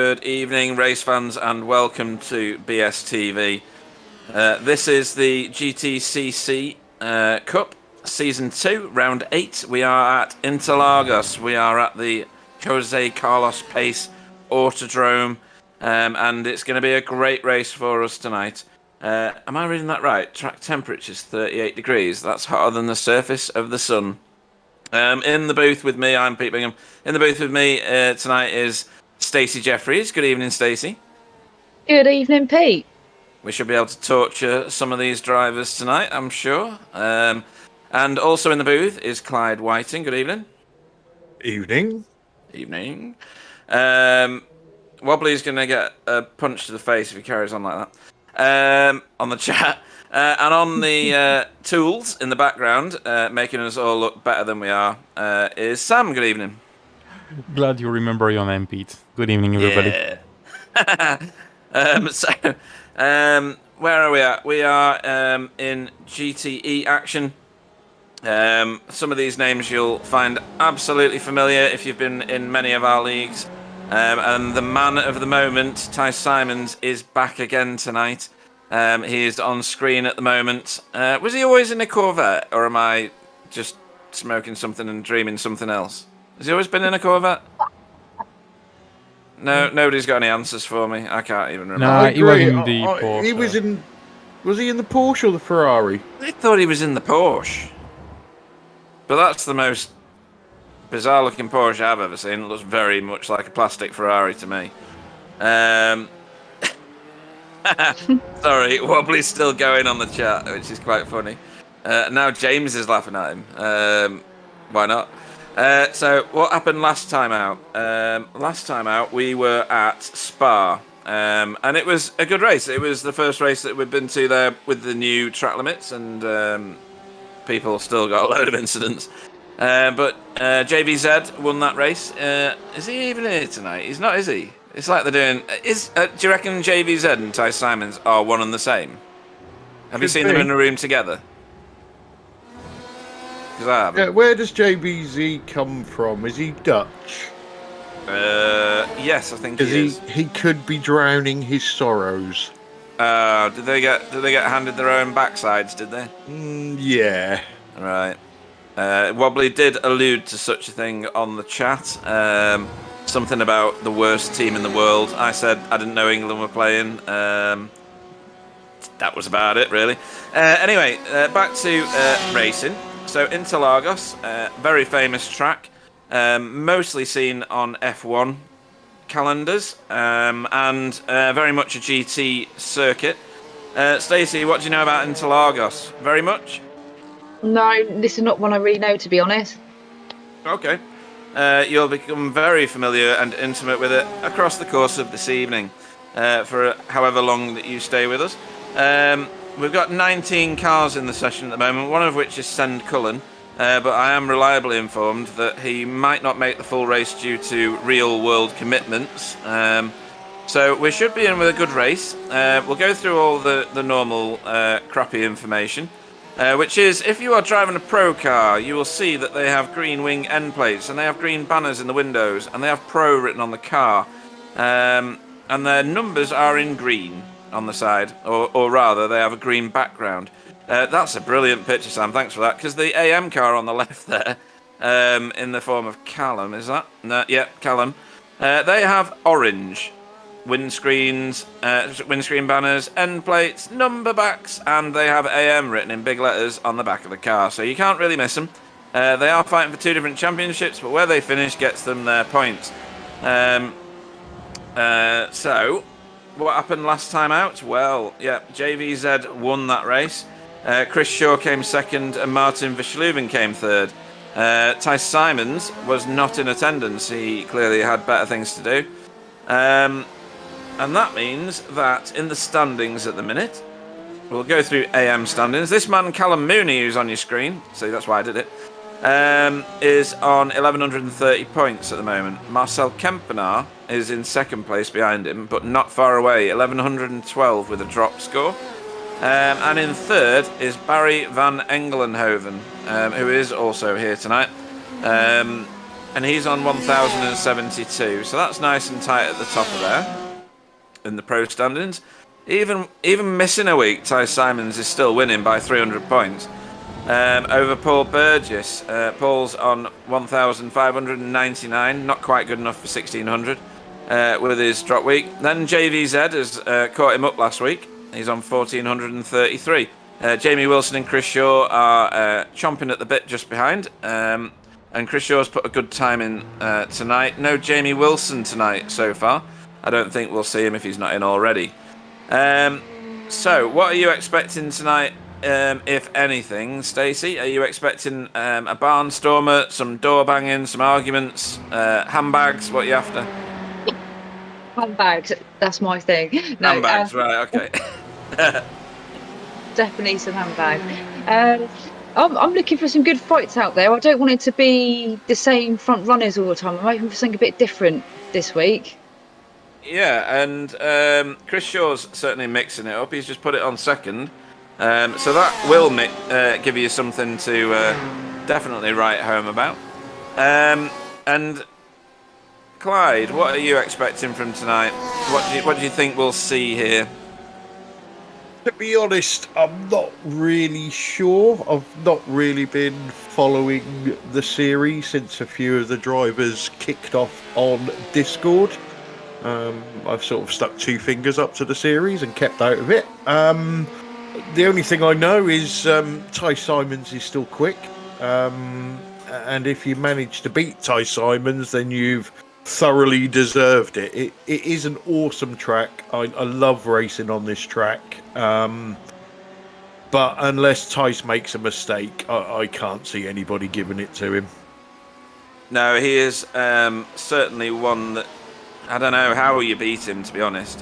Good evening, race fans, and welcome to BSTV. This is the GTCC Cup, Season 2, Round 8. We are at Interlagos. We are at the Jose Carlos Pace Autodrome, and it's going to be a great race for us tonight. Am I reading that right? Track temperature is 38 degrees. That's hotter than the surface of the sun. In the booth with me, I'm Pete Bingham. In the booth with me tonight is Stacey Jeffries. Good evening, Stacey. Good evening, Pete. We should be able to torture some of these drivers tonight, I'm sure. And also in the booth is Clyde Whiting. Good evening. Evening. Evening. Wobbly's going to get a punch to the face if he carries on like that. On the chat. And on the tools in the background, making us all look better than we are, is Sam. Good evening. Glad you remember your name, Pete. Good evening, everybody. Yeah. Where are we at? We are in GTE action. Some of these names you'll find absolutely familiar if you've been in many of our leagues. And the man of the moment, Ty Simons, is back again tonight. He is on screen at the moment. Was he always in a Corvette, or am I just smoking something and dreaming something else? Has he always been in a Corvette? No, nobody's got any answers for me. I can't even remember. No, he was in the Porsche. He was in. Was he in the Porsche or the Ferrari? I thought he was in the Porsche. But that's the most bizarre-looking Porsche I've ever seen. It looks very much like a plastic Ferrari to me. Sorry, Wobbly's still going on the chat, which is quite funny. Now James is laughing at him. Why not? So what happened last time out? Last time out we were at Spa, and it was a good race. It was the first race that we've been to there with the new track limits, and people still got a load of incidents. But JVZ won that race. Is he even here tonight? He's not, is he? It's like they're doing... do you reckon JVZ and Ty Simons are one and the same? Have you seen them in a room together? Because I haven't. Yeah, where does JBZ come from? Is he Dutch? Yes, I think he is. He could be drowning his sorrows. Did they get handed their own backsides, did they? Yeah. Right. Wobbly did allude to such a thing on the chat. Something about the worst team in the world. I said I didn't know England were playing. That was about it, really. Anyway, back to racing. So Interlagos, very famous track, mostly seen on F1 calendars, and very much a GT circuit. Stacey, what do you know about Interlagos? Very much? No, this is not one I really know, to be honest. Okay. You'll become very familiar and intimate with it across the course of this evening, for however long that you stay with us. We've got 19 cars in the session at the moment, one of which is Send Cullen, but I am reliably informed that he might not make the full race due to real-world commitments. So we should be in with a good race. We'll go through all the normal crappy information. Which is, if you are driving a pro car, you will see that they have green wing end plates, and they have green banners in the windows, and they have pro written on the car, and their numbers are in green on the side, or rather, they have a green background. That's a brilliant picture, Sam, thanks for that, because the AM car on the left there, in the form of Callum, is that? No, yeah, Callum. They have orange windscreens, windscreen banners, end plates, number backs, and they have AM written in big letters on the back of the car, so you can't really miss them. They are fighting for 2 different championships, but where they finish gets them their points. So, what happened last time out? Well, yeah, JVZ won that race. Chris Shaw came second, and Martin Verschluven came third. Ty Simons was not in attendance. He clearly had better things to do. And that means that in the standings at the minute, we'll go through AM standings. This man, Callum Mooney, who's on your screen, see, that's why I did it, is on 1,130 points at the moment. Marcel Kempenaar is in second place behind him, but not far away, 1,112 with a drop score. And in third is Barry van Engelenhoven, who is also here tonight. and he's on 1,072. So that's nice and tight at the top of there in the pro standings. Even missing a week, Ty Simons is still winning by 300 points over Paul Burgess. Paul's on 1,599, not quite good enough for 1,600 with his drop week. Then JVZ has caught him up last week. He's on 1,433. Jamie Wilson and Chris Shaw are chomping at the bit just behind. And Chris Shaw's put a good time in tonight. No Jamie Wilson tonight so far. I don't think we'll see him if he's not in already. So, what are you expecting tonight, if anything, Stacey? Are you expecting a barnstormer, some door banging, some arguments, handbags? What are you after? Handbags, that's my thing. No, handbags, right, okay. Definitely some handbags. I'm looking for some good fights out there. I don't want it to be the same front runners all the time. I'm hoping for something a bit different this week. Yeah, and Chris Shaw's certainly mixing it up. He's just put it on second. So that will give you something to definitely write home about. And Clyde, what are you expecting from tonight? What do you think we'll see here? To be honest, I'm not really sure. I've not really been following the series since a few of the drivers kicked off on Discord. I've sort of stuck two fingers up to the series and kept out of it. The only thing I know is Ty Simons is still quick. And if you manage to beat Ty Simons, then you've thoroughly deserved it. It is an awesome track. I love racing on this track. But unless Tice makes a mistake, I can't see anybody giving it to him. No, he is certainly one that I don't know how you beat him, to be honest.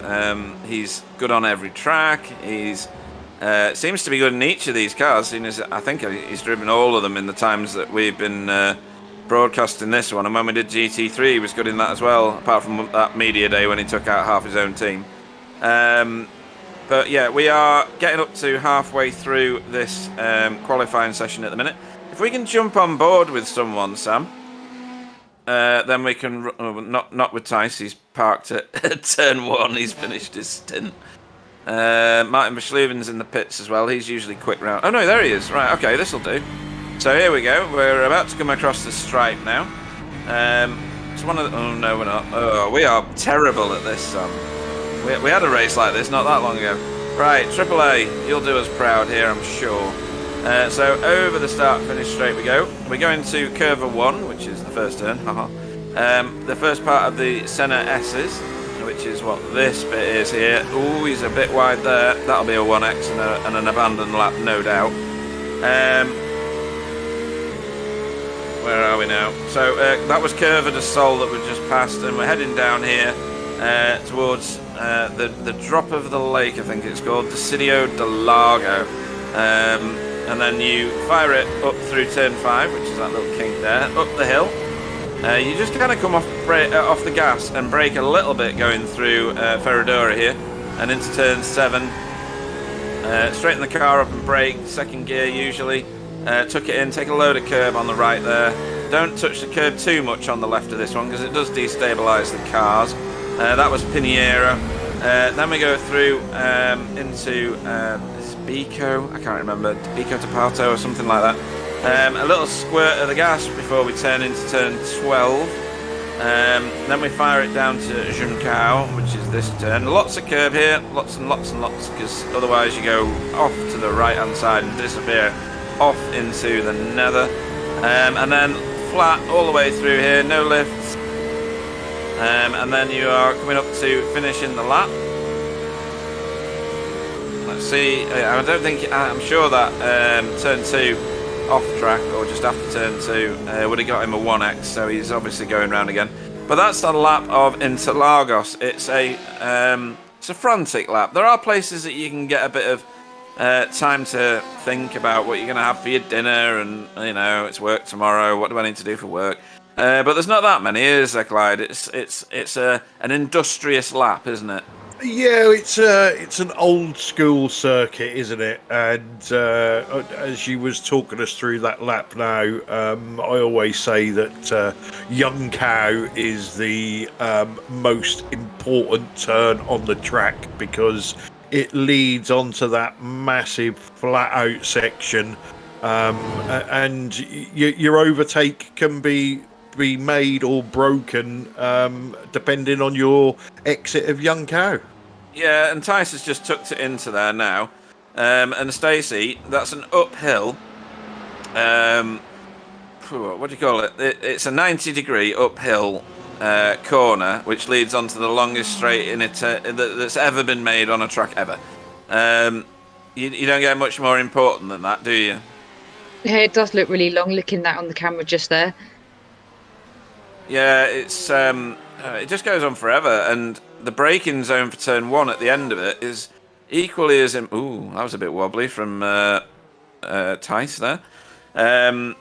He's good on every track. He's seems to be good in each of these cars. I think he's driven all of them in the times that we've been broadcasting this one. And when we did GT3, he was good in that as well, apart from that media day when he took out half his own team. But yeah, we are getting up to halfway through this qualifying session at the minute. If we can jump on board with someone, Sam, then we can... not with Tice, he's parked at turn 1, he's finished his stint. Martin Verschleven's in the pits as well, he's usually quick round. Oh no, there he is. Right, okay, this'll do. So here we go, we're about to come across the stripe now. It's one of the... Oh no, we're not. Oh, we are terrible at this, Sam. We had a race like this not that long ago. Right, AAA, you'll do us proud here, I'm sure. So over the start-finish straight we go. We're going to Curve 1, which is the first turn. The first part of the Senna S's, which is what this bit is here. Ooh, he's a bit wide there. That'll be a 1X and an abandoned lap, no doubt. Where are we now? So that was Curve de Sol that we've just passed, and we're heading down here towards the drop of the lake, I think it's called, Desidio de Lago. And then you fire it up through turn 5, which is that little kink there, up the hill. You just kind of come off the gas and brake a little bit going through Ferradura here and into turn 7. Straighten the car up and brake, second gear usually. Tuck it in, take a load of curb on the right there. Don't touch the curb too much on the left of this one because it does destabilise the cars. That was Piniera. Then we go through into Bico, I can't remember, Bico to Pato or something like that. A little squirt of the gas before we turn into turn 12. Then we fire it down to Juncao, which is this turn. Lots of curb here, lots and lots and lots, because otherwise you go off to the right hand side and disappear off into the nether. And then flat all the way through here, no lifts. And then you are coming up to finishing the lap. Let's see, I'm sure that turn 2 off track or just after turn 2 would have got him a 1X, so he's obviously going round again. But that's the lap of Interlagos. It's a frantic lap. There are places that you can get a bit of time to think about what you're going to have for your dinner, and it's work tomorrow, what do I need to do for work? But there's not that many, is there, Clyde? It's an industrious lap, isn't it? Yeah, it's an old school circuit, isn't it? And as you was talking us through that lap now, I always say that Young Cow is the most important turn on the track because it leads onto that massive flat out section, and your overtake can be made or broken depending on your exit of Young Cow. Yeah, and Tice has just tucked it into there now. And Stacey, that's an uphill. What do you call it? It's a 90-degree uphill corner, which leads onto the longest straight in it that's ever been made on a track ever. You don't get much more important than that, do you? Yeah, it does look really long. Looking that on the camera just there. Yeah, it's it just goes on forever, and the braking zone for turn 1 at the end of it is equally as ooh, that was a bit wobbly from Tice there. The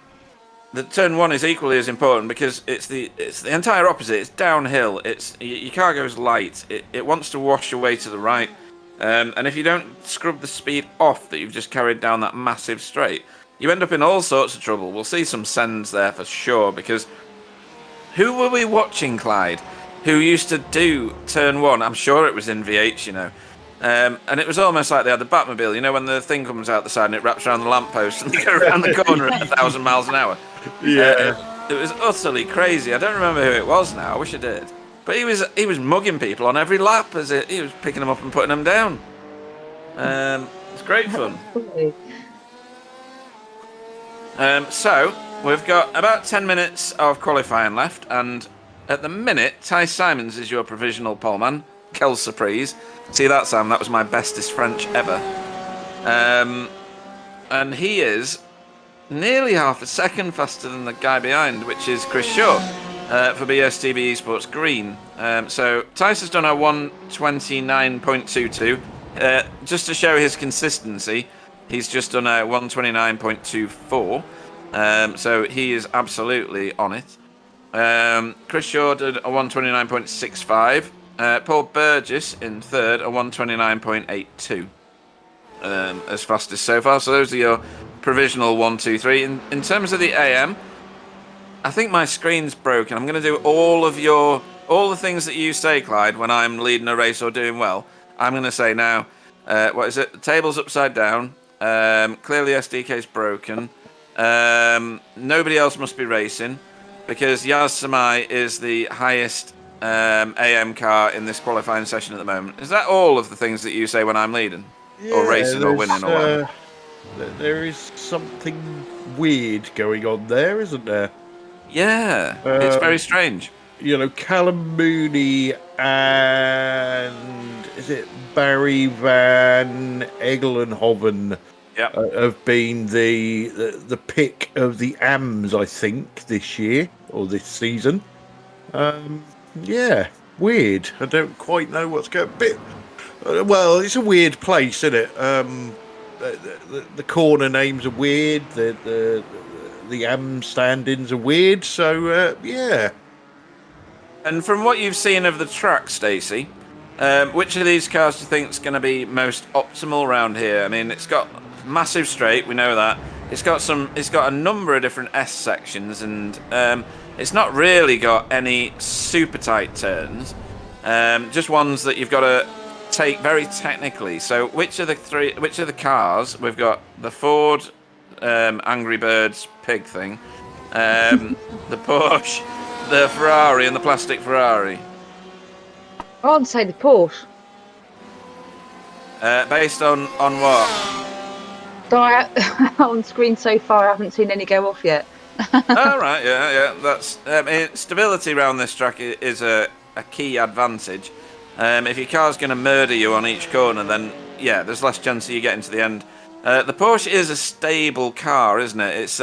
turn 1 is equally as important because it's the entire opposite. It's downhill. It's your car goes light. It wants to wash away to the right, and if you don't scrub the speed off that you've just carried down that massive straight, you end up in all sorts of trouble. We'll see some sends there for sure because. Who were we watching, Clyde? Who used to do turn 1? I'm sure it was in VH, you know. And it was almost like they had the Batmobile, you know, when the thing comes out the side and it wraps around the lamppost and they go around the corner at 1,000 miles an hour. Yeah. It was utterly crazy. I don't remember who it was now. I wish I did. But he was mugging people on every lap as he was picking them up and putting them down. It's great fun. So, we've got about 10 minutes of qualifying left, and at the minute, Ty Simons is your provisional poleman. Quelle surprise. See that, Sam? That was my bestest French ever. And he is nearly half a second faster than the guy behind, which is Chris Shaw for BSTB Esports Green. So, Tice has done a 129.22. Just to show his consistency, he's just done a 129.24. So he is absolutely on it. Chris Shaw did a 129.65. Paul Burgess in third, a 129.82. As fastest so far. So those are your provisional 1, 2, 3. In terms of the AM, I think my screen's broken. I'm going to do all the things that you say, Clyde, when I'm leading a race or doing well. I'm going to say now, what is it? The table's upside down. Clearly SDK's broken. Nobody else must be racing because Yaz Samai is the highest AM car in this qualifying session at the moment. Is that all of the things that you say when I'm leading? Yeah, or racing or winning or whatever? There is something weird going on there, isn't there? Yeah, it's very strange. You know, Callum Mooney and is it Barry Van Egelenhoven have been the pick of the AMs, I think, this year or this season. Yeah, weird. I don't quite know what's going. Well, it's a weird place, isn't it? The corner names are weird. The AM standings are weird. So yeah. And from what you've seen of the track, Stacey, which of these cars do you think is going to be most optimal around here? I mean, it's got massive straight, we know that. It's got a number of different S sections, and it's not really got any super tight turns. Just ones that you've got to take very technically. So, which of the cars? We've got the Ford Angry Birds pig thing, the Porsche, the Ferrari, and the plastic Ferrari. I'd say the Porsche. Based on what? On screen so far, I haven't seen any go off yet. Oh, right, yeah. That's stability around this track is a key advantage. If your car's going to murder you on each corner, then yeah, there's less chance of you getting to the end. The Porsche is a stable car, isn't it? It's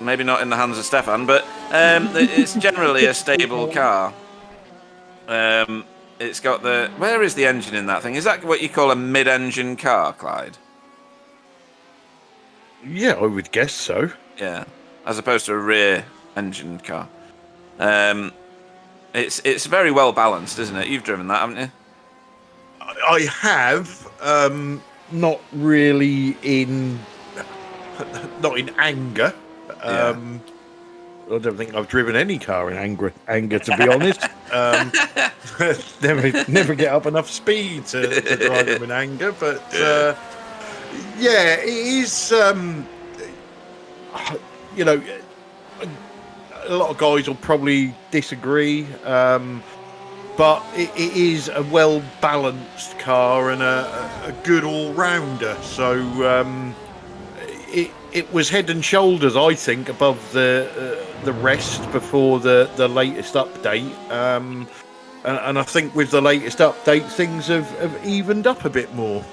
maybe not in the hands of Stefan, but it's generally a stable car. It's got where is the engine in that thing? Is that what you call a mid-engine car, Clyde? Yeah, I would guess so. Yeah, as opposed to a rear-engine car. It's very well balanced, isn't it? You've driven that, haven't you? I have, not really not in anger. I don't think I've driven any car in anger, to be honest. Never get up enough speed to drive them in anger. But yeah, it is. You know, a lot of guys will probably disagree, but it is a well balanced car and a good all rounder. So it was head and shoulders, I think, above the rest before the latest update. And I think with the latest update, things have evened up a bit more.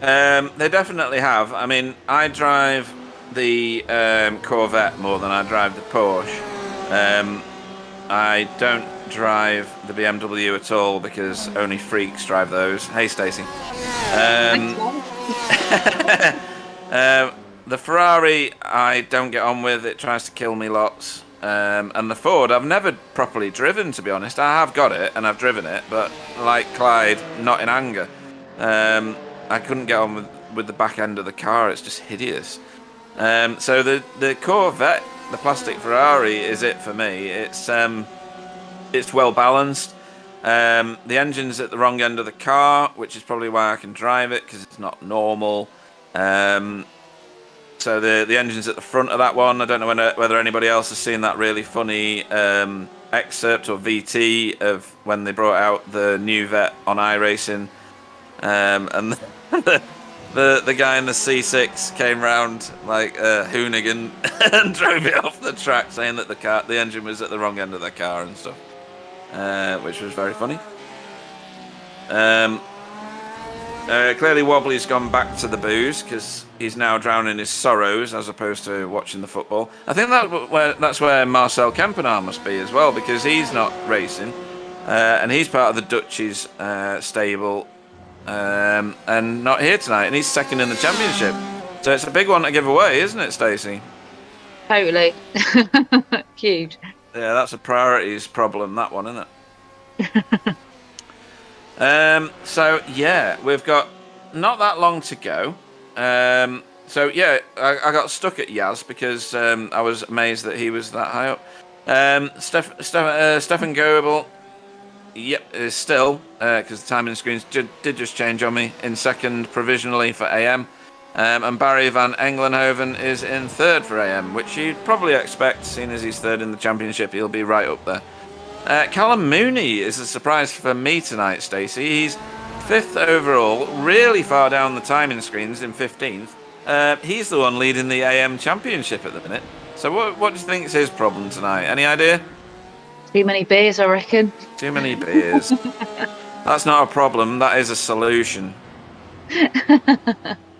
They definitely have. I mean, I drive the Corvette more than I drive the Porsche. I don't drive the BMW at all because only freaks drive those. Hey, Stacey. The Ferrari I don't get on with. It tries to kill me lots. And the Ford I've never properly driven, to be honest. I have got it and I've driven it, but like Clyde, not in anger. I couldn't get on with the back end of the car. It's just hideous. So the Corvette, the plastic Ferrari, is it for me. It's well balanced. The engine's at the wrong end of the car, which is probably why I can drive it, because it's not normal. So the engine's at the front of that one. I don't know whether anybody else has seen that really funny excerpt or VT of when they brought out the new Vet on iRacing, and the guy in the C6 came round like a hoonigan and drove it off the track, saying that the engine was at the wrong end of the car and stuff, which was very funny. Clearly Wobbly's gone back to the booze because he's now drowning his sorrows as opposed to watching the football. I think that's where Marcel Kempenaar must be as well, because he's not racing, and he's part of the Dutch's stable, and not here tonight, and he's second in the championship. So it's a big one to give away, isn't it, Stacey? Totally. Huge. Yeah, that's a priorities problem, that one, isn't it? So yeah, we've got not that long to go. So yeah, I got stuck at Yaz because I was amazed that he was that high up. Stefan Goebel, yep, is still, because the timing screens did just change on me, in second provisionally for AM. And Barry van Engelenhoven is in third for AM, which you'd probably expect, seeing as he's third in the championship, he'll be right up there. Callum Mooney is a surprise for me tonight, Stacey. He's 5th overall, really far down the timing screens in 15th. He's the one leading the AM championship at the minute. So what do you think is his problem tonight? Any idea? Too many beers, I reckon. Too many beers. That's not a problem, that is a solution.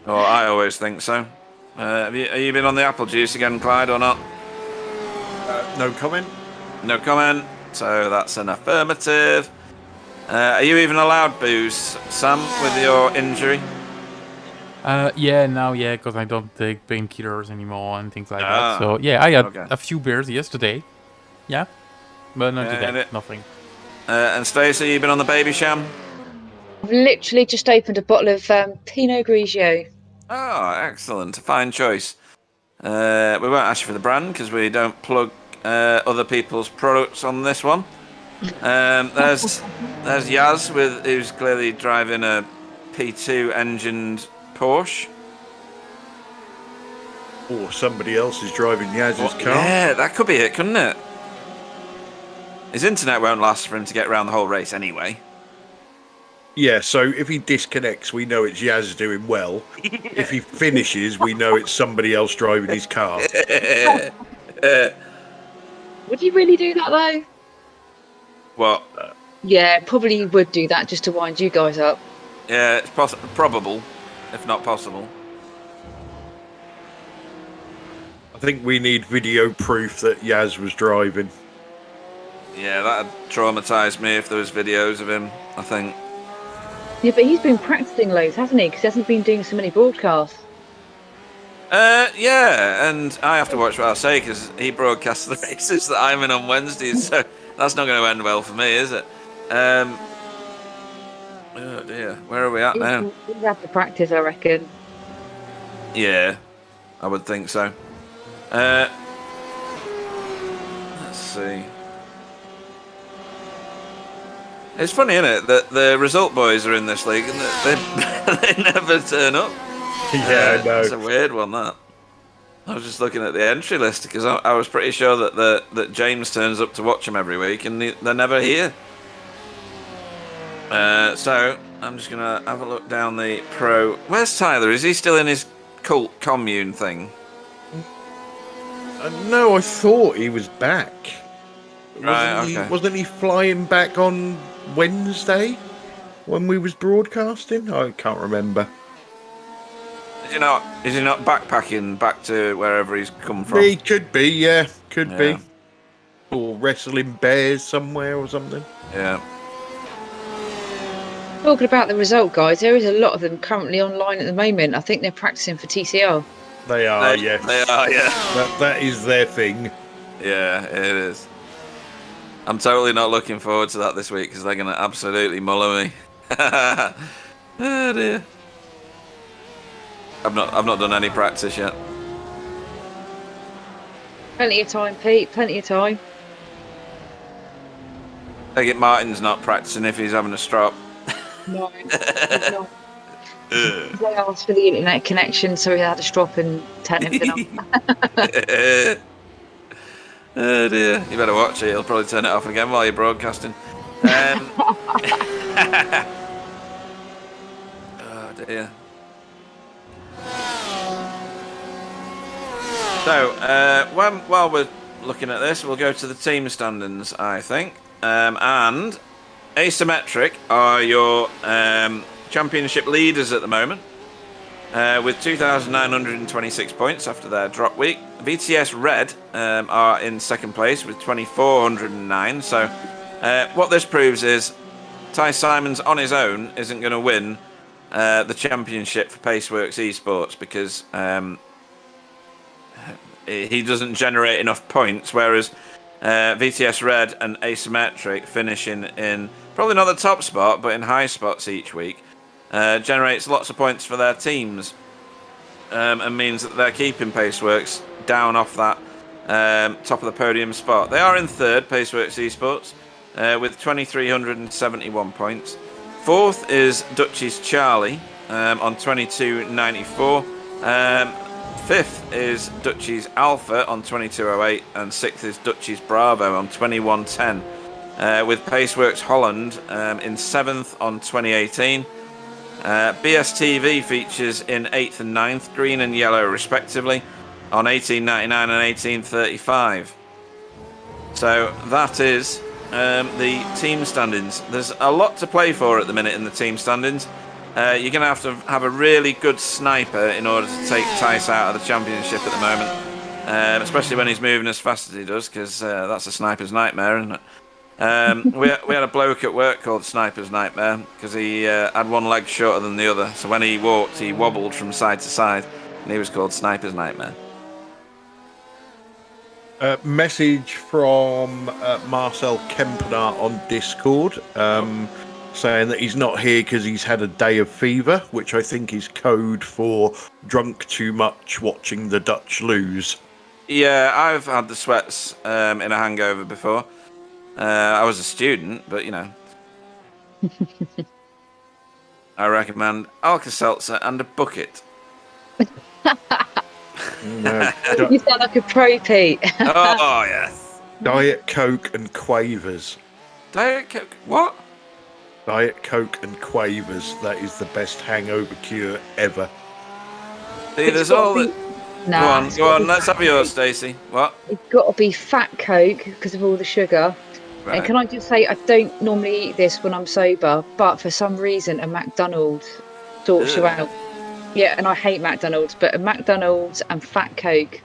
Well, I always think so. Have you been on the apple juice again, Clyde, or not? No comment. No comment. So that's an affirmative. Are you even allowed booze, Sam, with your injury? Yeah, because I don't take painkillers anymore and things like that. So yeah, I had a few beers yesterday. Yeah, but not today. Nothing. And Stacey, you been on the baby sham? I've literally just opened a bottle of Pinot Grigio. Oh, excellent. A fine choice. We won't ask you for the brand because we don't plug other people's products on this one. There's Yaz who's clearly driving a P2 engined Porsche. Or somebody else is driving Yaz's car. Yeah, that could be it, couldn't it? His internet won't last for him to get around the whole race anyway. Yeah, so if he disconnects, we know it's Yaz doing well. If he finishes, we know it's somebody else driving his car. Would you really do that, though? What? Yeah, probably would do that just to wind you guys up. Yeah, it's probable, if not possible. I think we need video proof that Yaz was driving. Yeah, that'd traumatise me if there was videos of him, I think. Yeah, but he's been practising loads, hasn't he? Because he hasn't been doing so many broadcasts. Yeah, and I have to watch what I say because he broadcasts the races that I'm in on Wednesdays, so that's not going to end well for me, is it? Oh dear, where are we at now? We have to practice, I reckon. Yeah, I would think so. Let's see. It's funny, isn't it, that the result boys are in this league and that they never turn up. Yeah, I know. It's a weird one, that. I was just looking at the entry list because I was pretty sure that James turns up to watch them every week and they're never here. So I'm just gonna have a look down the pro. Where's Tyler? Is he still in his cult commune thing? No, I thought he was back. Right, Wasn't he flying back on Wednesday when we was broadcasting? I can't remember. Is he not backpacking back to wherever he's come from? He could be, yeah. Could be. Or wrestling bears somewhere or something. Yeah. Talking about the result, guys, there is a lot of them currently online at the moment. I think they're practicing for TCR. They are, yes. They are, yeah. That is their thing. Yeah, it is. I'm totally not looking forward to that this week because they're going to absolutely muller me. Oh dear. I've not done any practice yet. Plenty of time, Pete. Plenty of time. I get Martin's not practicing if he's having a strop. No, he's not. They asked for the internet connection, so he had to stop and turn everything off. Oh dear, you better watch it. He'll probably turn it off again while you're broadcasting. Oh dear. So, while we're looking at this, we'll go to the team standings, I think. And Asymmetric are your championship leaders at the moment, with 2,926 points after their drop week. VTS Red are in second place with 2,409. So, what this proves is Ty Simons on his own isn't going to win the championship for Paceworks Esports because he doesn't generate enough points, whereas VTS Red and Asymmetric finishing in probably not the top spot, but in high spots each week, generates lots of points for their teams, and means that they're keeping Paceworks down off that top of the podium spot. They are in third, Paceworks Esports, with 2,371 points. Fourth is Dutchie's Charlie on 2,294. Fifth is Dutchie's Alpha on 2208, and sixth is Dutchie's Bravo on 2110. With Paceworks Holland in seventh on 2018. BSTV features in 8th and 9th, green and yellow respectively, on 1899 and 1835. So that is the team standings. There's a lot to play for at the minute in the team standings. You're going to have a really good sniper in order to take Tice out of the championship at the moment, especially when he's moving as fast as he does, because that's a sniper's nightmare, isn't it? We had a bloke at work called Sniper's Nightmare because he had one leg shorter than the other, so when he walked he wobbled from side to side, and he was called Sniper's Nightmare. Message from Marcel Kempenaar on Discord saying that he's not here because he's had a day of fever, which I think is code for drunk too much watching the Dutch lose. Yeah, I've had the sweats in a hangover before. I was a student, but you know. I recommend Alka-Seltzer and a bucket. No, you sound like a pro, Pete. Oh, yes. Diet Coke and Quavers. Diet Coke? What? Diet Coke and Quavers. That is the best hangover cure ever. See, there's all the... Nah, go on, let's have yours, Stacey. What? It's got to be fat Coke because of all the sugar. Right. And can I just say, I don't normally eat this when I'm sober, but for some reason, a McDonald's sorts you out. Yeah, and I hate McDonald's, but a McDonald's and fat Coke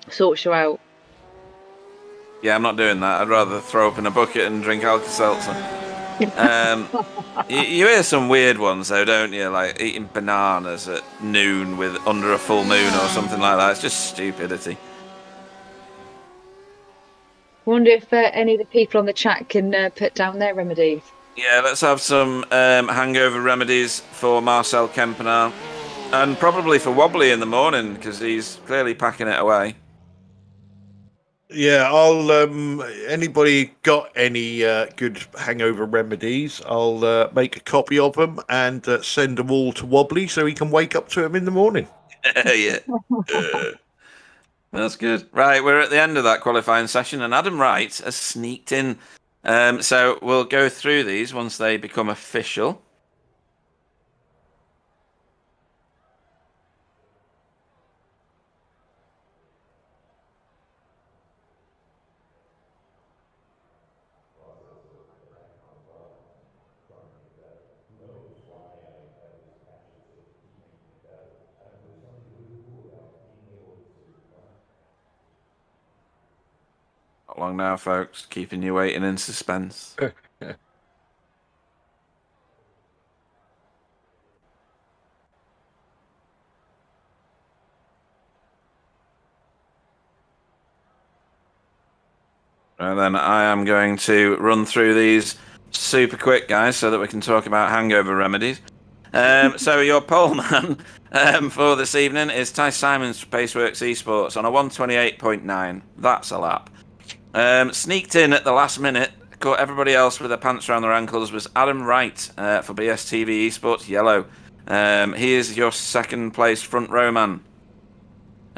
sorts you out. Yeah, I'm not doing that. I'd rather throw up in a bucket and drink Alka-Seltzer. You hear some weird ones, though, don't you? Like eating bananas at noon with under a full moon or something like that. It's just stupidity. I wonder if any of the people on the chat can put down their remedies. Yeah, let's have some hangover remedies for Marcel Kempenaar. And probably for Wobbly in the morning, because he's clearly packing it away. Yeah, I'll. Anybody got any good hangover remedies? I'll make a copy of them and send them all to Wobbly so he can wake up to them in the morning. Yeah. That's good. Right, we're at the end of that qualifying session, and Adam Wright has sneaked in. So we'll go through these once they become official. Not long now, folks. Keeping you waiting in suspense. And then I am going to run through these super quick, guys, so that we can talk about hangover remedies. So your pole man for this evening is Ty Simons for Paceworks Esports on a 128.9. That's a lap. Sneaked in at the last minute, caught everybody else with their pants around their ankles, was Adam Wright for BSTV Esports Yellow. He is your second place front row man.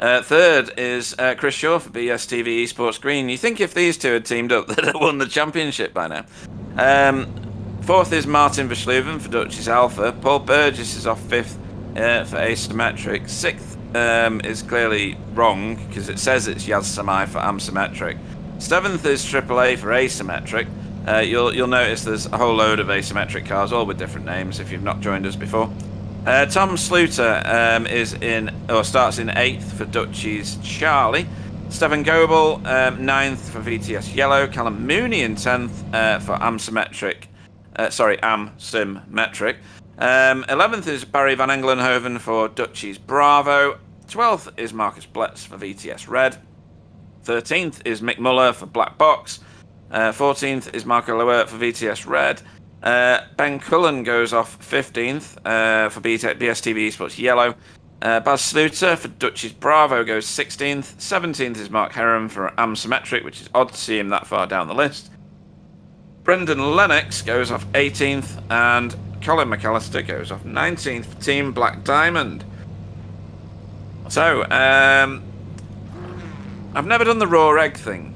Third is Chris Shaw for BSTV Esports Green. You think if these two had teamed up, they'd have won the championship by now. Fourth is Martin Versluven for Dutch's Alpha. Paul Burgess is off fifth for Asymmetric. Sixth is clearly wrong because it says it's Yaz Samai for Amsymmetric. Seventh is AAA for Asymmetric. You'll notice there's a whole load of asymmetric cars, all with different names if you've not joined us before. Tom Sluter starts in 8th for Dutchie's Charlie. Stephen Goebel, 9th for VTS Yellow. Callum Mooney in 10th for Amsymmetric. Amsymmetric. 11th is Barry Van Engelenhoven for Dutchie's Bravo. 12th is Marcus Bletz for VTS Red. 13th is Mick Muller for Black Box. 14th is Marco Lewert for VTS Red. Ben Cullen goes off 15th for BSTV Esports Yellow. Baz Sluter for Dutch's Bravo goes 16th. 17th is Mark Heron for Amsymmetric, which is odd to see him that far down the list. Brendan Lennox goes off 18th, and Colin McAllister goes off 19th for Team Black Diamond. So, I've never done the raw egg thing.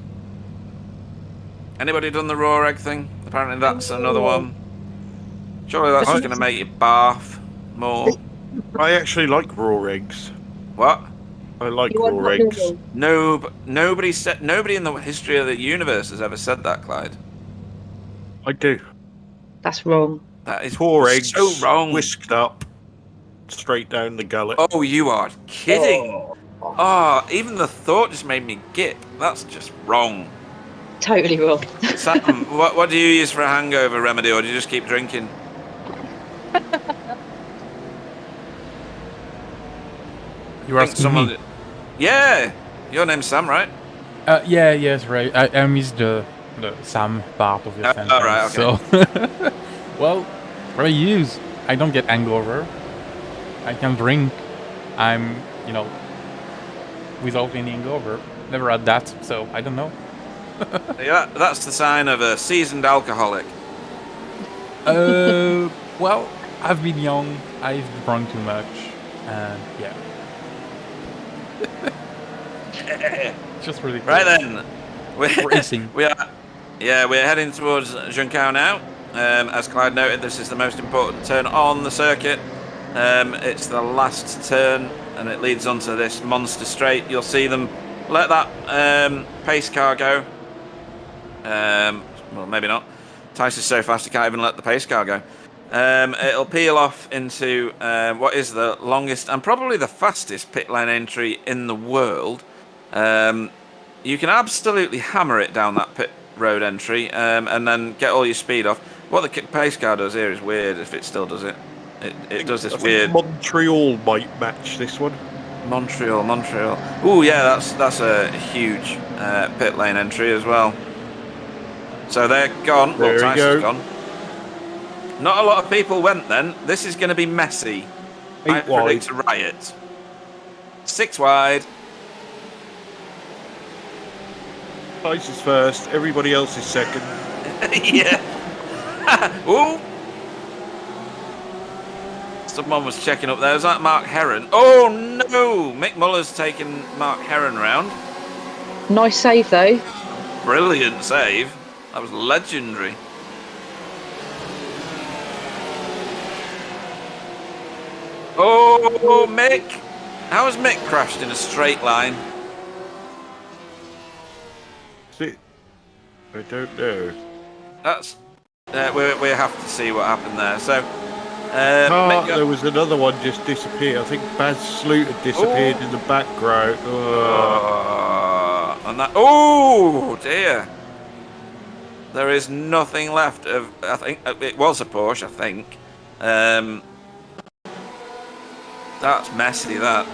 Anybody done the raw egg thing? Apparently that's another one. Surely that's going to make you barf more. I actually like raw eggs. What? I like raw eggs. Nobody in the history of the universe has ever said that, Clyde. I do. That's wrong. That is raw eggs, so wrong. Whisked up, straight down the gullet. Oh, you are kidding. Oh, even the thought just made me gip. That's just wrong. Totally wrong. Sam, what do you use for a hangover remedy, or do you just keep drinking? You're asking me? Yeah, your name's Sam, right? Yes, right. I missed the Sam part of your sentence. Oh, right, okay. So, well, what I use, I don't get hangover. I can drink. I'm, without any hangover. Never had that, so I don't know. Yeah, that's the sign of a seasoned alcoholic. Well, I've been young. I've drunk too much, and yeah. Just ridiculous. Right then, we're racing. We're heading towards Juncao now. As Clyde noted, this is the most important turn on the circuit. It's the last turn, and it leads onto this monster straight. You'll see them let that pace car go. Well, maybe not. Tice is so fast he can't even let the pace car go. It'll peel off into what is the longest and probably the fastest pit lane entry in the world. You can absolutely hammer it down that pit road entry and then get all your speed off. What the pace car does here is weird, if it still does it. It does this weird... Montreal might match this one. Montreal. Ooh, yeah, that's a huge pit lane entry as well. So they're gone. There well, Tice is gone. Not a lot of people went then. This is going to be messy. I 8 wide. predict a riot. 6 wide. Tice is first. Everybody else is second. Yeah. Ooh. Someone was checking up there. Was that Mark Heron? Oh no! Mick Muller's taken Mark Heron round. Nice save though. Brilliant save. That was legendary. Oh, Mick! How has Mick crashed in a straight line? I don't know. That's we have to see what happened there. So Mick got, There was another one just disappeared. I think Baz Sloot had disappeared in the background. and that. Oh dear! There is nothing left of. I think it was a Porsche. I think. That's messy. That.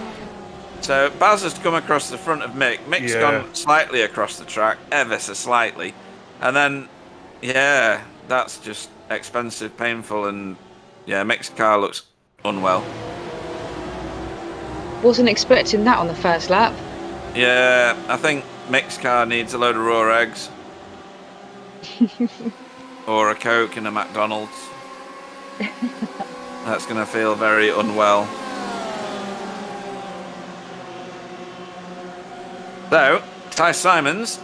So Baz has come across the front of Mick. Mick's gone slightly across the track, ever so slightly, and then that's just expensive, painful, and Mick's car looks unwell. Wasn't expecting that on the first lap. Yeah, I think Mick's car needs a load of raw eggs. Or a Coke and a McDonald's. That's going to feel very unwell. So, Ty Simons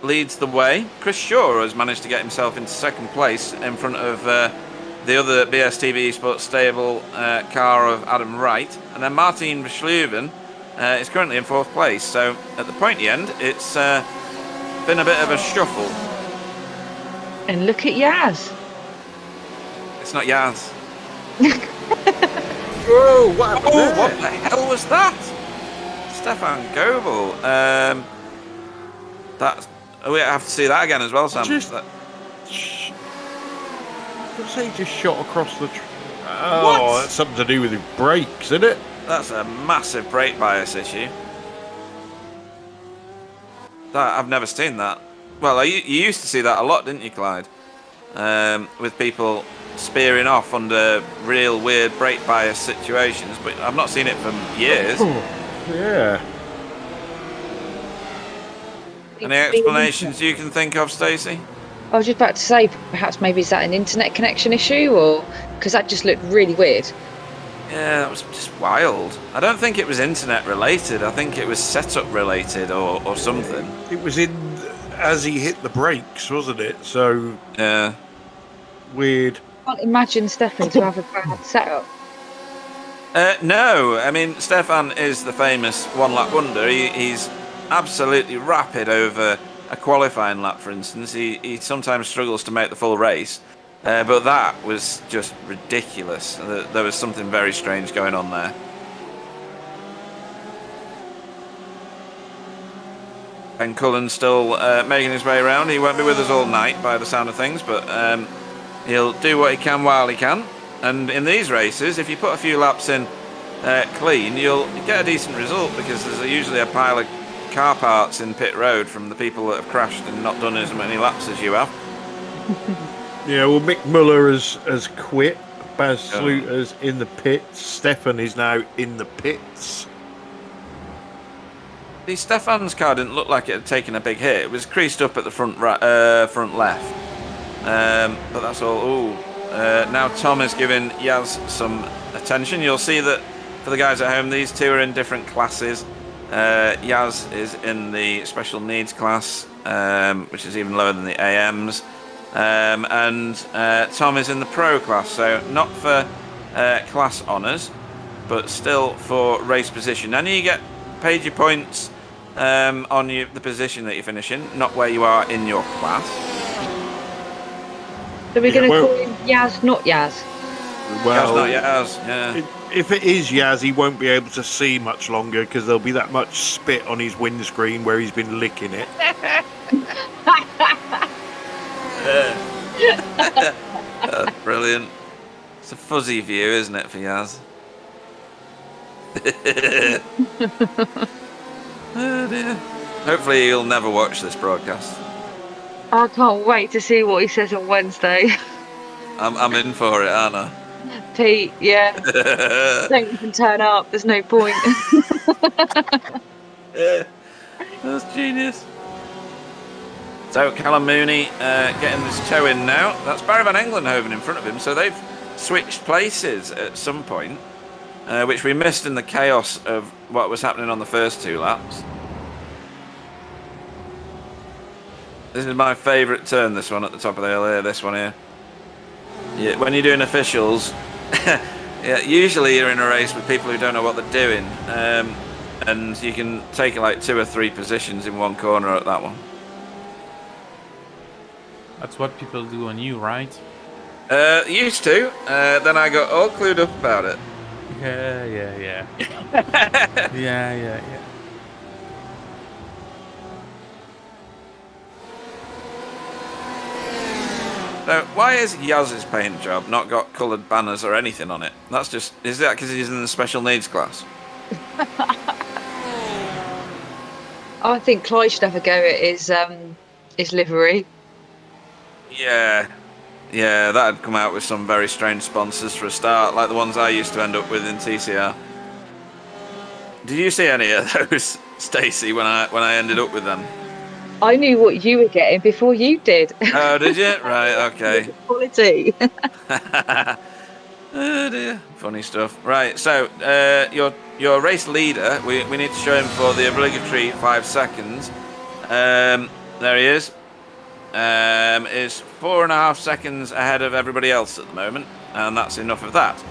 leads the way. Chris Shaw has managed to get himself into second place in front of the other BSTV Esports stable car of Adam Wright. And then Martin Verschluven is currently in fourth place. So, at the pointy end, it's been a bit of a shuffle. And look at Yaz. It's not Yaz. Whoa, what happened there? What the hell was that? Stefan Goebel. We have to see that again as well, Sam. Let's say he just shot across the... What? That's something to do with his brakes, isn't it? That's a massive brake bias issue. I've never seen that. Well, you used to see that a lot, didn't you, Clyde? With people spearing off under real weird brake bias situations, but I've not seen it for years. Yeah. Any explanations you can think of, Stacey? I was just about to say, perhaps maybe is that an internet connection issue, or because that just looked really weird. Yeah, that was just wild. I don't think it was internet related. I think it was setup related or something. It was in as he hit the brakes, wasn't it? So Yeah. weird. I can't imagine Stefan to have a bad setup. No, I mean, Stefan is the famous one-lap wonder. He's absolutely rapid over a qualifying lap, for instance. He sometimes struggles to make the full race, but that was just ridiculous. There was something very strange going on there. Ben Cullen's still making his way around. He won't be with us all night by the sound of things, but he'll do what he can while he can. And in these races, if you put a few laps in clean, you'll get a decent result, because there's usually a pile of car parts in pit road from the people that have crashed and not done as many laps as you have. Yeah, well, Mick Muller has quit. Baz Sluter's in the pits. Stefan is now in the pits. See, Stefan's car didn't look like it had taken a big hit. It was creased up at the front left. But that's all. Ooh. Now Tom is giving Yaz some attention. You'll see that for the guys at home, these two are in different classes. Yaz is in the special needs class, which is even lower than the AMs. And Tom is in the pro class, so not for class honours, but still for race position. And you get paid your points on the position that you finish in, not where you are in your class. So we're going to call him Yaz, not Yaz. Well, Yaz, not Yaz. Yeah. If it is Yaz, he won't be able to see much longer, because there'll be that much spit on his windscreen where he's been licking it. Brilliant. It's a fuzzy view, isn't it, for Yaz? Oh dear. Hopefully he'll never watch this broadcast. I can't wait to see what he says on Wednesday. I'm in for it, aren't I? Pete, yeah. Don't even turn up. There's no point. Yeah, that's genius. So Callum Mooney getting this toe in now. That's Barry Van Englenhoven in front of him. So they've switched places at some point, which we missed in the chaos of what was happening on the first 2 laps. This is my favourite turn, this one at the top of the hill here, this one here. Yeah, when you're doing officials, yeah, usually you're in a race with people who don't know what they're doing, and you can take like 2 or 3 positions in one corner at that one. That's what people do on you, right? Used to. Then I got all clued up about it. Yeah. yeah. So why is Yaz's paint job not got coloured banners or anything on it? That's just, is that because he's in the special needs class? I think Clyde should have a go at his livery. Yeah, that'd come out with some very strange sponsors for a start, like the ones I used to end up with in TCR. Did you see any of those, Stacey, when I ended up with them? I knew what you were getting before you did. Oh, did you? Right, okay. Quality. Oh dear, funny stuff. Right, so your race leader, we need to show him for the obligatory 5 seconds. There he is. Is 4.5 seconds ahead of everybody else at the moment, and that's enough of that.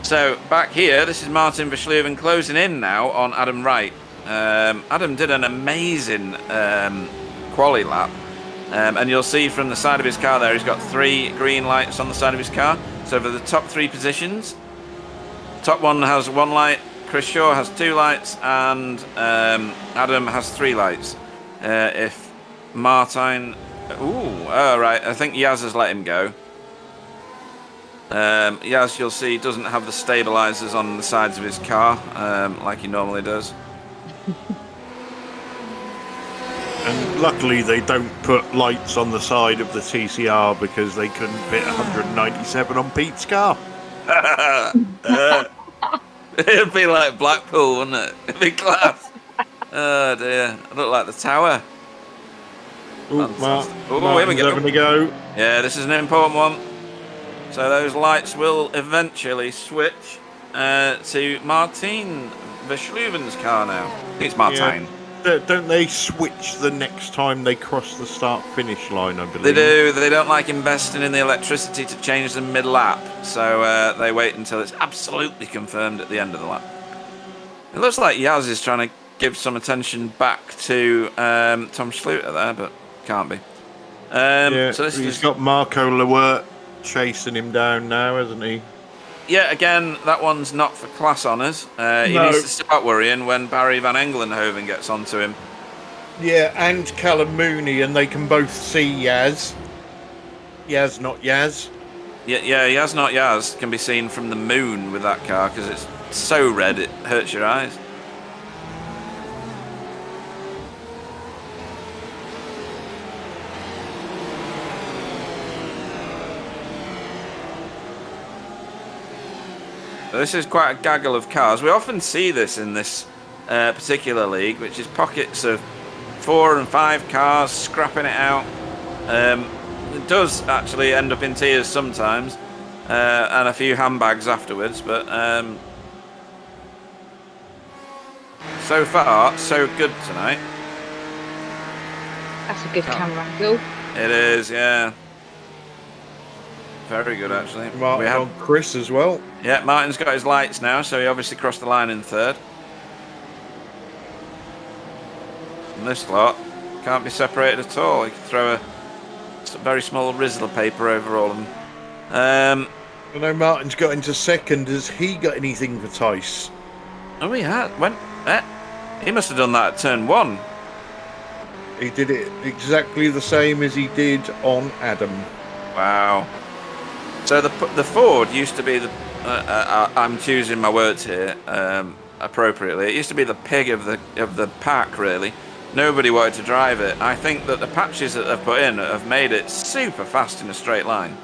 So back here, this is Martin Verschleven closing in now on Adam Wright. Adam did an amazing quali lap, and you'll see from the side of his car there, he's got 3 green lights on the side of his car. So for the top 3 positions, top one has 1 light, Chris Shaw has 2 lights, and Adam has 3 lights. If Martine, right, I think Yaz has let him go. Yaz, you'll see, doesn't have the stabilizers on the sides of his car like he normally does. And luckily they don't put lights on the side of the TCR because they couldn't fit 197 on Pete's car. It'd be like Blackpool, wouldn't it? It'd be class. Oh dear, I look like the tower. Martin's here we go. having a go. Yeah, this is an important one. So those lights will eventually switch to Martine Verschleven's car now. I think it's Martine. Yeah. Don't they switch the next time they cross the start-finish line, I believe? They do. They don't like investing in the electricity to change them mid-lap, so they wait until it's absolutely confirmed at the end of the lap. It looks like Yaz is trying to give some attention back to Tom Schluter there, but can't be. So he's got Marco Lewert chasing him down now, hasn't he? Yeah, again, that one's not for class honours. He needs to start worrying when Barry Van Englenhoven gets onto him. Yeah, and Callum Mooney, and they can both see Yaz. Yaz, not Yaz. Yeah, Yaz, not Yaz, can be seen from the moon with that car because it's so red it hurts your eyes. This is quite a gaggle of cars. We often see this in this particular league, which is pockets of 4 and 5 cars scrapping it out. It does actually end up in tears sometimes, and a few handbags afterwards, but so far, so good tonight. That's a good camera angle. It is, yeah. Very good, actually. Martin on Chris as well. Yeah, Martin's got his lights now, so he obviously crossed the line in 3rd. And this lot can't be separated at all. He can throw a very small Rizzler paper over all of them. I know Martin's got into 2nd. Has he got anything for Tice? Oh, he had. He must have done that at turn 1. He did it exactly the same as he did on Adam. Wow. So the Ford used to be the. I'm choosing my words here appropriately. It used to be the pig of the pack, really. Nobody wanted to drive it. I think that the patches that they've put in have made it super fast in a straight line.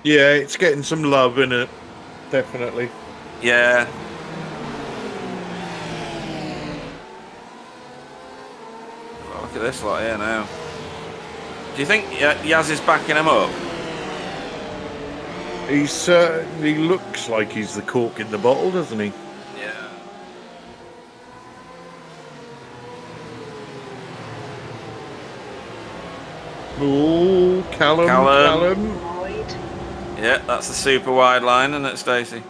Yeah, it's getting some love in it, definitely. Yeah. Oh, look at this lot here now. Do you think Yaz is backing him up? He certainly looks like he's the cork in the bottle, doesn't he? Yeah. Oh, Callum. Wide. Yeah, that's the super wide line, isn't it, Stacey?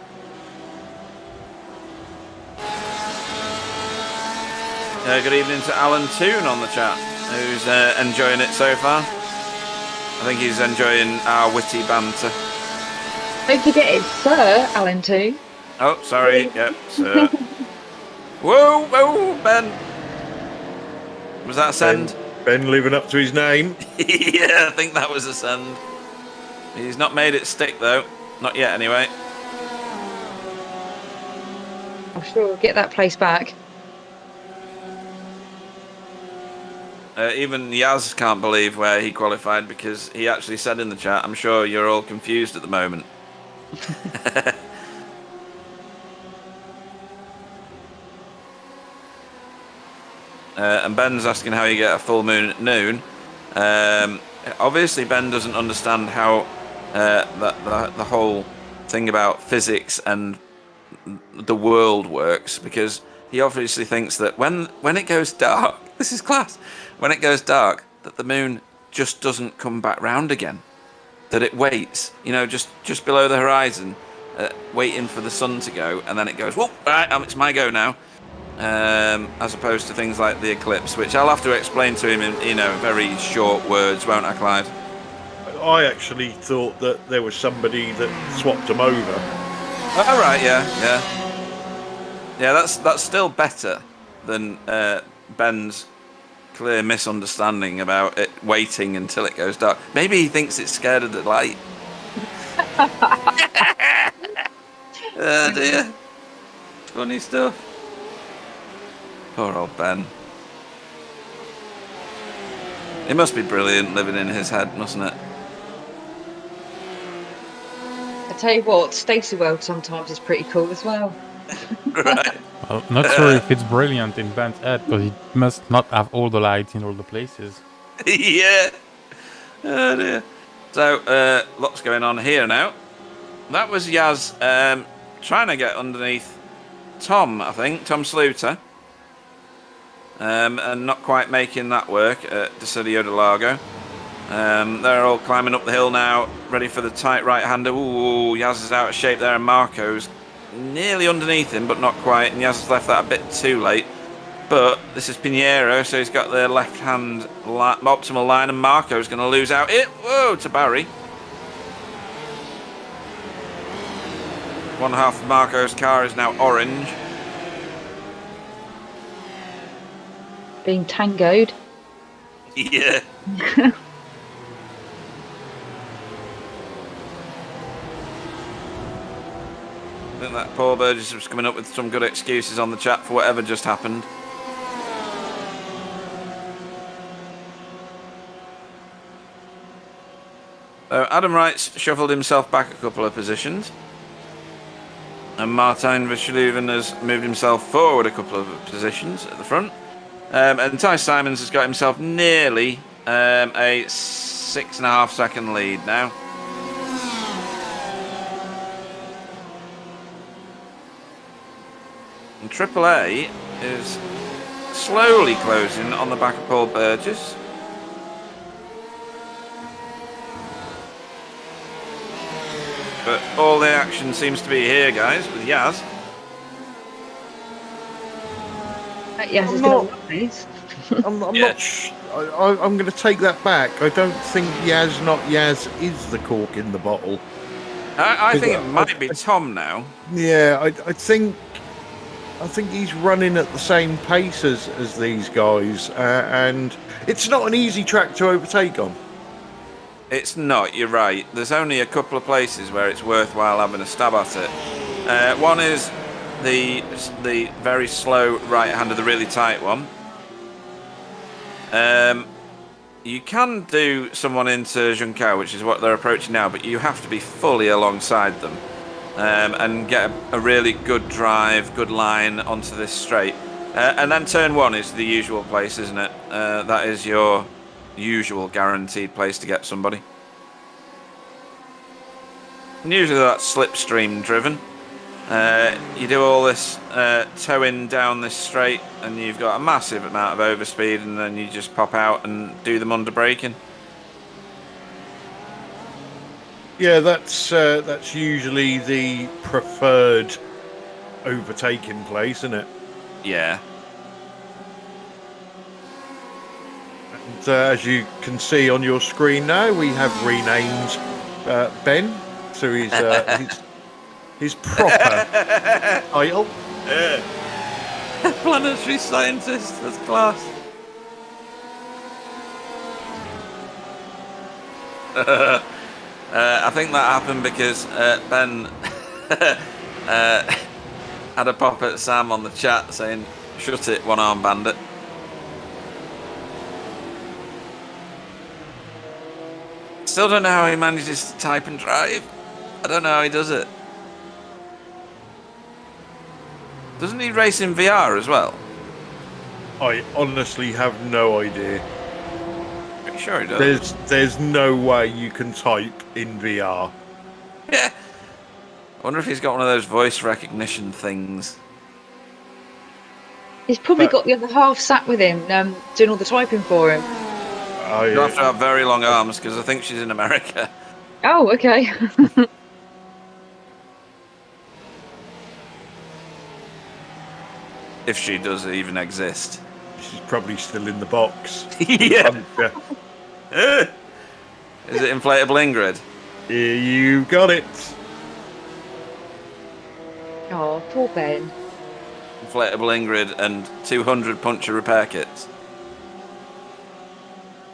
Good evening to Alan Toon on the chat, who's enjoying it so far. I think he's enjoying our witty banter. Don't forget it's Sir Alan too. Oh, sorry. Yep, sir. Whoa, whoa, Ben. Was that a send? Ben living up to his name. Yeah, I think that was a send. He's not made it stick, though. Not yet, anyway. I'm sure we'll get that place back. Even Yaz can't believe where he qualified because he actually said in the chat, I'm sure you're all confused at the moment. And Ben's asking how you get a full moon at noon. Obviously, Ben doesn't understand how the whole thing about physics and the world works, because he obviously thinks that when it goes dark, this is class, when it goes dark, that the moon just doesn't come back round again, that it waits, just below the horizon, waiting for the sun to go, and then it goes, whoop, right, it's my go now. As opposed to things like the eclipse, which I'll have to explain to him in very short words, won't I, Clyde? I actually thought that there was somebody that swapped them over. Oh, right, yeah. That's still better than Ben's clear misunderstanding about it waiting until it goes dark. Maybe he thinks it's scared of the light. Oh dear, funny stuff. Poor old Ben. It must be brilliant living in his head, mustn't it? I tell you what, Stacey World sometimes is pretty cool as well. Right. Well, not sure if it's brilliant in Ben's head, because he must not have all the lights in all the places. Yeah. Oh dear. So, lots going on here now. That was Yaz trying to get underneath Tom, I think, Tom Sluter. And not quite making that work at Interlagos. They're all climbing up the hill now, ready for the tight right-hander. Ooh, Yaz is out of shape there, and Marco's nearly underneath him, but not quite. And Yaz has left that a bit too late. But this is Pinheiro, so he's got the left-hand optimal line, and Marco's going to lose out it. Whoa, to Barry. One half of Marco's car is now orange. Being tangoed. Yeah. I think that Paul Burgess was coming up with some good excuses on the chat for whatever just happened. Adam Wright's shuffled himself back a couple of positions. And Martijn Verschuven has moved himself forward a couple of positions at the front. And Ty Simons has got himself nearly a 6.5 second lead now. And AAA is slowly closing on the back of Paul Burgess. But all the action seems to be here, guys, with Yaz. Yes, it's going to rise. I'm going to take that back. I don't think Yaz, not Yaz, is the cork in the bottle. I think it might be Tom now. Yeah, I think he's running at the same pace as these guys, and it's not an easy track to overtake on. It's not, you're right. There's only a couple of places where it's worthwhile having a stab at it. One is the very slow right-hander, the really tight one. You can do someone into Junkao, which is what they're approaching now, but you have to be fully alongside them and get a really good drive, good line onto this straight. And then turn 1 is the usual place, isn't it? That is your usual guaranteed place to get somebody. And usually that's slipstream driven. You do all this towing down this straight, and you've got a massive amount of overspeed, and then you just pop out and do them under braking. Yeah, that's usually the preferred overtaking place, isn't it? Yeah. And as you can see on your screen now, we have renamed Ben to his proper title. Planetary scientist, that's class. I think that happened because Ben had a pop at Sam on the chat saying, "Shut it, one-arm bandit." Still don't know how he manages to type and drive. I don't know how he does it. Doesn't he race in VR as well? I honestly have no idea. Pretty sure he does. There's no way you can type in VR. Yeah. I wonder if he's got one of those voice recognition things. He's probably got the other half sat with him, doing all the typing for him. You have to have very long arms because I think she's in America. Oh, okay. If she does even exist. She's probably still in the box. Yeah. Is it inflatable Ingrid? You got it. Oh, poor Ben. Inflatable Ingrid and 200 puncture repair kits.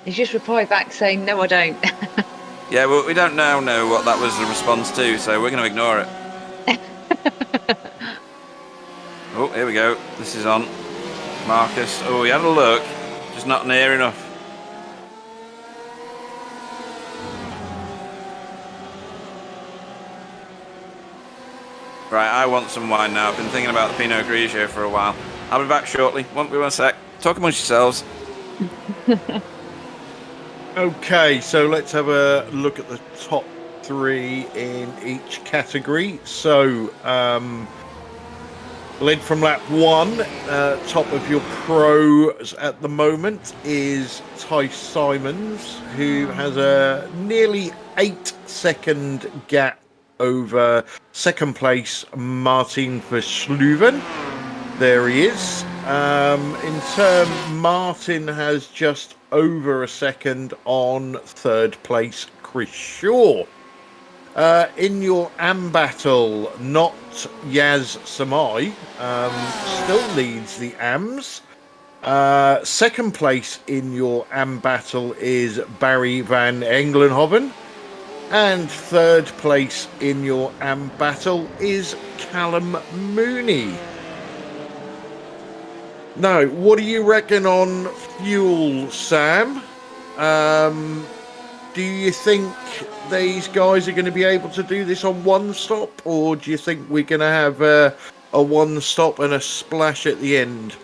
He's just replied back saying, "No, I don't." Yeah, well, we don't now know what that was a response to, so we're going to ignore it. Oh, here we go. This is on. Marcus. Oh, he had a look. Just not near enough. Right, I want some wine now. I've been thinking about the Pinot Grigio for a while. I'll be back shortly. Won't be one sec. Talk amongst yourselves. Okay, so let's have a look at the top 3 in each category. So, led from lap 1, top of your pros at the moment is Tice Simons, who has a nearly 8-second gap over second place Martin Versluven. There he is. In turn, Martin has just over a second on third place Chris Shaw. In your AM battle, not Yaz Samai still leads the AMs. Second place in your AM battle is Barry van Englenhoven. And third place in your AM battle is Callum Mooney. Now, what do you reckon on fuel, Sam? Do you think these guys are going to be able to do this on one stop, or do you think we're going to have a one stop and a splash at the end?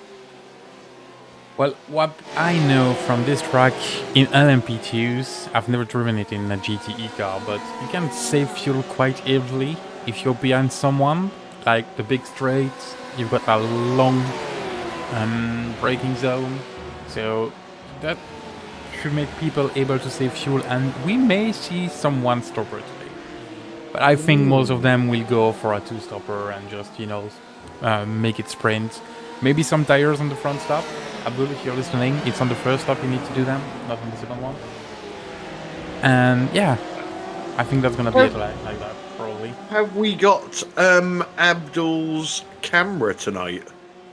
Well, what I know from this track in LMP2s, I've never driven it in a GTE car, but you can save fuel quite easily if you're behind someone, like the big straights. You've got a long braking zone, so that should make people able to save fuel, and we may see some one-stopper today. But I think most of them will go for a two-stopper and just, make it sprint. Maybe some tires on the front stop. Abdul, if you're listening, it's on the first stop you need to do them, not on the second one. And yeah, I think that's gonna be it like that, probably. Have we got Abdul's camera tonight?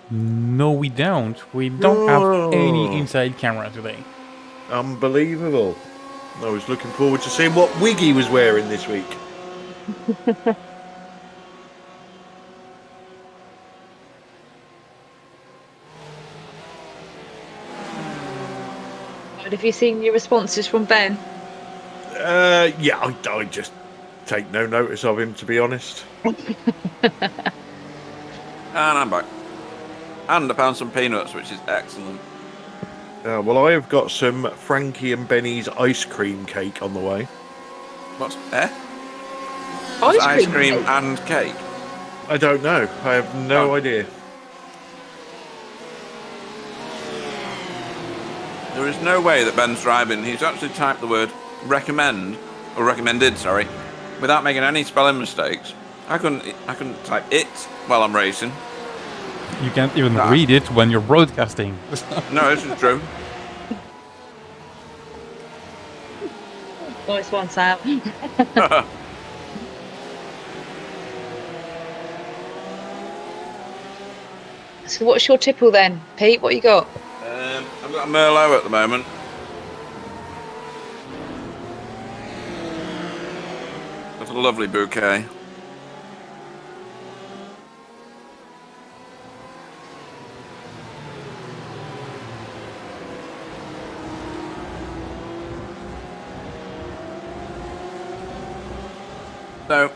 No, we don't. We don't have any inside camera today. Unbelievable. I was looking forward to seeing what wig he was wearing this week. I Have you seen your responses from Ben? Yeah, I just take no notice of him, to be honest. And I'm back. And I found some peanuts, which is excellent. Well, I have got some Frankie and Benny's ice cream cake on the way. What's ice cream cake? and cake? I don't know. I have no idea. There is no way that Ben's driving. He's actually typed the word recommended, without making any spelling mistakes. I couldn't type it while I'm racing. You can't even read it when you're broadcasting. No, this is true. Nice one, Sam. So what's your tipple then, Pete? What you got? I've got a Merlot at the moment. That's a lovely bouquet. So,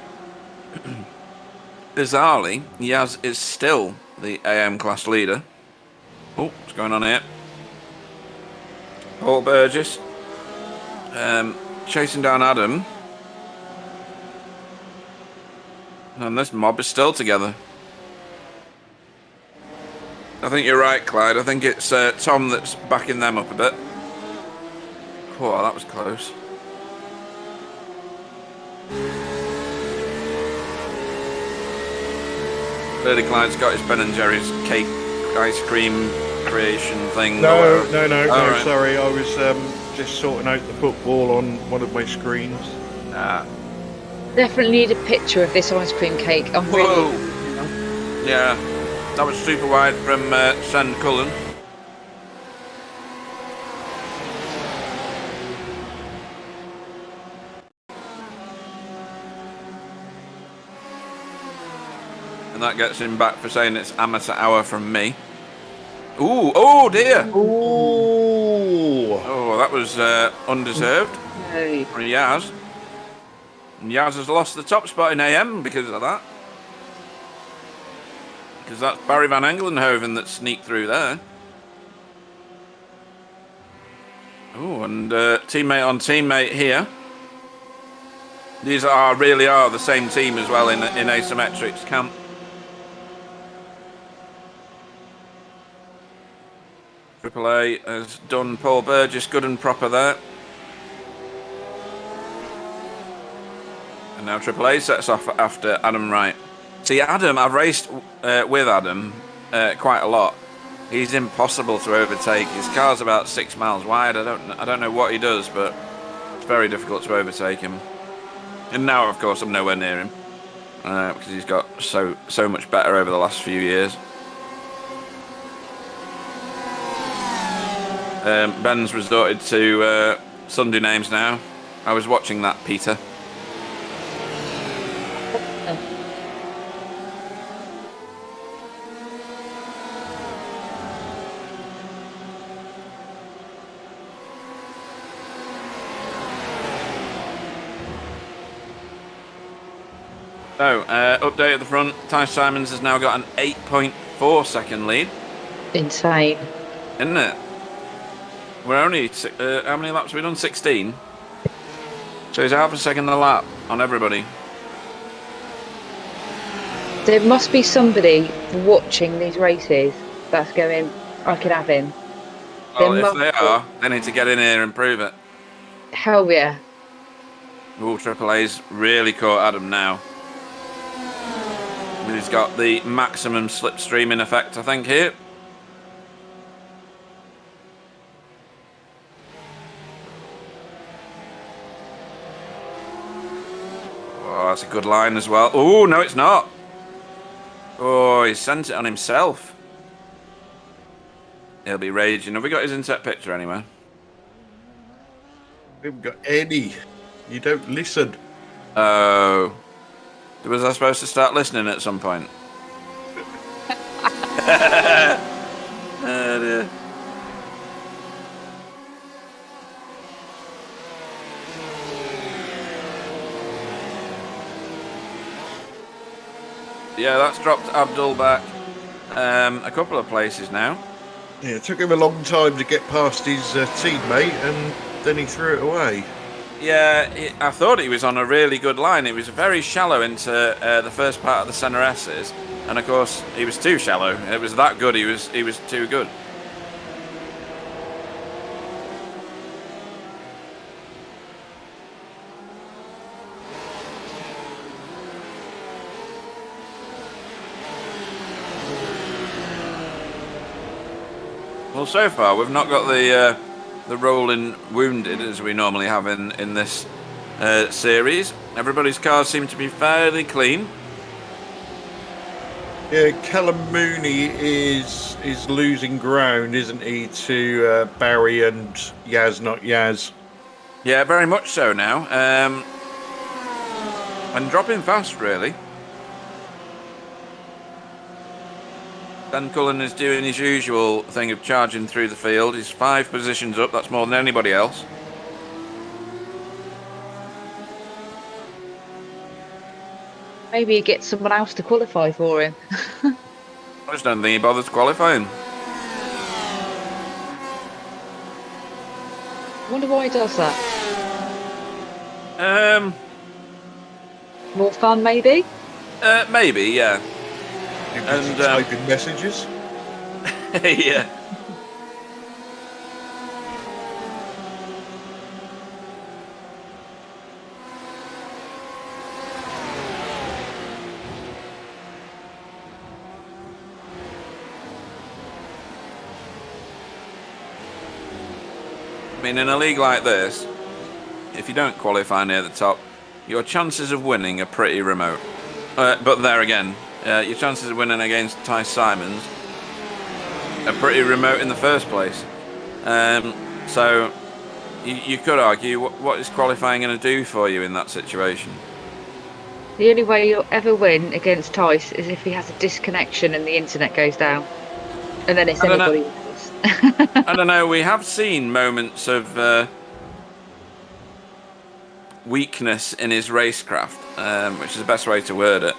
bizarrely, Yaz is still the AM class leader. Oh, what's going on here? Paul Burgess chasing down Adam. And this mob is still together. I think you're right, Clyde. I think it's Tom that's backing them up a bit. Oh, that was close. Clearly Clyde's got his Ben and Jerry's cake ice cream creation thing. No, right. sorry. I was just sorting out the football on one of my screens. Definitely need a picture of this ice cream cake. I'm Whoa. really... Yeah, that was super wide from Sand Cullen. And that gets him back for saying it's amateur hour from me. Ooh, oh dear! Ooh! Oh, that was undeserved for Yaz. And Yaz has lost the top spot in AM because of that. Because that's Barry van Engelenhoven that sneaked through there. Oh, and teammate on teammate here. These really are the same team as well in Asymmetrics camp. AAA has done Paul Burgess good and proper there. And now AAA sets off after Adam Wright. See, Adam, I've raced with Adam quite a lot. He's impossible to overtake. His car's about 6 miles wide. I don't know what he does, but it's very difficult to overtake him. And now, of course, I'm nowhere near him because he's got so much better over the last few years. Ben's resorted to Sunday names now. I was watching that, Peter. So, update at the front. Ty Simons has now got an 8.4 second lead. Insane. Isn't it? We're only, how many laps have we done? 16? So he's half a second a lap on everybody. There must be somebody watching these races that's going, I could have him. Well, if they are, they need to get in here and prove it. Hell yeah. Ooh, AAA's really caught Adam now. And he's got the maximum slipstreaming effect, I think, here. Oh, that's a good line as well. Oh, no, it's not. Oh, he sent it on himself. He'll be raging. Have we got his inset picture anywhere? We haven't got any. You don't listen. Oh. Was I supposed to start listening at some point? Oh, dear. Yeah, that's dropped Abdul back a couple of places now. Yeah, it took him a long time to get past his teammate, and then he threw it away. Yeah, I thought he was on a really good line. It was very shallow into the first part of the center S's, and of course he was too shallow. It was that good. He was too good. Well, so far we've not got the rolling wounded as we normally have in this series. Everybody's cars seem to be fairly clean. Yeah, Callum Mooney is losing ground, isn't he, to Barry and Yaz Not Yaz? Yeah, very much so now. And dropping fast, really. Dan Cullen is doing his usual thing of charging through the field. He's 5 positions up. That's more than anybody else. Maybe he gets someone else to qualify for him. I just don't think he bothers qualifying. I wonder why he does that. More fun, maybe? Maybe, yeah. And typing messages. Yeah. I mean, in a league like this, if you don't qualify near the top, your chances of winning are pretty remote. But there again, your chances of winning against Ty Simons are pretty remote in the first place. So you could argue, what is qualifying going to do for you in that situation? The only way you'll ever win against Tice is if he has a disconnection and the internet goes down. And then it's anybody else. I don't know, we have seen moments of weakness in his racecraft, which is the best way to word it.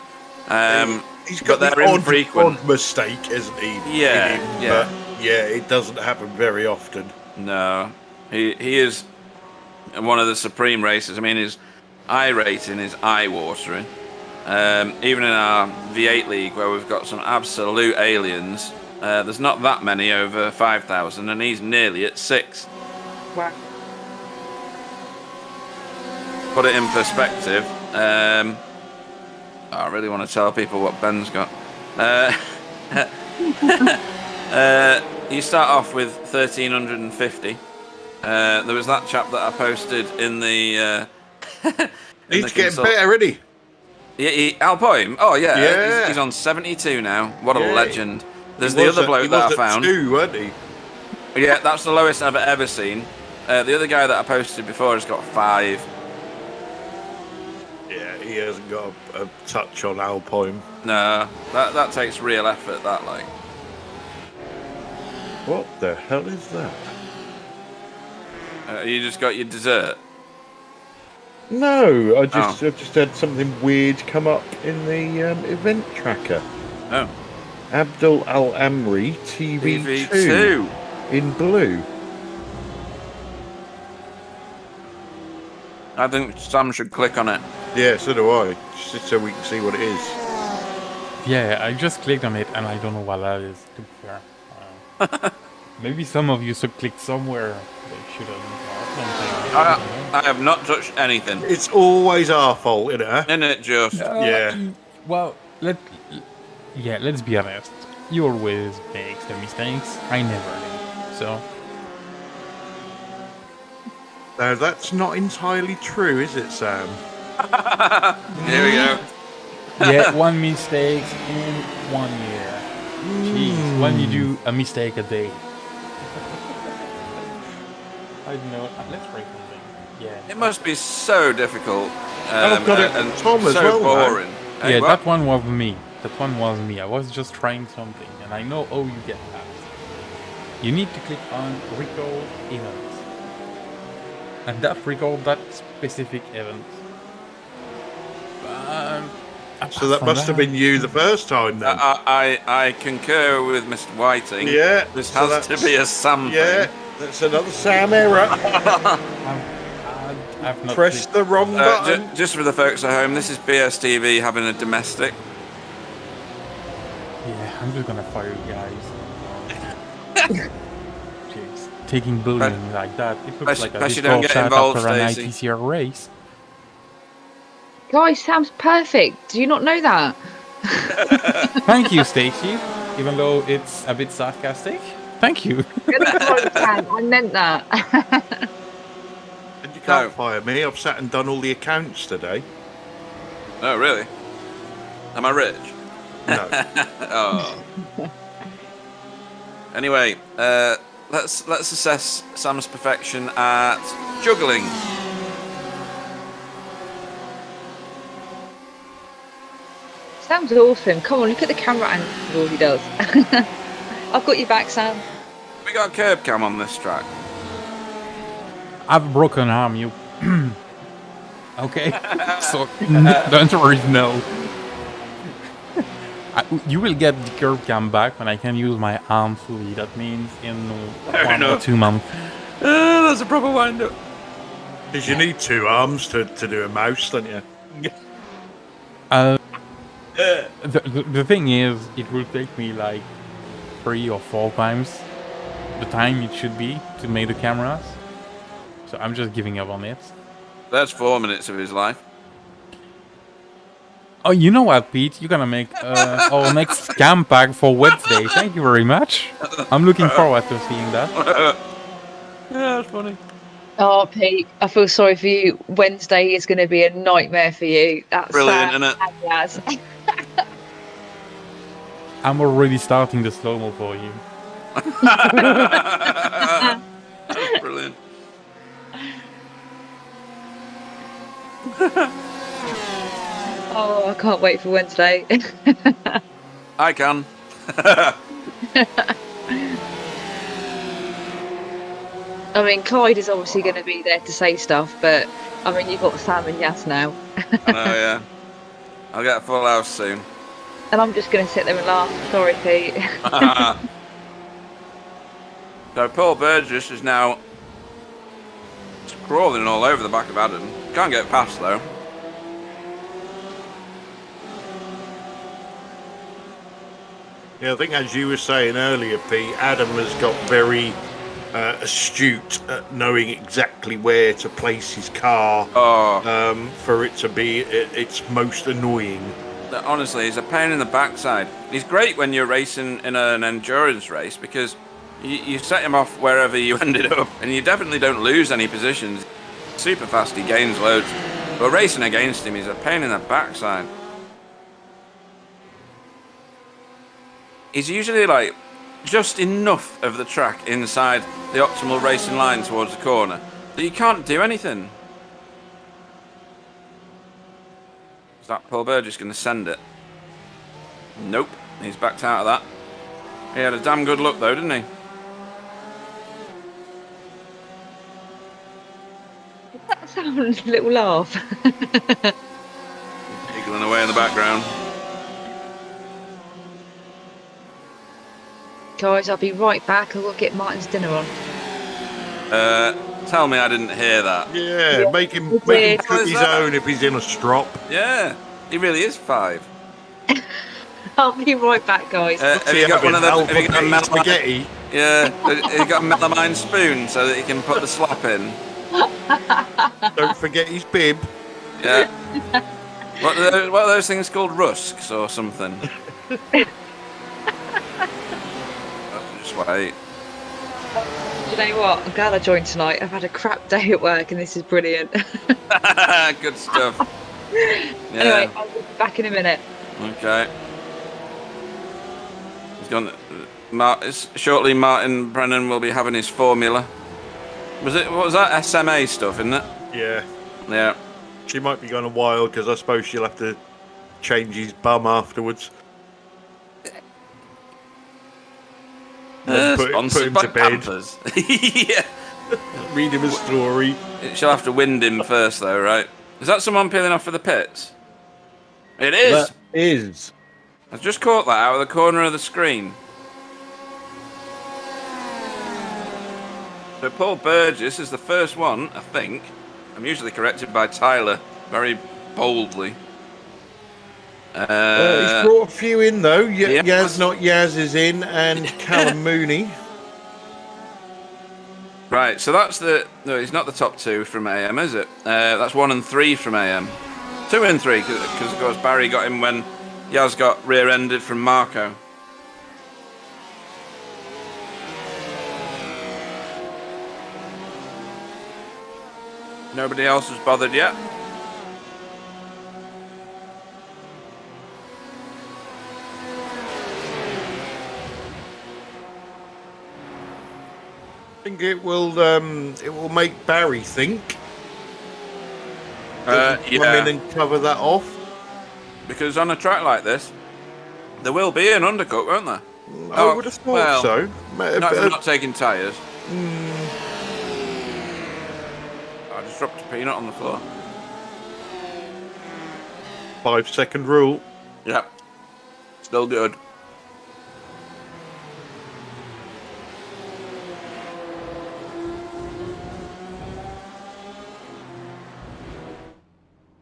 He's got the odd mistake, isn't he? Yeah, yeah. But yeah, it doesn't happen very often. No, he is one of the supreme racers. I mean, his I rating is eye-watering. Even in our V8 league, where we've got some absolute aliens, there's not that many over 5,000, and he's nearly at 6. Wow. Put it in perspective. I really want to tell people what Ben's got. You start off with 1,350. There was that chap that I posted in the. He's getting better, isn't he? Yeah, Alpoim. Oh Yeah. He's on 72 now. What a legend. There's He the was other bloke that I He found. was at 2, wasn't he? Yeah, that's the lowest I've ever seen. The other guy that I posted before has got 5. Yeah, he hasn't got a touch on Alpine. No, that takes real effort. That like. What the hell is that? You just got your dessert. No, I just had something weird come up in the event tracker. Oh. Abdul Al Amri TV2 in blue. I think Sam should click on it. Yeah, so do I. Just so we can see what it is. Yeah, I just clicked on it and I don't know what that is, to be fair. Maybe some of you should click somewhere they shouldn't or something. I have not touched anything. It's always our fault, isn't it? Isn't it just? Yeah. Well, let's be honest. You always make the mistakes. I never do. So. No, that's not entirely true, is it, Sam? Here we go. Yeah, one mistake in 1 year. Jeez, when you do a mistake a day. I don't know. Let's break something. Yeah. It must be so difficult I've got it and Tom as so well, boring. Yeah, Hey, what? that one was me. That one was me. I was just trying something, and I know. Oh, you get that. You need to click on record event, and that record that specific event. So that must have been you the first time then. I concur with Mr. Whiting. Yeah. This so has to be a Sam Yeah, thing. that's another Sam error. I've not Press the wrong button. Just for the folks at home, this is BSTV having a domestic. Yeah, I'm just gonna fire you guys. Jeez. Taking bullying like that, it looks like a Especially don't difficult get shot involved, after an Stacey. ITCR race. Guys, Sam's perfect. Do you not know that? Thank you, Stacey. Even though it's a bit sarcastic. Thank you. I meant that. And you can't fire me. I've sat and done all the accounts today. Oh, really? Am I rich? No. Oh. Anyway, let's assess Sam's perfection at juggling. Sam's awesome. Come on, look at the camera angle he does. I've got your back, Sam. We got a curb cam on this track. I've a broken arm, you. Okay. So, the answer is no. You will get the curb cam back when I can use my arm fully. That means in 1 or 2 months. That's a proper wind-up. Because you need 2 arms to do a mouse, don't you? The thing is, it will take me like 3 or 4 times the time it should be to make the cameras. So I'm just giving up on it. That's 4 minutes of his life. Oh, you know what, Pete? You're gonna make our next cam pack for Wednesday. Thank you very much. I'm looking forward to seeing that. Yeah, that's funny. Oh, Pete, I feel sorry for you. Wednesday is going to be a nightmare for you. That's Brilliant, isn't it? Yes. I'm already starting the slow-mo for you. That's brilliant. Oh, I can't wait for Wednesday. I can. I mean, Clyde is obviously going to be there to say stuff, but I mean, you've got Sam and Yas now. I know, yeah. I'll get a full house soon. And I'm just going to sit there and laugh. Sorry, Pete. So Paul Burgess is now crawling all over the back of Adam. Can't get past though. Yeah, I think as you were saying earlier, Pete, Adam has got very astute at knowing exactly where to place his car for it to be its most annoying. Honestly, he's a pain in the backside. He's great when you're racing in an endurance race because you set him off wherever you ended up and you definitely don't lose any positions. Super fast, he gains loads. But racing against him, he's a pain in the backside. He's usually like just enough of the track inside the optimal racing line towards the corner that you can't do anything. Is that Paul Burgess going to send it? Nope, he's backed out of that. He had a damn good look though, didn't he? That sounds a little laugh. Giggling away in the background. Guys, I'll be right back. I'll go get Martin's dinner on. Tell me I didn't hear that. Yeah, make him cook his own if he's in a strop. Yeah, he really is 5. I'll be right back, guys. Have you got one of those? Have you got a melamine spaghetti? Yeah, have you got a melamine spoon so that you can put the slop in? Don't forget his bib. Yeah. What are those things called? Rusks or something? Just wait. You know what? I'm glad I joined tonight. I've had a crap day at work and this is brilliant. Good stuff. Yeah. Anyway, I'll be back in a minute. Okay. He's gone. Shortly, Martin Brennan will be having his formula. What was that? SMA stuff, isn't it? Yeah. Yeah. She might be gone a while because I suppose she'll have to change his bum afterwards. Put him Sponsored by to bed. Pampers. Yeah. Read him a story. She'll have to wind him first, though, right? Is that someone peeling off for the pits? It is. Is. I just caught that out of the corner of the screen. So Paul Burgess is the first one, I think. I'm usually corrected by Tyler very boldly. He's brought a few in though. Yeah. Yaz, not Yaz, is in, and Callum Mooney. Right, so that's the... No, it's not the top 2 from AM, is it? That's 1 and 3 from AM. 2 and 3, because of course Barry got him when Yaz got rear-ended from Marco. Nobody else has bothered yet. I think it will make Barry think. Yeah. Come in and cover that off. Because on a track like this, there will be an undercut, won't there? I would have thought so. Not if I'm not taking tyres. I just dropped a peanut on the floor. 5-second rule. Yep. Still good.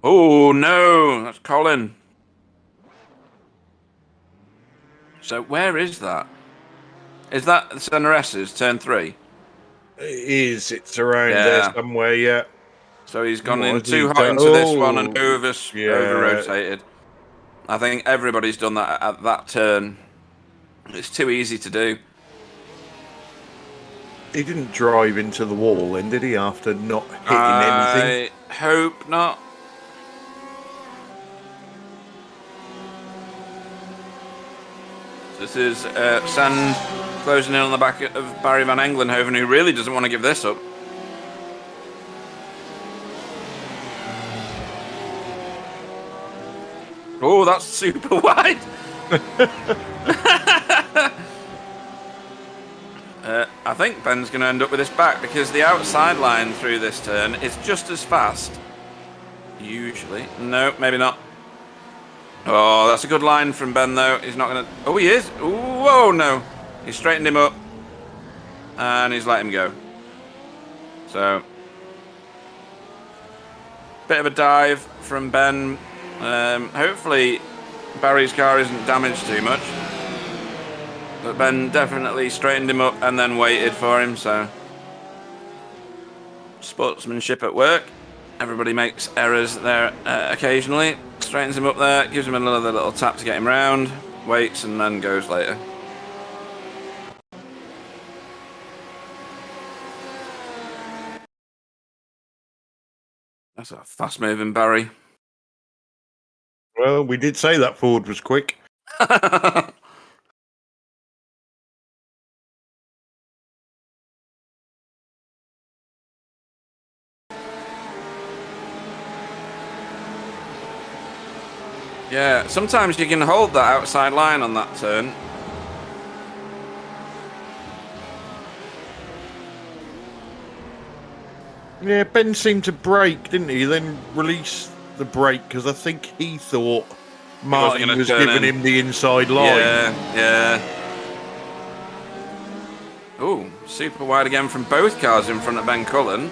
Oh, no. That's Colin. So where is that? Is that Sennares's turn 3? It is. It's around Yeah. there somewhere, yeah. So he's gone What in has he too hot done? into this one and Oh, over-rotated. I think everybody's done that at that turn. It's too easy to do. He didn't drive into the wall then, did he, after not hitting anything? I hope not. This is Sand closing in on the back of Barry van Englenhoven, who really doesn't want to give this up. Oh, that's super wide. I think Ben's going to end up with this back because the outside line through this turn is just as fast. Usually. No, maybe not. Oh, that's a good line from Ben, though. He's not going to... Oh, he is. Ooh, whoa, no. He's straightened him up. And he's let him go. So... Bit of a dive from Ben. Hopefully Barry's car isn't damaged too much. But Ben definitely straightened him up and then waited for him, so... Sportsmanship at work. Everybody makes errors there occasionally. Straightens him up there, gives him another little tap to get him round, waits and then goes later. That's a fast moving Barry. Well, we did say that Ford was quick. Yeah, sometimes you can hold that outside line on that turn. Yeah, Ben seemed to brake, didn't he? Then release the brake because I think he thought Martin was giving him the inside line. Yeah. Oh, super wide again from both cars in front of Ben Cullen.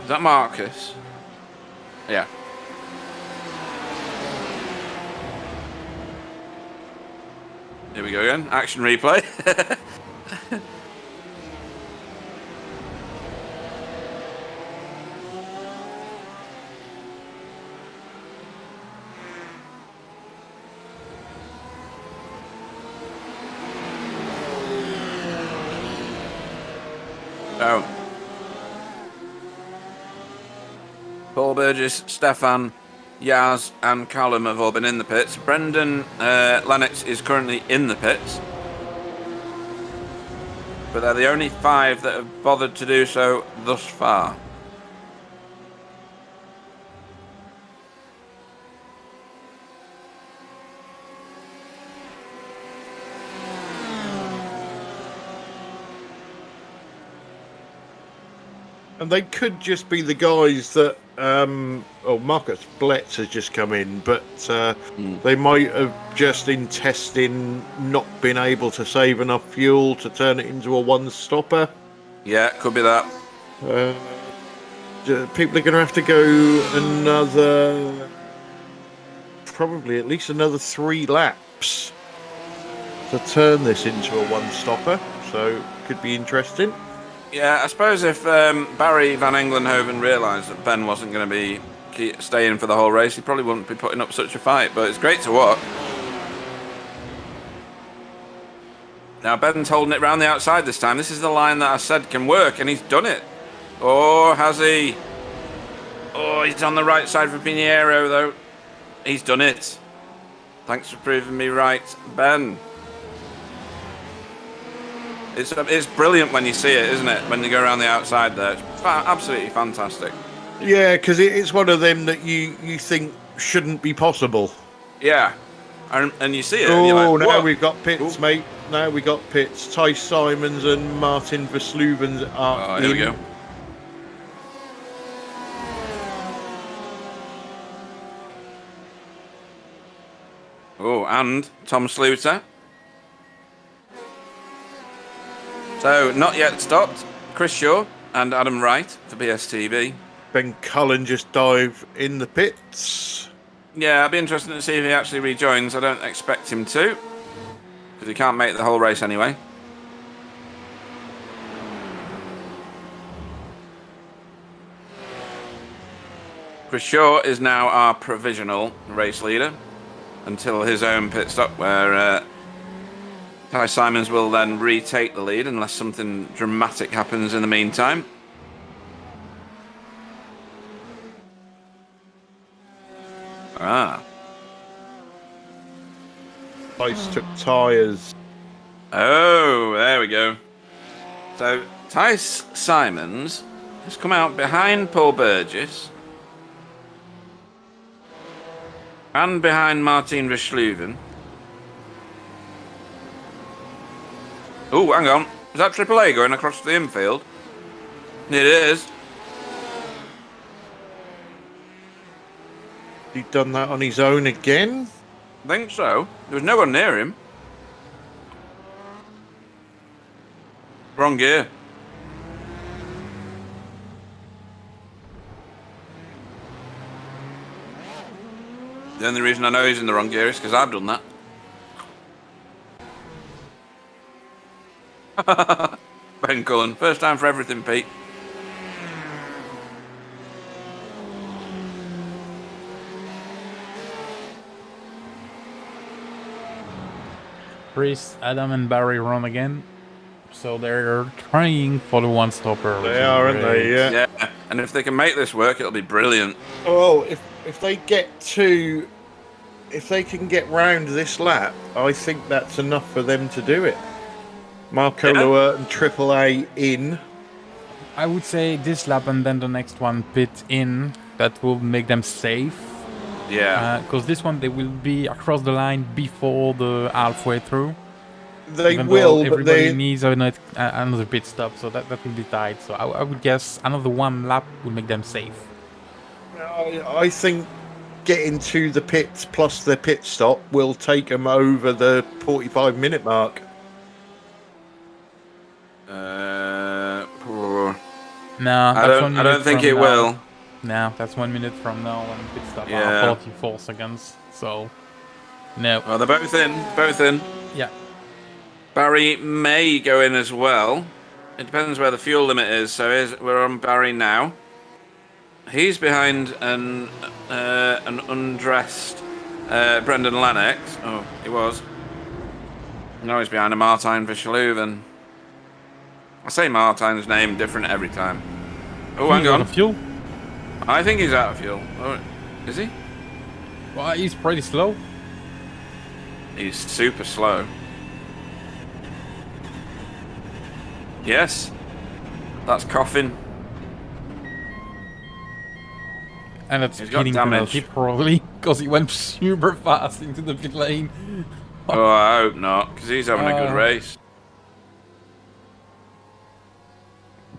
Is that Marcus? Yeah. Here we go again. Action replay. Oh. Paul Burgess, Stefan, Yaz and Callum have all been in the pits. Brendan Lennox is currently in the pits. But they're the only 5 that have bothered to do so thus far. And they could just be the guys that, Marcus Blitz has just come in, but they might have just in testing not been able to save enough fuel to turn it into a one-stopper. Yeah, could be that. People are going to have to go probably at least another 3 laps to turn this into a one-stopper, so could be interesting. Yeah, I suppose if Barry Van Englenhoven realised that Ben wasn't going to be staying for the whole race, he probably wouldn't be putting up such a fight, but it's great to watch. Now Ben's holding it round the outside this time. This is the line that I said can work, and he's done it. Oh, has he? Oh, he's on the right side for Pinheiro, though. He's done it. Thanks for proving me right, Ben. It's brilliant when you see it, isn't it? When you go around the outside there. It's absolutely fantastic. Yeah, because it's one of them that you think shouldn't be possible. Yeah. And you see it. Oh, and you're like, now what? we've got pits, mate. Now we got pits. Tice Simons and Martin Versluven are Here in. we go. Oh, and Tom Sluter. So, not yet stopped. Chris Shaw and Adam Wright for BSTV. Ben Cullen just dive in the pits. Yeah, I'd be interested to see if he actually rejoins. I don't expect him to, because he can't make the whole race anyway. Chris Shaw is now our provisional race leader until his own pit stop, where Ty Simons will then retake the lead unless something dramatic happens in the meantime. Ah. Tice took tyres. Oh, there we go. So, Tice Simons has come out behind Paul Burgess and behind Martin Versluven. Oh, hang on. Is that AAA going across the infield? It is. He done that on his own again? I think so. There was no one near him. Wrong gear. The only reason I know he's in the wrong gear is because I've done that. Ben Cullen. First time for everything, Pete. Chris, Adam, and Barry run again. So they're trying for the one stopper. They are, aren't they? Yeah. Yeah, and if they can make this work, it'll be brilliant. Oh, if they can get round this lap, I think that's enough for them to do it. Marco Loa and AAA in. I would say this lap and then the next one pit in. That will make them safe. Yeah. Because this one they will be across the line before the halfway through. They Even will, though but everybody they needs another pit stop, so that will be tight. So I would guess another one lap will make them safe. I think getting to the pits plus the pit stop will take them over the 45-minute mark. No, I don't think it will. No, that's 1 minute from now and pit stop Yeah. are 44 seconds. So, no. Well, they're both in. Both in. Yeah. Barry may go in as well. It depends where the fuel limit is. So we're on Barry now. He's behind an undressed Brendan Lennox. Oh, he was. Now he's behind a Martin Versluven. I say Martin's name different every time. Oh, hang on. Fuel? I think he's out of fuel. Oh, is he? Well, he's pretty slow. He's super slow. Yes. That's coughing. And it's He's got speeding damage. penalty probably because he went super fast into the pit lane. Oh, I hope not, because he's having a good race.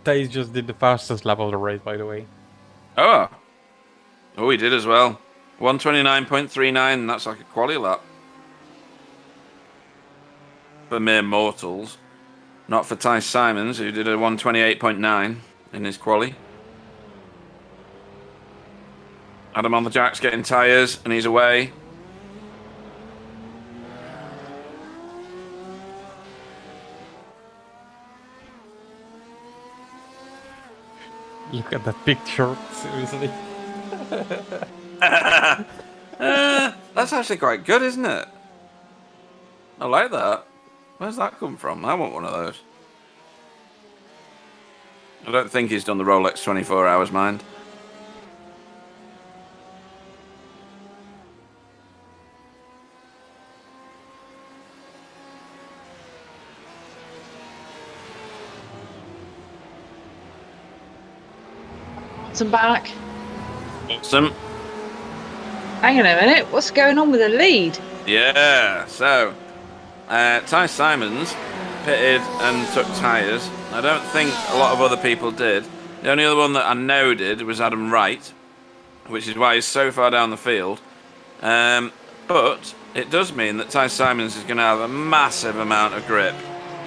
Thais just did the fastest lap of the race, by the way. Oh, he did as well. 129.39. That's like a quali lap for mere mortals. Not for Ty Simons, who did a 128.9 in his quali. Adam on the jacks getting tyres, and he's away. Look at that picture, seriously. That's actually quite good, isn't it? I like that. Where's that come from? I want one of those. I don't think he's done the Rolex 24 hours mind. I'm back. Awesome. Hang on a minute. What's going on with the lead? Yeah, so Ty Simons pitted and took tyres. I don't think a lot of other people did. The only other one that I know did was Adam Wright, which is why he's so far down the field. But it does mean that Ty Simons is going to have a massive amount of grip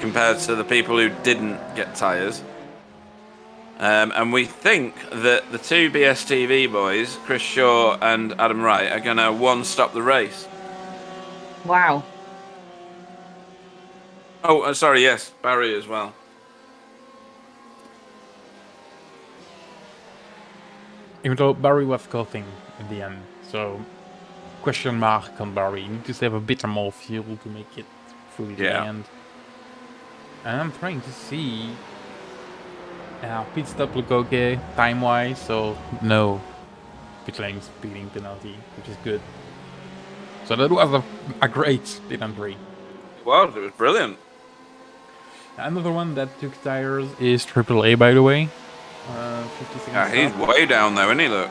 compared to the people who didn't get tyres. And we think that the two BSTV boys, Chris Shaw and Adam Wright, are going to one-stop the race. Wow. Oh, sorry, yes, Barry as well. Even though Barry was cutting at the end, so question mark on Barry. You need to save a bit more fuel to make it through the end. And I'm trying to see. Pit stop look okay time-wise, so no pit lane speeding penalty, which is good. So that was a great pit entry. It was brilliant. Another one that took tires is AAA, by the way. 50 seconds. Yeah, he's way down there, isn't he, look?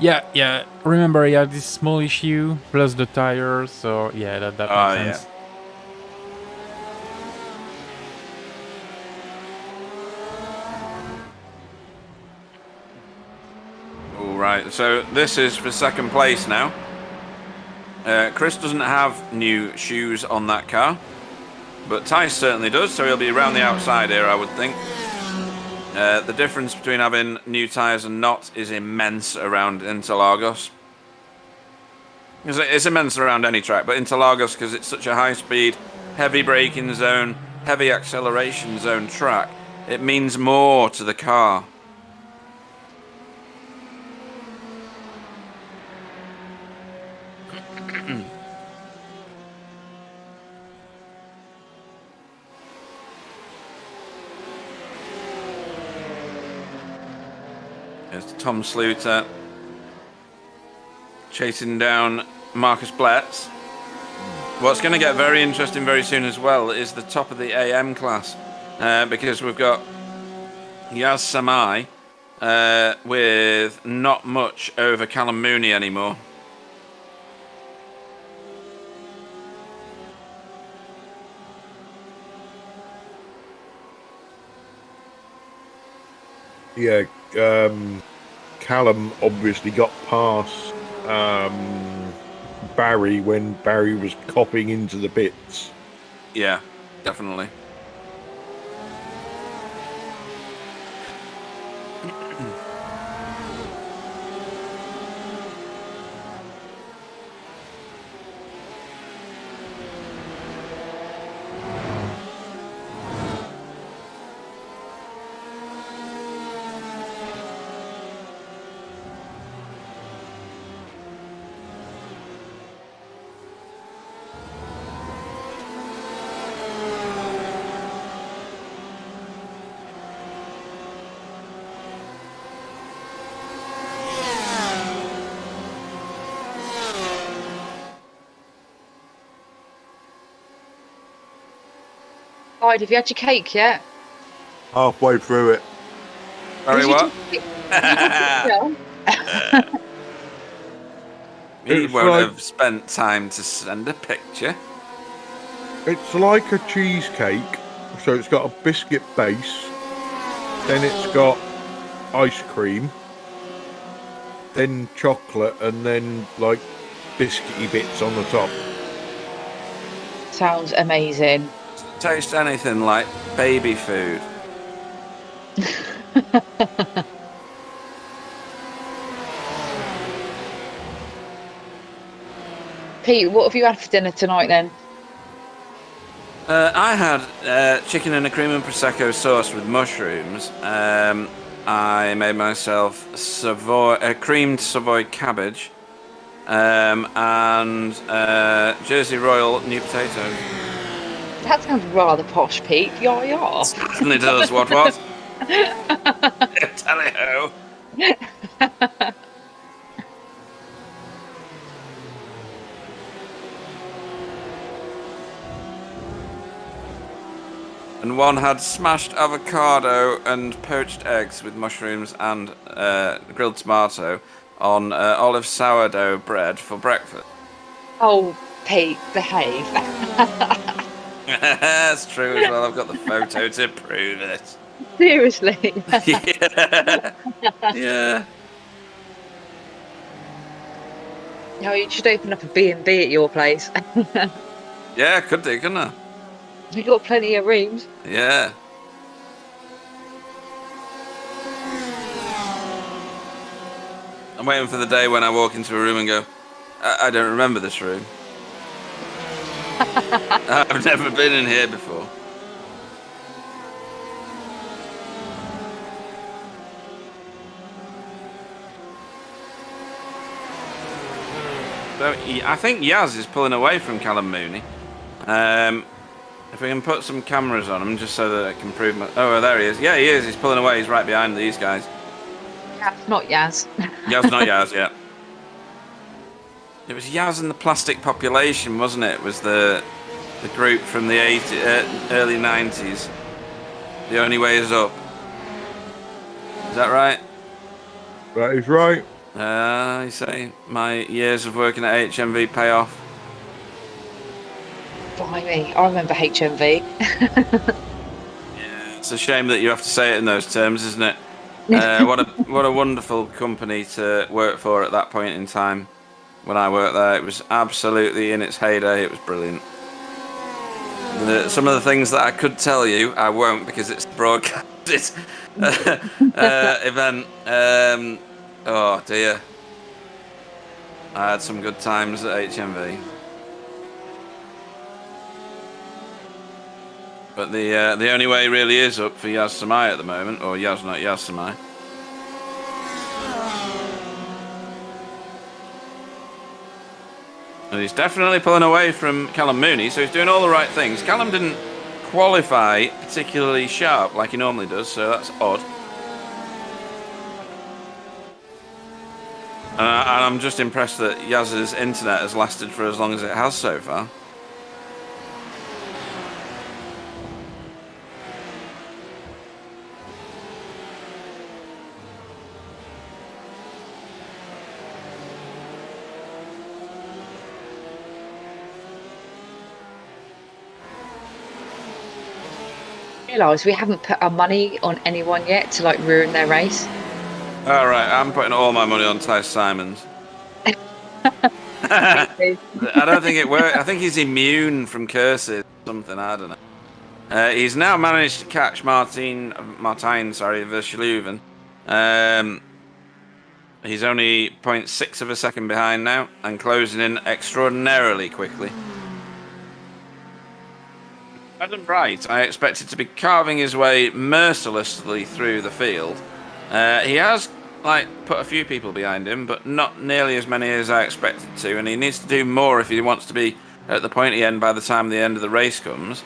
Yeah. Remember, he had this small issue, plus the tires, so yeah, that makes sense. Right, so this is for second place now. Chris doesn't have new shoes on that car, but Ty certainly does, so he'll be around the outside here, I would think. The difference between having new tyres and not is immense around Interlagos. It's immense around any track, but Interlagos, because it's such a high-speed, heavy braking zone, heavy acceleration zone track, it means more to the car. There's Tom Sluter chasing down Marcus Bletz. What's going to get very interesting very soon as well is the top of the AM class, because we've got Yaz Samai with not much over Callum Mooney anymore. Yeah, Callum obviously got past Barry when Barry was copping into the bits. Yeah, definitely. Have you had your cake yet? Halfway through it. Sorry, what? He won't have spent time to send a picture. It's like a cheesecake, so it's got a biscuit base, then it's got ice cream, then chocolate, and then like biscuity bits on the top. Sounds amazing. Taste anything like baby food. Pete, what have you had for dinner tonight then? I had chicken and a cream and prosecco sauce with mushrooms. I made myself creamed Savoy cabbage, and Jersey Royal new potatoes. That sounds rather posh, Pete. Yeah. Certainly does. What? Tally-ho. And one had smashed avocado and poached eggs with mushrooms and grilled tomato on olive sourdough bread for breakfast. Oh, Pete, behave. That's true as well. I've got the photo to prove it. Seriously. Yeah. Yeah. No, you should open up a B&B at your place. Yeah, could do, couldn't I? You've got plenty of rooms. Yeah. I'm waiting for the day when I walk into a room and go, I don't remember this room. I've never been in here before. So I think Yaz is pulling away from Callum Mooney. If we can put some cameras on him just so that I can prove my... Oh, there he is. Yeah, he is. He's pulling away. He's right behind these guys. Yaz, not Yaz. Yaz, not Yaz, yeah. It was Yaz and the Plastic Population, wasn't it? It was the group from the early 90s. The Only Way Is Up. Is that right? That is right. You say my years of working at HMV pay off. Blimey, I remember HMV. Yeah, it's a shame that you have to say it in those terms, isn't it? What a wonderful company to work for at that point in time. When I worked there, it was absolutely in its heyday. It was brilliant. Some of the things that I could tell you, I won't because it's a broadcasted event. Oh dear, I had some good times at HMV. But the only way really is up for Yaz Samai at the moment, or Yaz not Yaz Samai. And he's definitely pulling away from Callum Mooney, so he's doing all the right things. Callum didn't qualify particularly sharp like he normally does, so that's odd. And I'm just impressed that Yaz's internet has lasted for as long as it has so far. Realise we haven't put our money on anyone yet to like ruin their race. All right, I'm putting all my money on Ty Simons. I don't think it worked. I think he's immune from curses. Something, I don't know. He's now managed to catch Martijn Verschluven. He's only 0.6 of a second behind now and closing in extraordinarily quickly. Adam Bright, I expected to be carving his way mercilessly through the field. He has put a few people behind him, but not nearly as many as I expected to, and he needs to do more if he wants to be at the pointy end by the time the end of the race comes.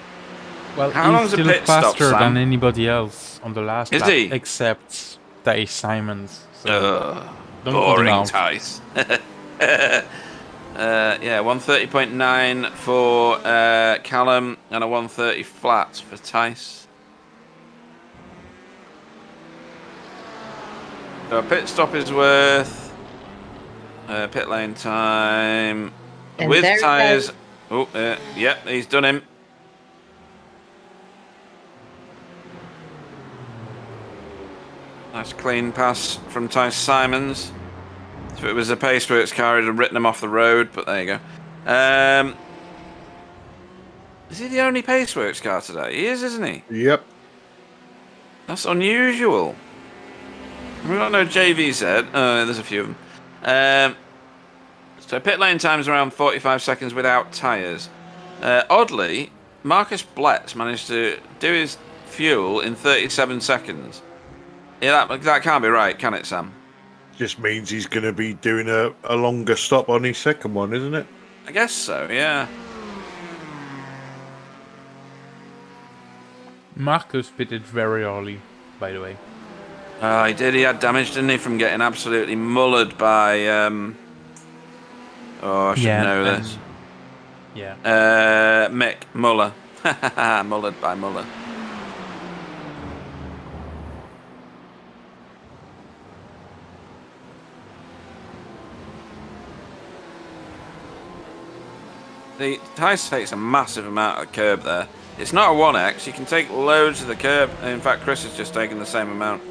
Well, How long's he's a still pit stop, faster Sam? than anybody else on the last Is lap, he? except Tay Simons. So don't put him Boring out. Tice. Yeah, 130.9 for Callum and a 130 flat for Tice. So a pit stop is worth pit lane time And with there he tyres. goes. Oh, yep, he's done him. Nice clean pass from Tice Simons. If it was a Paceworks car, he'd have written him off the road, but there you go. Is he the only Paceworks car today? He is, isn't he? Yep. That's unusual. We've got no JVZ. Oh, there's a few of them. So pit lane time's around 45 seconds without tyres. Oddly, Marcus Bletz managed to do his fuel in 37 seconds. Yeah, that can't be right, can it, Sam? Just means he's going to be doing a longer stop on his second one, isn't it? I guess so, yeah. Marcus pitted very early, by the way. He did. He had damage, didn't he, from getting absolutely mullered by... I should know this. Yeah. Mick Muller. Mullered by Muller. The Tice takes a massive amount of curb there. It's not a 1x. You can take loads of the curb. In fact, Chris has just taken the same amount.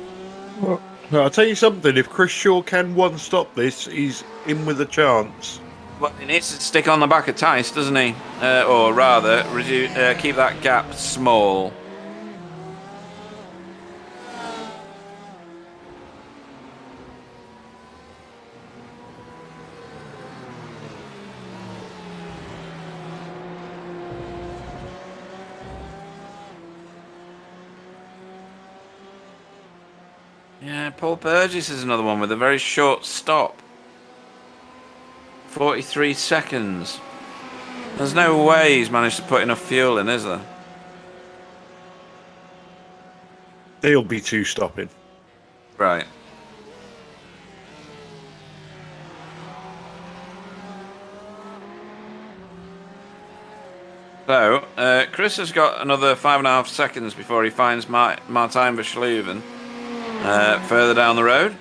Well, I'll tell you something. If Chris Shaw can one-stop this, he's in with a chance. Well, he needs to stick on the back of Tice, doesn't he? Or rather, keep that gap small. Yeah, Paul Burgess is another one with a very short stop. 43 seconds. There's no way he's managed to put enough fuel in, is there? He'll be two stopping. Right. So, Chris has got another 5.5 seconds before he finds Martijn Verschluven further down the road.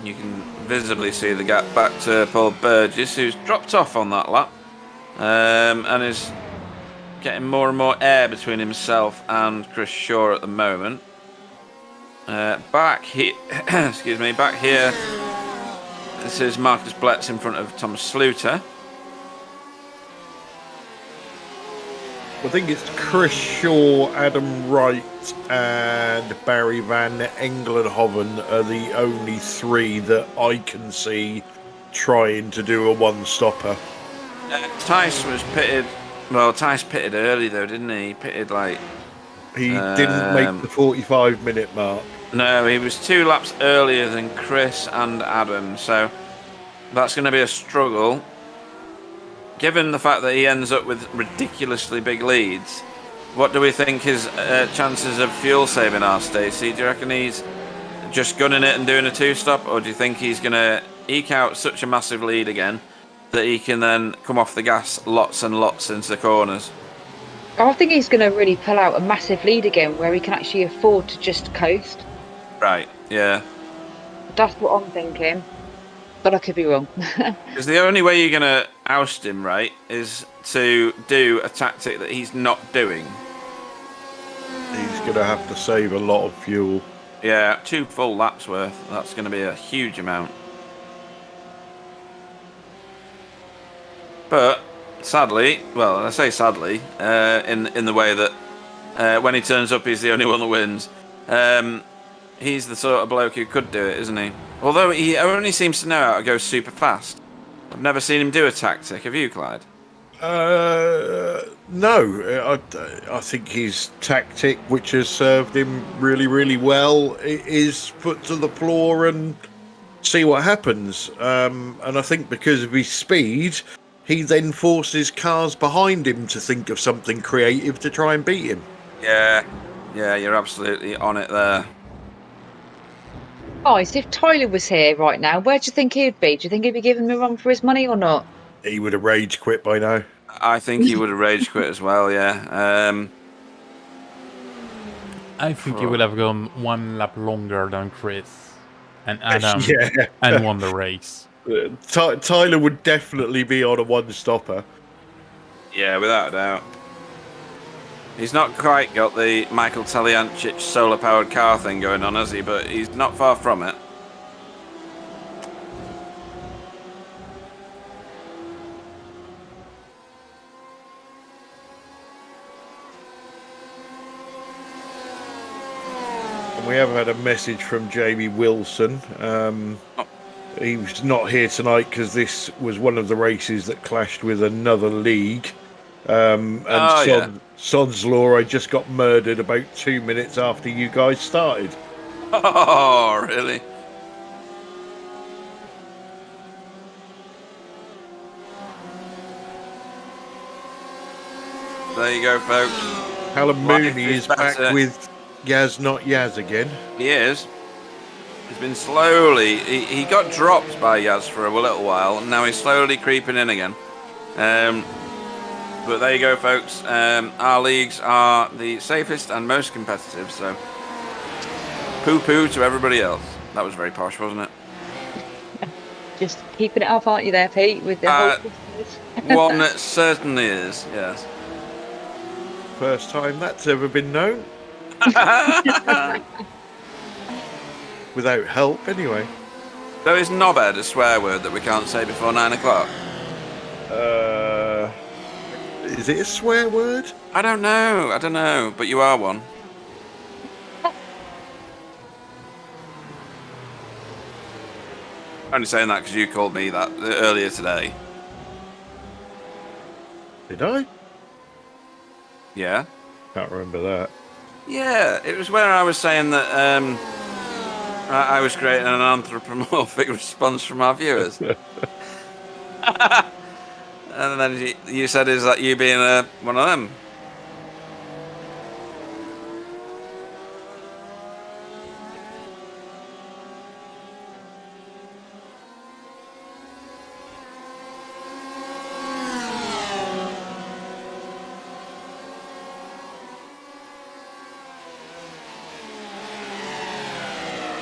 You can visibly see the gap back to Paul Burgess, who's dropped off on that lap and is getting more and more air between himself and Chris Shaw at the moment. Back here, excuse me, back here, this is Marcus Bletz in front of Thomas Sluter. I think it's Chris Shaw, Adam Wright, and Barry Van Engelenhoven are the only three that I can see trying to do a one-stopper. Tice was pitted. Well, Tice pitted early though, didn't he? He pitted like... He didn't make the 45-minute mark. No, he was 2 laps earlier than Chris and Adam, so that's going to be a struggle. Given the fact that he ends up with ridiculously big leads, what do we think his chances of fuel saving are, Stacey? Do you reckon he's just gunning it and doing a 2-stop, or do you think he's going to eke out such a massive lead again that he can then come off the gas lots and lots into the corners? I think he's going to really pull out a massive lead again where he can actually afford to just coast. Right, yeah. That's what I'm thinking. But I could be wrong. Because the only way you're going to oust him, right, is to do a tactic that he's not doing. He's going to have to save a lot of fuel. Yeah, 2 full laps worth. That's going to be a huge amount. But sadly, well, I say sadly, in the way that when he turns up, he's the only one that wins. He's the sort of bloke who could do it, isn't he? Although he only seems to know how to go super fast. I've never seen him do a tactic. Have you, Clyde? No. I think his tactic, which has served him really, really well, is put to the floor and see what happens. And I think because of his speed, he then forces cars behind him to think of something creative to try and beat him. Yeah, you're absolutely on it there. Guys, if Tyler was here right now, where do you think he'd be? Do you think he'd be giving him a run for his money or not? He would have rage quit by now. I think he would have rage quit as well, yeah. I think he would have gone 1 lap longer than Chris and Adam Yeah. and won the race. Tyler would definitely be on a one-stopper. Yeah, without a doubt. He's not quite got the Michael Taliancic solar-powered car thing going on, has he? But he's not far from it. And we have had a message from Jamie Wilson. He was not here tonight because this was one of the races that clashed with another league. Sod's Law, I just got murdered about 2 minutes after you guys started. Oh, really? There you go, folks. Callum Mooney is back better. with Yaz Not Yaz again. He is. He's been slowly... He got dropped by Yaz for a little while, and now he's slowly creeping in again. But there you go, folks. Our leagues are the safest and most competitive, so poo-poo to everybody else. That was very posh, wasn't it? Just keeping it up, aren't you there, Pete, with the whole business? One certainly is, yes. First time that's ever been known. Without help, anyway. So is knobhead a swear word that we can't say before 9 o'clock? Is it a swear word? I don't know, but you are one. I'm only saying that because you called me that earlier today. Did I? Yeah? Can't remember that. Yeah, it was where I was saying that I was creating an anthropomorphic response from our viewers. And then you said, is that you being one of them?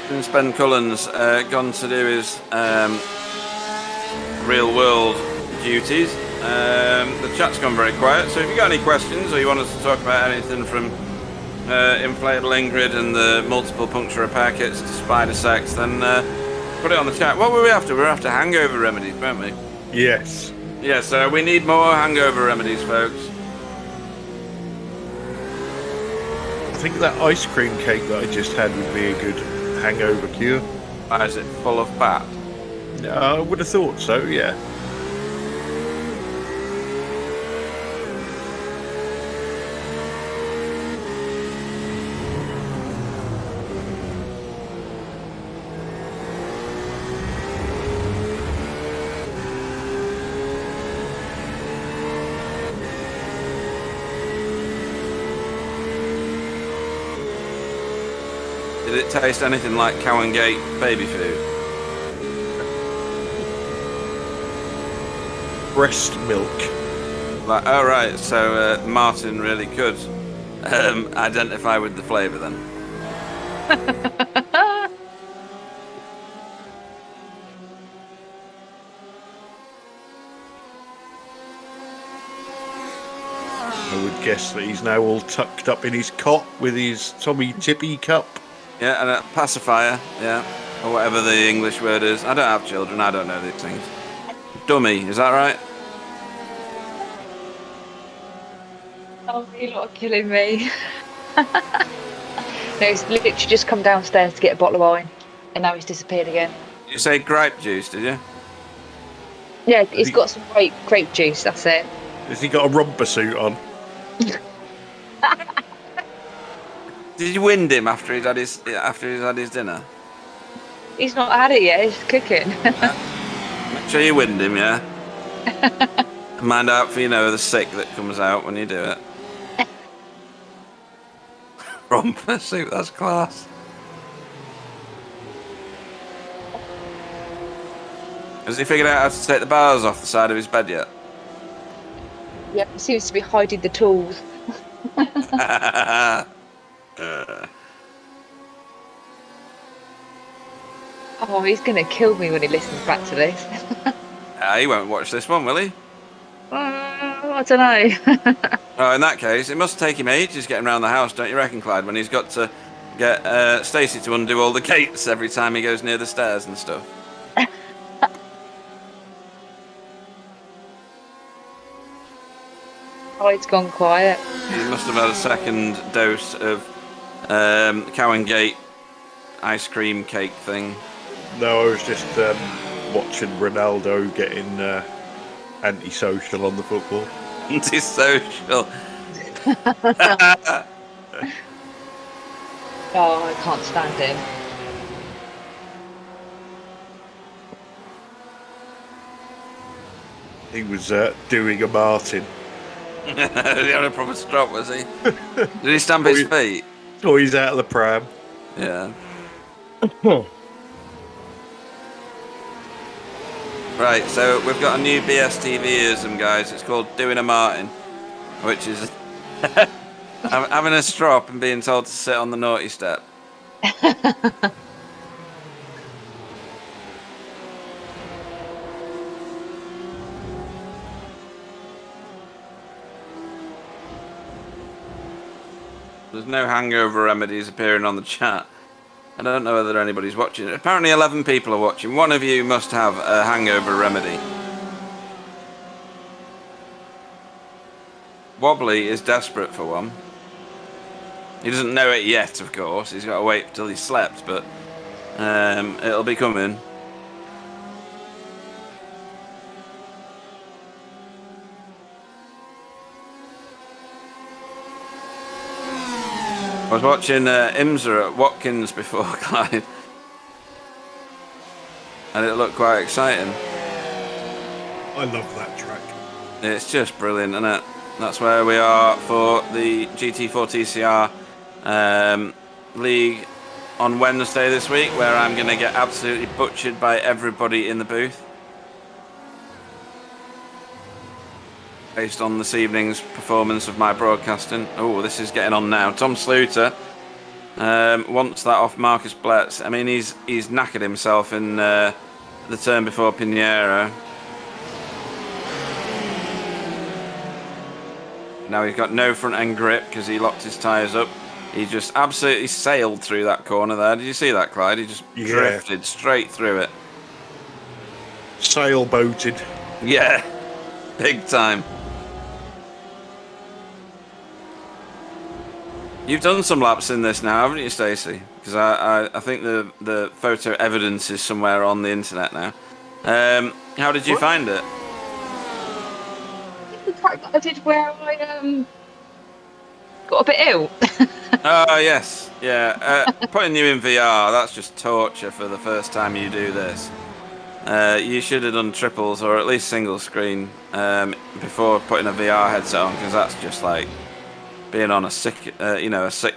Since Ben Cullen's gone to do his real world duties, the chat's gone very quiet, so if you've got any questions or you want us to talk about anything from inflatable Ingrid and the multiple puncture repair kits to spider sex, then put it on the chat. What were we after? We were after hangover remedies, weren't we? Yes. Yeah, so we need more hangover remedies, folks. I think that ice cream cake that I just had would be a good hangover cure. Why is it full of fat? I would have thought so, yeah. Did it taste anything like Cowan Gate baby food? Breast milk. Like, oh right, so Martin really could identify with the flavour then. I would guess that he's now all tucked up in his cot with his Tommy Tippy cup. Yeah, and a pacifier, yeah, or whatever the English word is. I don't have children, I don't know these things. Dummy, is that right? Oh, you lot are killing me. No, he's literally just come downstairs to get a bottle of wine, and now he's disappeared again. You say grape juice, did you? Yeah, he's got some grape juice, that's it. Has he got a romper suit on? Did you wind him after he's had his dinner? He's not had it yet, he's cooking. Make sure you wind him, yeah? Mind out for, the sick that comes out when you do it. Romper suit, that's class. Has he figured out how to take the bars off the side of his bed yet? Yeah, he seems to be hiding the tools. Oh, he's going to kill me when he listens back to this. He won't watch this one, will he? I don't know. Oh, in that case, it must take him ages getting around the house, don't you reckon, Clyde? When he's got to get Stacey to undo all the gates every time he goes near the stairs and stuff. Clyde's gone quiet. He must have had a second dose of Cowan Gate ice cream cake thing. No, I was just watching Ronaldo getting antisocial on the football. Antisocial. Oh, I can't stand him. He was doing a Martin. He had a proper strop, was he? Did he stamp his feet? Oh, he's out of the pram. Yeah. Right, so we've got a new BSTVism, guys. It's called Doing a Martin, which is having a strop and being told to sit on the naughty step. There's no hangover remedies appearing on the chat. I don't know whether anybody's watching. Apparently 11 people are watching. One of you must have a hangover remedy. Wobbly is desperate for one. He doesn't know it yet, of course. He's got to wait till he's slept, but it'll be coming. I was watching IMSA at Watkins before, Clyde, and it looked quite exciting. I love that track. It's just brilliant, isn't it? That's where we are for the GT4 TCR League on Wednesday this week, where I'm going to get absolutely butchered by everybody in the booth. Based on this evening's performance of my broadcasting. Oh, this is getting on now. Tom Sluter wants that off Marcus Bletz. I mean, he's knackered himself in the turn before Pinheiro. Now he's got no front end grip because he locked his tyres up. He just absolutely sailed through that corner there. Did you see that, Clyde? He just drifted straight through it. Sailboated. Yeah, big time. You've done some laps in this now, haven't you, Stacey? Because I think the photo evidence is somewhere on the internet now. How did you find it? The track that I did where I got a bit ill. Oh, yes. Yeah. Putting you in VR, that's just torture for the first time you do this. You should have done triples or at least single screen before putting a VR headset on, because that's just like being on a sick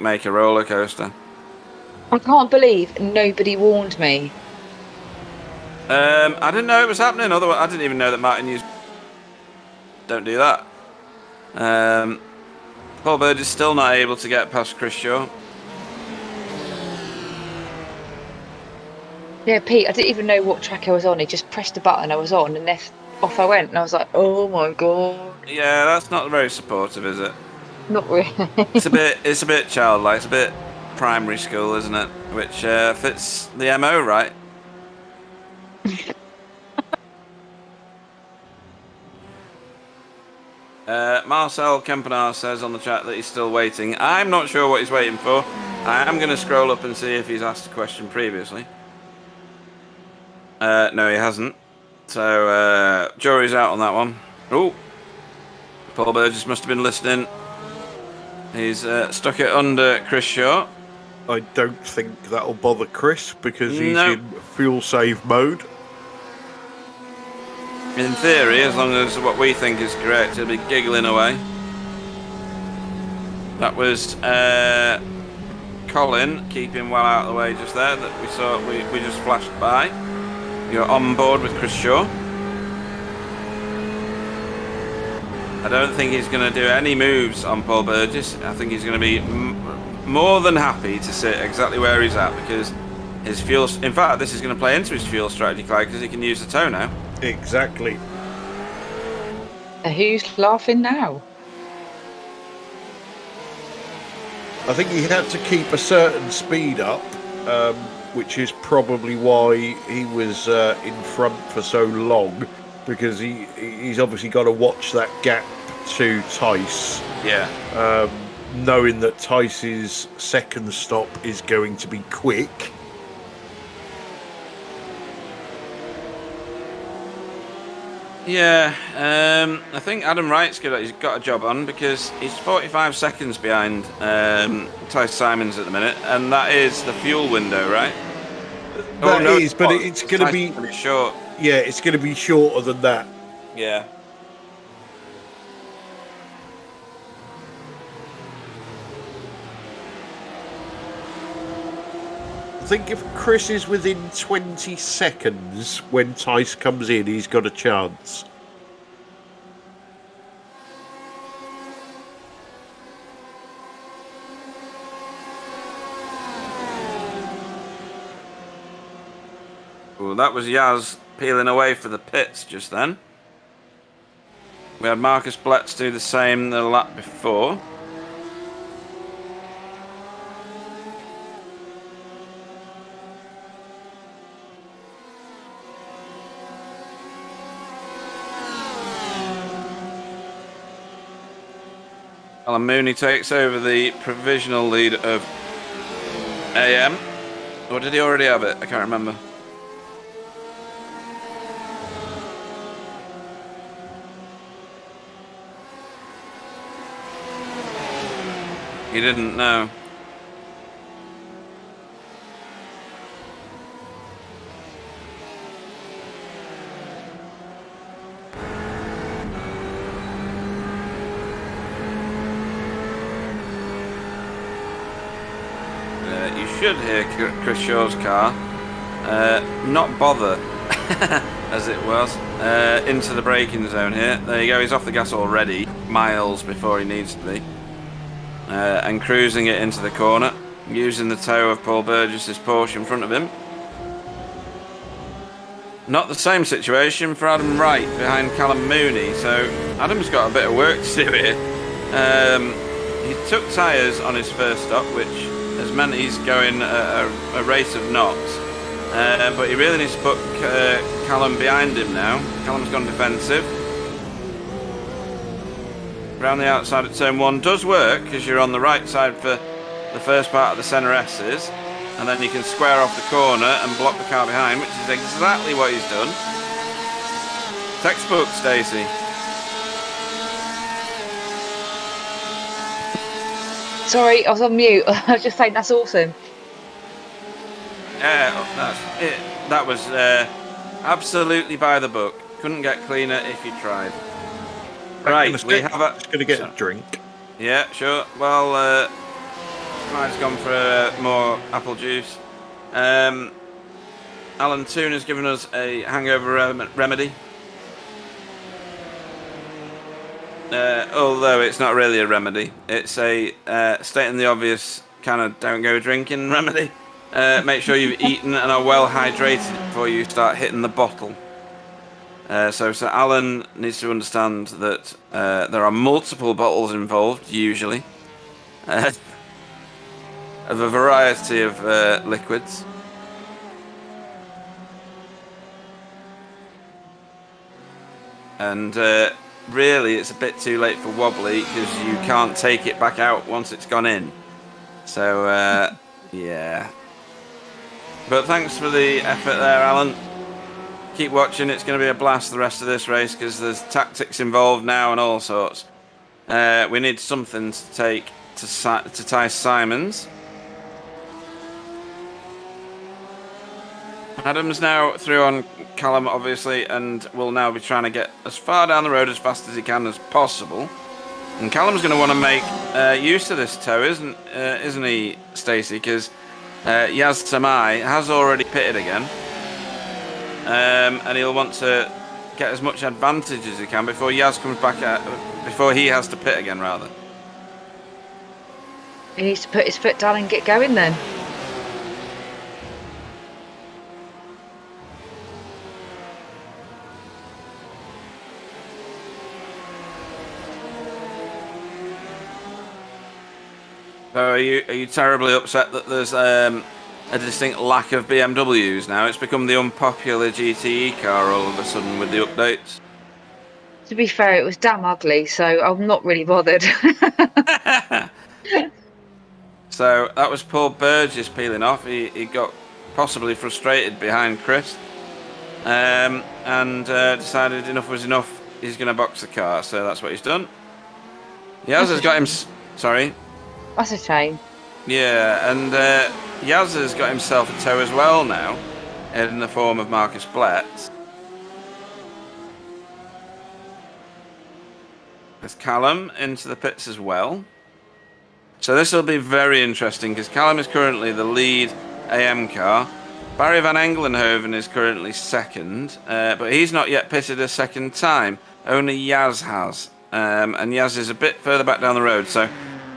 maker roller coaster. I can't believe nobody warned me. I didn't know it was happening. Otherwise, I didn't even know that Martin used. Don't do that. Paul Bird is still not able to get past Chris Shaw. Yeah, Pete, I didn't even know what track I was on. He just pressed the button I was on, and off I went. And I was like, oh my god. Yeah, that's not very supportive, is it? Not really. It's a bit childlike. It's a bit primary school, isn't it? Which fits the MO, right? Marcel Kempenaar says on the chat that he's still waiting. I'm not sure what he's waiting for. I am going to scroll up and see if he's asked a question previously. No, he hasn't. So, jury's out on that one. Oh, Paul Burgess must have been listening. He's stuck it under Chris Shaw. I don't think that'll bother Chris because he's in fuel save mode. In theory, as long as what we think is correct, he'll be giggling away. That was Colin keeping well out of the way just there. That we saw, we just flashed by. You're on board with Chris Shaw. I don't think he's going to do any moves on Paul Burgess. I think he's going to be more than happy to sit exactly where he's at, because his fuel. In fact, this is going to play into his fuel strategy, Clyde, because he can use the tow now. Exactly. Who's laughing now? I think he had to keep a certain speed up, which is probably why he was in front for so long, because he's obviously got to watch that gap to Tice. Yeah. Knowing that Tice's second stop is going to be quick. Yeah, I think Adam Wright's he's got a job on, because he's 45 seconds behind Ty Simons at the minute, and that is the fuel window, right? But it's going to be short. Yeah, it's going to be shorter than that. Yeah. I think if Chris is within 20 seconds when Tice comes in, he's got a chance. Well, that was Yaz peeling away for the pits just then. We had Marcus Bletz do the same the lap before. Alan Mooney takes over the provisional lead of AM. Or did he already have it? I can't remember. He didn't know. You should hear Chris Shaw's car not bother, as it was, into the braking zone here. There you go, he's off the gas already, miles before he needs to be. And cruising it into the corner, using the toe of Paul Burgess's Porsche in front of him. Not the same situation for Adam Wright behind Callum Mooney, so Adam's got a bit of work to do here. He took tyres on his first stop, which has meant he's going a rate of knots, but he really needs to put Callum behind him now. Callum's gone defensive. Around the outside at turn 1 does work, because you're on the right side for the first part of the centre S's, and then you can square off the corner and block the car behind, which is exactly what he's done. Textbook, Stacey. Sorry, I was on mute. I was just saying that's awesome. Yeah, that's it. That was absolutely by the book. Couldn't get cleaner if you tried. Right, we have a... Just going to get a drink. Yeah, sure. Well, Clyde's gone for more apple juice. Alan Toon has given us a hangover remedy. Although it's not really a remedy. It's a stating the obvious kind of don't go drinking remedy. Make sure you've eaten and are well hydrated before you start hitting the bottle. So Alan needs to understand that there are multiple bottles involved, usually, of a variety of liquids. And really, it's a bit too late for wobbly, because you can't take it back out once it's gone in. So, yeah. But thanks for the effort there, Alan. Keep watching, it's going to be a blast the rest of this race, because there's tactics involved now and all sorts. We need something to take to Ty Simons. Adam's now through on Callum, obviously, and will now be trying to get as far down the road as fast as he can as possible. And Callum's going to want to make use of this tow, isn't he, Stacey? Because Yaz Tamai has already pitted again. And he'll want to get as much advantage as he can before Yaz comes back before he has to pit again, rather. He needs to put his foot down and get going then. So are you terribly upset that there's a distinct lack of BMWs now? It's become the unpopular GTE car all of a sudden with the updates. To be fair, it was damn ugly, so I'm not really bothered. So that was Paul Burgess peeling off. He got possibly frustrated behind Chris, and decided enough was enough. He's going to box the car, so that's what he's done. Yaz has got him. Sorry. That's a shame. Yeah, and Yaz has got himself a tow as well now, in the form of Marcus Blett. There's Callum into the pits as well. So this will be very interesting because Callum is currently the lead AM car. Barry van Engelenhoven is currently second, but he's not yet pitted a second time. Only Yaz has. And Yaz is a bit further back down the road, so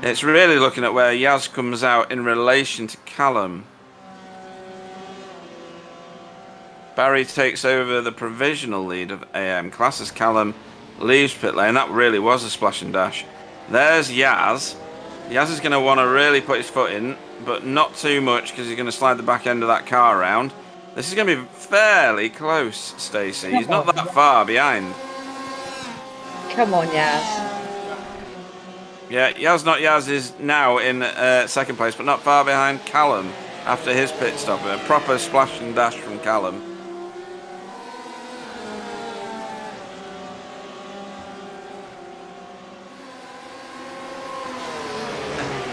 it's really looking at where Yaz comes out in relation to Callum. Barry takes over the provisional lead of AM class as Callum leaves pit lane. That really was a splash and dash. There's Yaz. Yaz is going to want to really put his foot in, but not too much because he's going to slide the back end of that car around. This is going to be fairly close, Stacey. He's not that far behind. Come on, Yaz. Yeah, Yaz Not Yaz is now in second place, but not far behind Callum after his pit stop. A proper splash and dash from Callum.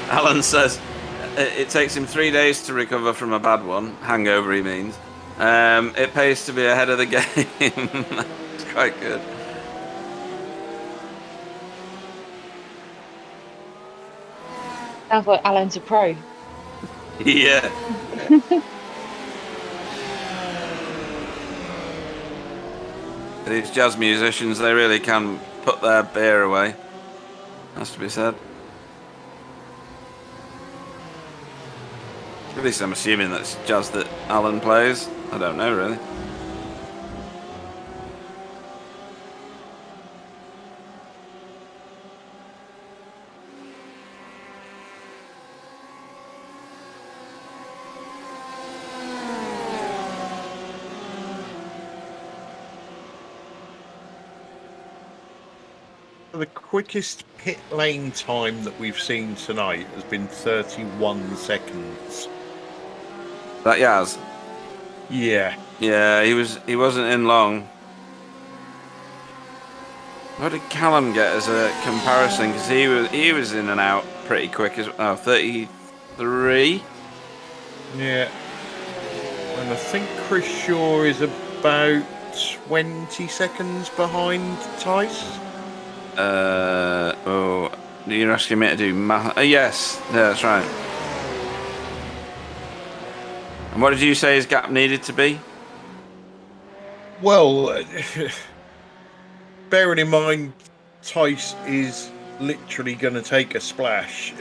Alan says it takes him 3 days to recover from a bad one. Hangover, he means. It pays to be ahead of the game. It's quite good. Sounds like Alan's a pro. Yeah. These jazz musicians, they really can put their beer away. Has to be said. At least I'm assuming that's jazz that Alan plays. I don't know, really. The quickest pit lane time that we've seen tonight has been 31 seconds. That Yaz? Yeah. Yeah, he wasn't in long. What did Callum get as a comparison? Because he was in and out pretty quick as well. 33. Yeah. And I think Chris Shaw is about 20 seconds behind Tice. You're asking me to do math? Yes, yeah, that's right. And what did you say his gap needed to be? Well, bearing in mind Tice is literally going to take a splash,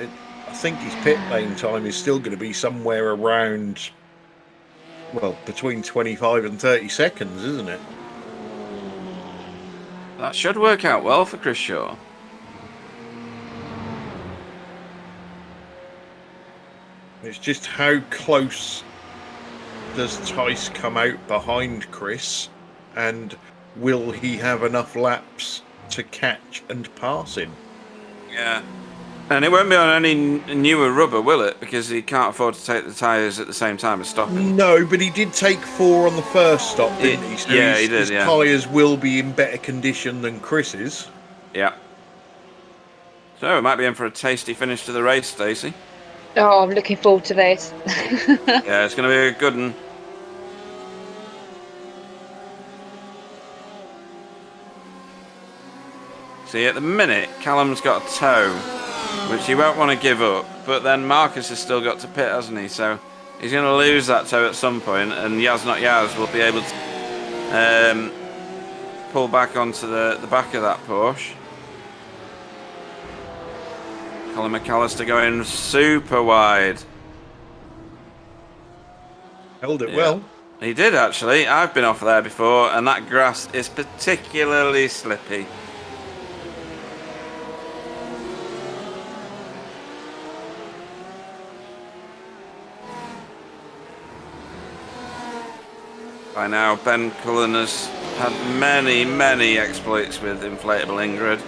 I think his pit lane time is still going to be somewhere around, well, between 25 and 30 seconds, isn't it? That should work out well for Chris Shaw. It's just how close does Tice come out behind Chris, and will he have enough laps to catch and pass him? Yeah. And it won't be on any newer rubber, will it? Because he can't afford to take the tyres at the same time as stopping. No, but he did take 4 on the first stop, didn't he? So yeah, he did, his yeah. tyres will be in better condition than Chris's. Yeah. So, we might be in for a tasty finish to the race, Stacey. Oh, I'm looking forward to this. Yeah, it's going to be a good one. See, at the minute, Callum's got a tow, which he won't want to give up. But then Marcus has still got to pit, hasn't he? So he's going to lose that tow at some point, and Yaz Not Yaz will be able to pull back onto the back of that Porsche. Colin McAllister going super wide. Held it well. He did, actually. I've been off there before, and that grass is particularly slippy. By now, Ben Cullen has had many, many exploits with inflatable Ingrid.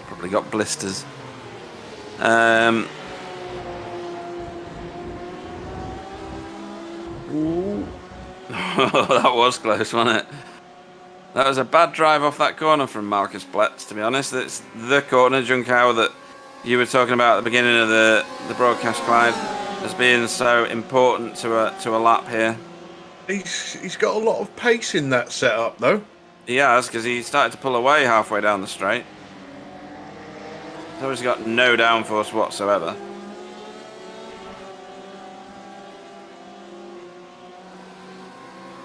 Probably got blisters. That was close, wasn't it? That was a bad drive off that corner from Marcus Pletz, to be honest. It's the corner, Junkow, that you were talking about at the beginning of the broadcast, Clyde, as being so important to a lap here. He's got a lot of pace in that setup, though. He has, because he started to pull away halfway down the straight. So he's got no downforce whatsoever.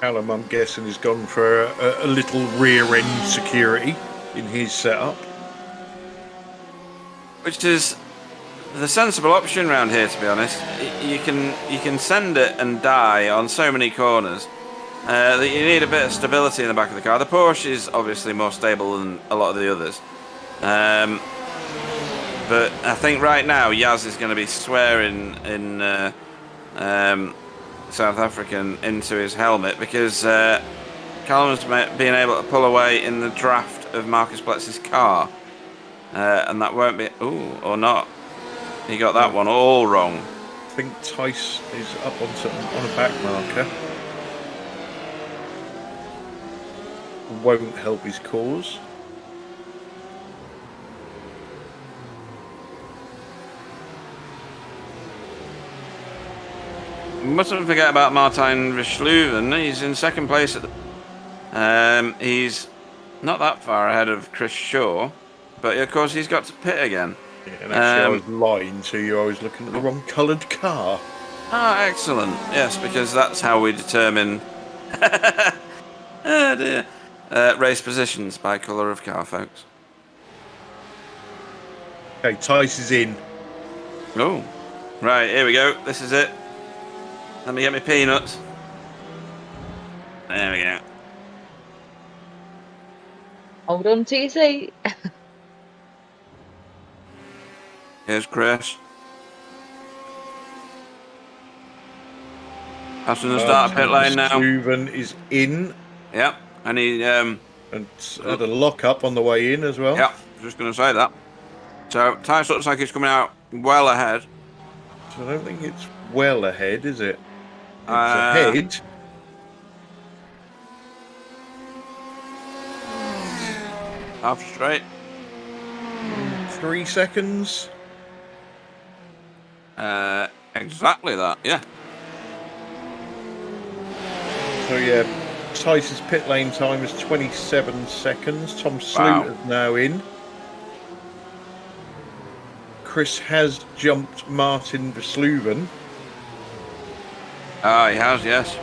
Callum, I'm guessing, has gone for a little rear-end security in his setup. Which is the sensible option around here, to be honest. You can send it and die on so many corners that you need a bit of stability in the back of the car. The Porsche is obviously more stable than a lot of the others. But I think right now Yaz is going to be swearing in South African into his helmet because Callum's being able to pull away in the draft of Marcus Pletz's car. And that won't be... Ooh, or not. He got that one all wrong. I think Tice is up on a back marker. Won't help his cause. Mustn't forget about Martijn Verschluven. He's in second place at the... he's not that far ahead of Chris Shaw, but of course he's got to pit again. Yeah, and actually I was lying to you. I was looking at the wrong coloured car. Ah, excellent. Yes, because that's how we determine oh dear. Race positions by colour of car, folks. Okay, Tice is in. Oh, right, here we go. This is it. Let me get my peanuts. There we go. Hold on to your seat. Here's Chris. Passing the start pit lane now. Struven is in. Yep, and he and had a lock up on the way in as well. Yep, just going to say that. So Tice looks like he's coming out well ahead. So I don't think it's well ahead, is it? It's ahead. Half straight. 3 seconds. Exactly that, yeah. So yeah, Tice's pit lane time is 27 seconds. Tom Sluter's now in. Chris has jumped Martin Versluven. Ah, he has, yes.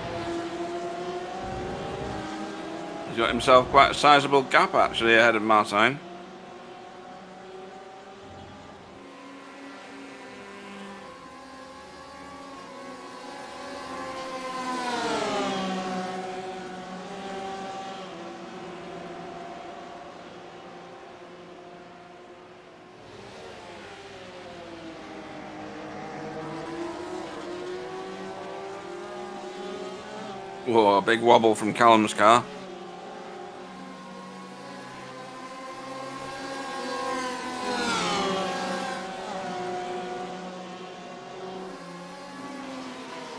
He's got himself quite a sizable gap actually ahead of Martijn. Whoa, a big wobble from Callum's car.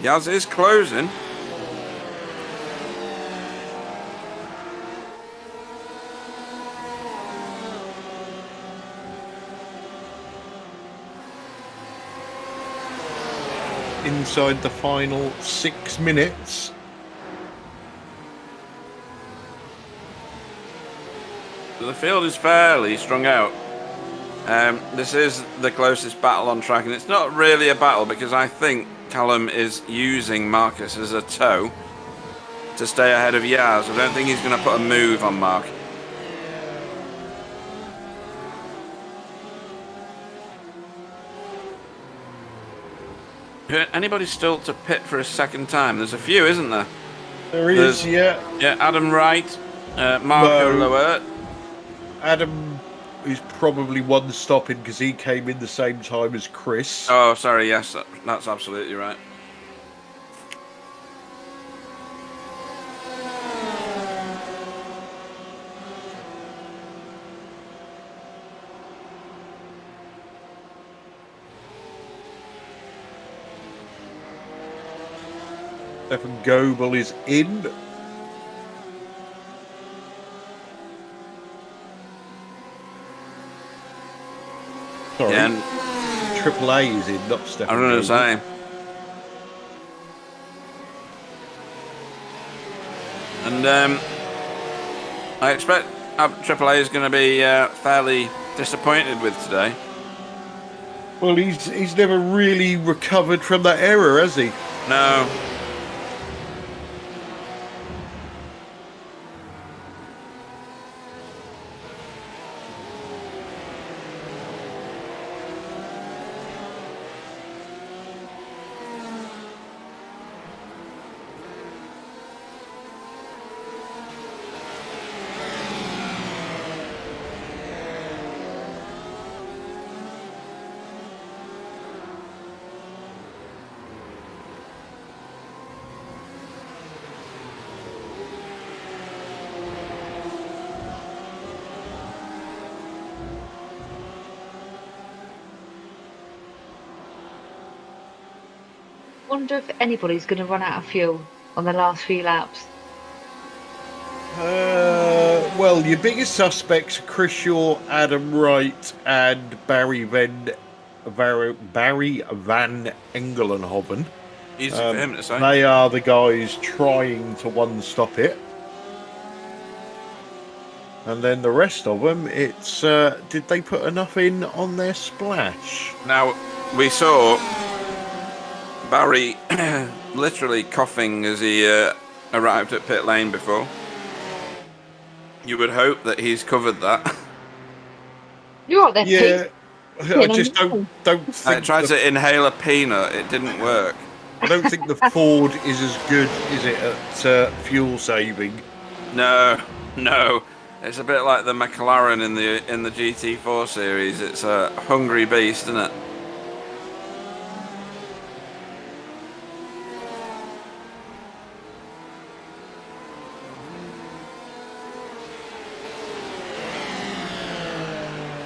Yaz is closing. Inside the final 6 minutes. The field is fairly strung out. This is the closest battle on track, and it's not really a battle because I think Callum is using Marcus as a tow to stay ahead of Yaz. I don't think he's going to put a move on Mark. Anybody still to pit for a second time? There's a few, isn't there? There's, yeah. Yeah, Adam Wright, Marco Loert. Adam is probably one stopping because he came in the same time as Chris. Oh, sorry. Yes, that's absolutely right. Stefan Goebel is in. Sorry, Yeah, and Triple A is in, not Stefan. I'm going to Goebel. say. And I expect Triple A is going to be fairly disappointed with today. Well, he's never really recovered from that error, has he? No. Wonder if anybody's going to run out of fuel on the last few laps. Well, your biggest suspects are Chris Shaw, Adam Wright, and Barry Van Engelenhoven. Easy for him to say. They are the guys trying to one-stop it. And then the rest of them, it's did they put enough in on their splash? Now, we saw Barry literally coughing as he arrived at pit lane before. You would hope that he's covered that. You're right there, Yeah, Pete. I just don't I think tried to inhale a peanut. It didn't work. I don't think the Ford is as good, is it, at fuel saving? No. It's a bit like the McLaren in the GT4 series. It's a hungry beast, isn't it?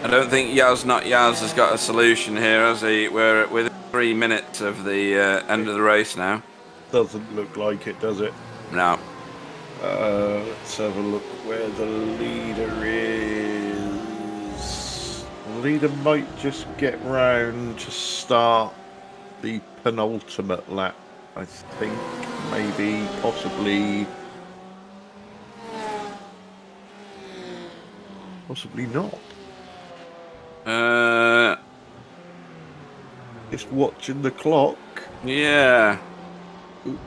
I don't think Yaz Not Yaz has got a solution here, has he? We're within 3 minutes of the end of the race now. Doesn't look like it, does it? No. Let's have a look where the leader is. The leader might just get round to start the penultimate lap, I think. Maybe, possibly. Possibly not. Just watching the clock. Yeah.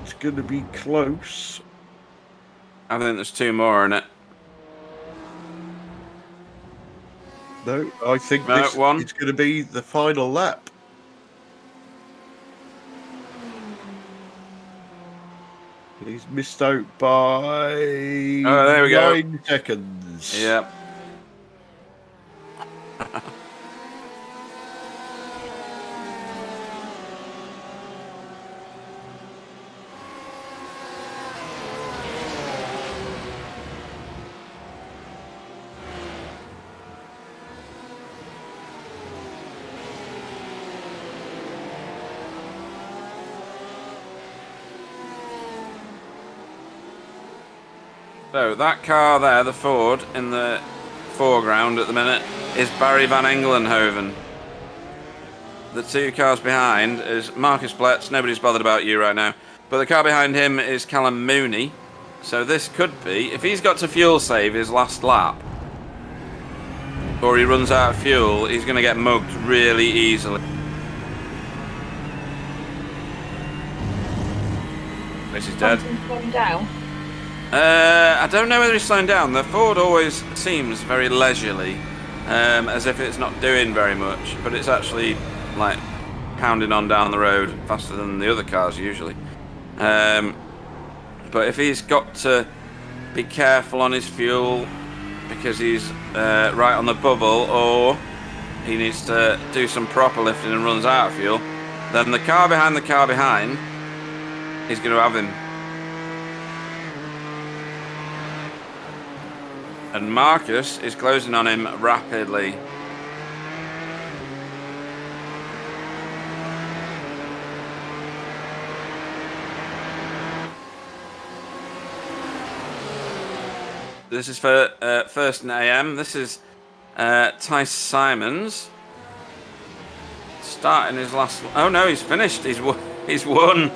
It's going to be close. I think there's 2 more in it. No, I think No, this one. is going to be the final lap. He's missed out by there we go. 9 seconds. Yep. So that car there, the Ford, in the foreground at the minute, is Barry Van Engelenhoven. The 2 cars behind is Marcus Bletz. Nobody's bothered about you right now. But the car behind him is Callum Mooney. So this could be, if he's got to fuel save his last lap, or he runs out of fuel, he's going to get mugged really easily. This is dead. Going down. I don't know whether he's slowing down. The Ford always seems very leisurely, as if it's not doing very much, but it's actually like pounding on down the road faster than the other cars usually. But if he's got to be careful on his fuel, because he's right on the bubble, or he needs to do some proper lifting and runs out of fuel, then the car behind is going to have him. And Marcus is closing on him rapidly. This is for first in AM. This is Tice Simons starting his last. Oh no, he's finished. He's won.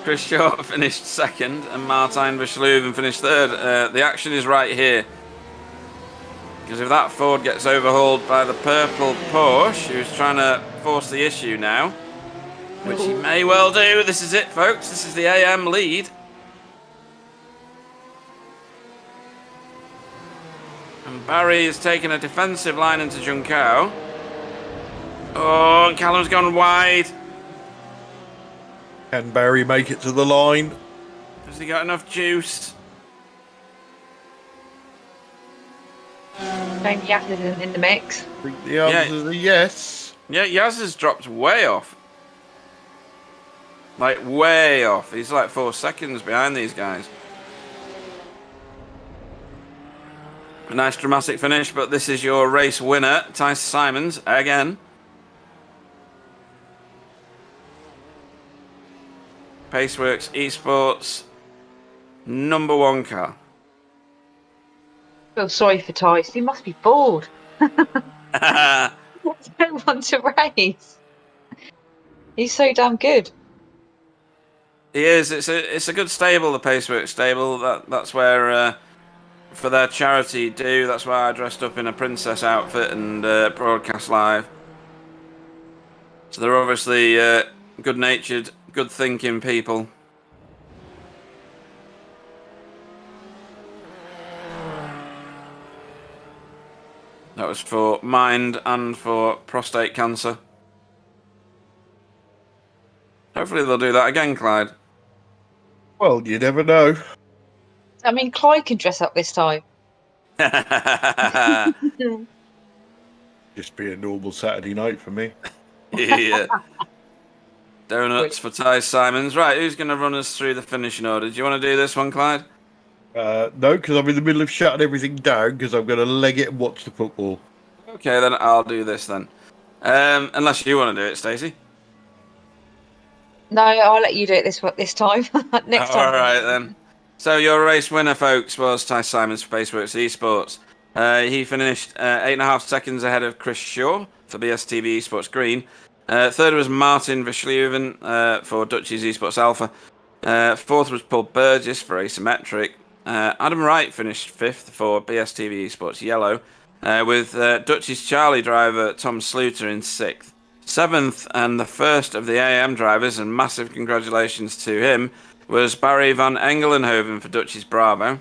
Chris Shaw finished second, and Martijn Versluven finished third. The action is right here, because if that Ford gets overhauled by the purple Porsche, who's trying to force the issue now, which he may well do. This is it, folks. This is the AM lead. And Barry is taking a defensive line into Juncao. Oh, and Callum's gone wide. Can Barry make it to the line? Has he got enough juice? Maybe Yaz isn't in the mix. I think the answer is a yes. Yeah, Yaz has dropped way off. Like, way off. He's like 4 seconds behind these guys. A nice dramatic finish, but this is your race winner, Tice Simons, again. Paceworks Esports, #1 car. I feel sorry for Tice. He must be bored. I don't want to race. He's so damn good. He is. It's a good stable, the Paceworks stable. That's where for their charity do. That's why I dressed up in a princess outfit and broadcast live. So they're obviously good-natured, good-thinking people. That was for mind and for prostate cancer. Hopefully they'll do that again, Clyde. Well, you never know. I mean, Clyde can dress up this time. Just be a normal Saturday night for me. Yeah. Donuts for Ty Simons. Right, who's going to run us through the finishing order? Do you want to do this one, Clyde? No, because I'm in the middle of shutting everything down because I'm going to leg it and watch the football. Okay, then I'll do this then. Unless you want to do it, Stacey. No, I'll let you do it this time. Next time. All right, then. So your race winner, folks, was Ty Simons for Paceworks Esports. He finished 8.5 seconds ahead of Chris Shaw for BSTV Esports Green. Third was Martijn Versluven for Dutch's Esports Alpha. Fourth was Paul Burgess for Asymmetric. Adam Wright finished fifth for BSTV Esports Yellow, with Dutch's Charlie driver Tom Sluter in sixth. Seventh, and the first of the AM drivers, and massive congratulations to him, was Barry van Engelenhoven for Dutch's Bravo.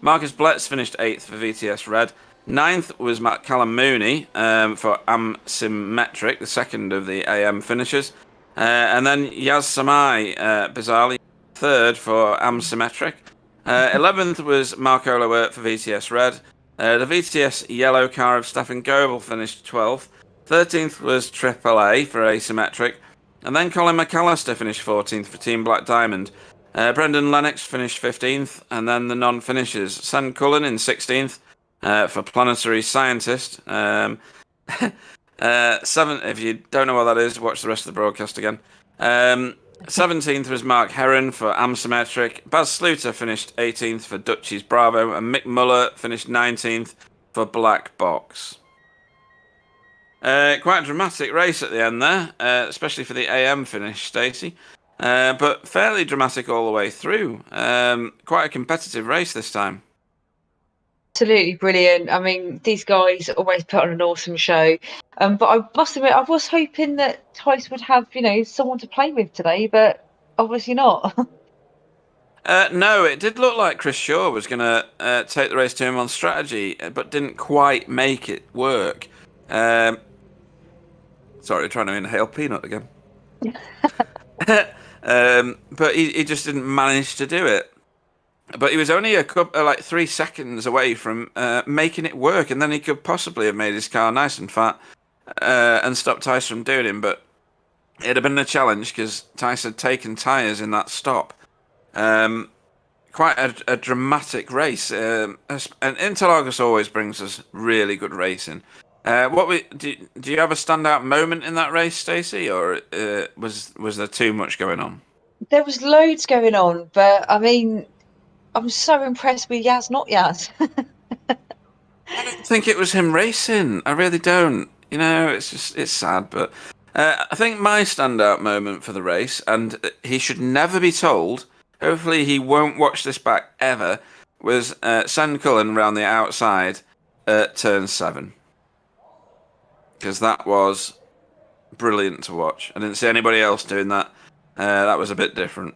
Marcus Bletz finished 8th for VTS Red. 9th was Matt Callum Mooney for Amsymmetric, the second of the AM finishers. And then Yaz Samai, bizarrely, 3rd for Amsymmetric. 11th was Marco Lowert for VTS Red. The VTS Yellow car of Stefan Goebel finished 12th. 13th was AAA for Asymmetric. And then Colin McAllister finished 14th for Team Black Diamond. Brendan Lennox finished 15th, and then the non-finishers. Sam Cullen in 16th for Planetary Scientist. 7th, if you don't know what that is, watch the rest of the broadcast again. 17th was Mark Heron for Amsymmetric. Baz Sluter finished 18th for Dutch's Bravo, and Mick Muller finished 19th for Black Box. Quite a dramatic race at the end there, especially for the AM finish, Stacey. But fairly dramatic all the way through. Quite a competitive race this time. Absolutely brilliant. I mean, these guys always put on an awesome show. But I must admit, I was hoping that Tice would have, someone to play with today, but obviously not. No, it did look like Chris Shaw was going to take the race to him on strategy, but didn't quite make it work. Sorry, trying to inhale peanut again. But he just didn't manage to do it. but he was only a couple, like 3 seconds away from making it work, and then he could possibly have made his car nice and fat and stopped Tice from doing him. But it'd have been a challenge because Tice had taken tyres in that stop. Quite a dramatic race, and Interlagos always brings us really good racing. Do you have a standout moment in that race, Stacey, or was there too much going on? There was loads going on, but I mean, I'm so impressed with Yaz, not Yaz. I don't think it was him racing. I really don't. You know, it's sad, but I think my standout moment for the race, and he should never be told. Hopefully, he won't watch this back ever. Was Sen Cullen round the outside at turn 7, because that was brilliant to watch. I didn't see anybody else doing that. That was a bit different.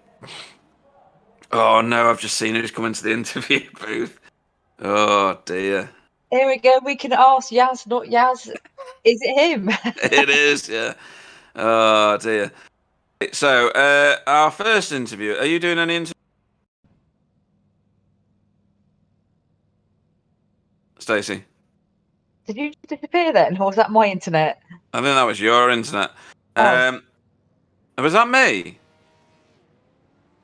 Oh no, I've just seen who's come into the interview booth. Oh dear. Here we go. We can ask Yaz, not Yaz. Is it him? It is, yeah. Oh dear. So, our first interview. Are you doing any interview? Stacey? Did you disappear then, or was that my internet? I think that was your internet. Oh. Was that me?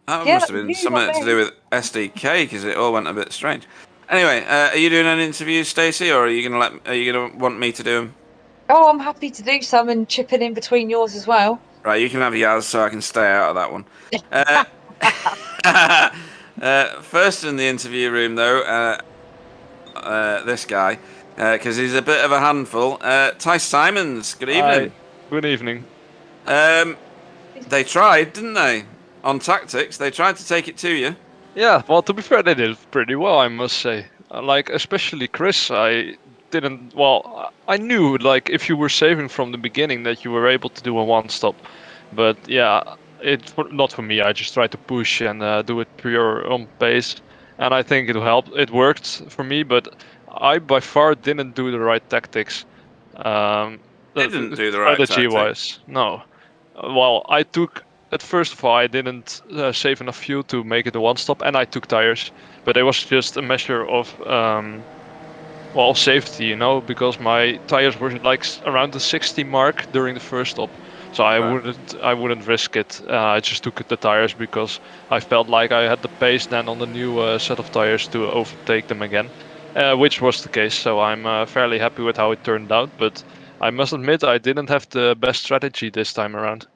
That Yeah, must have been something to do with SDK because it all went a bit strange. Anyway, are you doing an interview, Stacey, or are you gonna want me to do them? Oh, I'm happy to do some and chipping in between yours as well. Right, you can have Yaz so I can stay out of that one. First in the interview room, though, this guy, because he's a bit of a handful. Tice Simons, good evening. Hi. Good evening. They tried, didn't they? On tactics, they tried to take it to you. Yeah, well, to be fair, they did pretty well, I must say. Like, especially Chris, I knew, like, if you were saving from the beginning that you were able to do a one-stop. But, yeah, not for me. I just tried to push and do it pure on pace. And I think it helped. It worked for me, but I, by far, didn't do the right tactics. Didn't do the right strategy-wise, no. Well, first of all, I didn't save enough fuel to make it a one-stop, and I took tires. But it was just a measure of, safety, you know, because my tires were like around the 60 mark during the first stop. So I wouldn't risk it. I just took the tires because I felt like I had the pace then on the new set of tires to overtake them again, which was the case. So I'm fairly happy with how it turned out. But I must admit, I didn't have the best strategy this time around.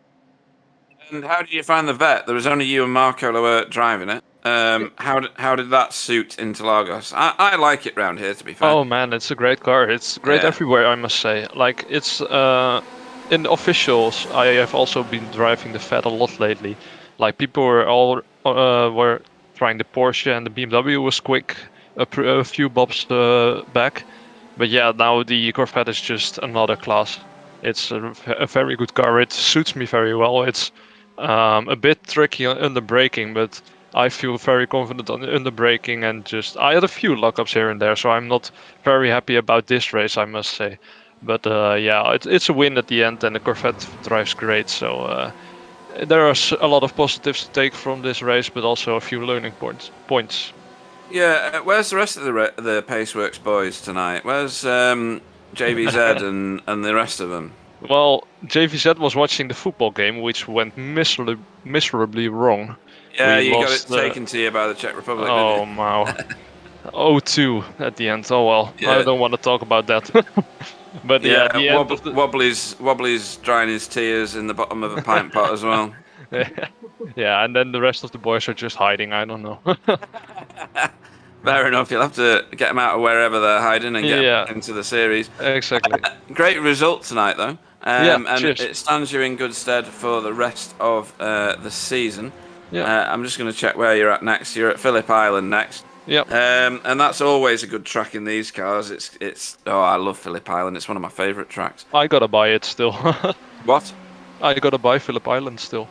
And how did you find the vet? There was only you and Marco who were driving it. How did that suit Interlagos? I like it round here, to be fair. Oh man, it's a great car. It's great everywhere, I must say. Like, it's in the officials, I have also been driving the Vet a lot lately. Like, people were trying the Porsche, and the BMW was quick a few bobs back. But yeah, now the Corvette is just another class. It's a very good car. It suits me very well. It's a bit tricky under braking, but I feel very confident on under braking, and I had a few lockups here and there, so I'm not very happy about this race, I must say. But yeah, it's a win at the end, and the Corvette drives great. So there are a lot of positives to take from this race, but also a few learning points. Yeah, where's the rest of the Paceworks boys tonight? Where's JVZ and the rest of them? Well, JVZ was watching the football game, which went miserably wrong. Yeah, you got it taken to you by the Czech Republic. Oh, wow. 0-2 at the end. Oh well, yeah. I don't want to talk about that. But yeah, Wobbly's drying his tears in the bottom of a pint pot as well. Yeah, and then the rest of the boys are just hiding. I don't know. Fair enough. You'll have to get them out of wherever they're hiding and get them into the series. Exactly. Great result tonight, though. And cheers. It stands you in good stead for the rest of the season. Yeah. I'm just going to check where you're at next. You're at Phillip Island next. Yep. And that's always a good track in these cars. I love Phillip Island. It's one of my favourite tracks. I gotta buy it still. What? I gotta buy Phillip Island still.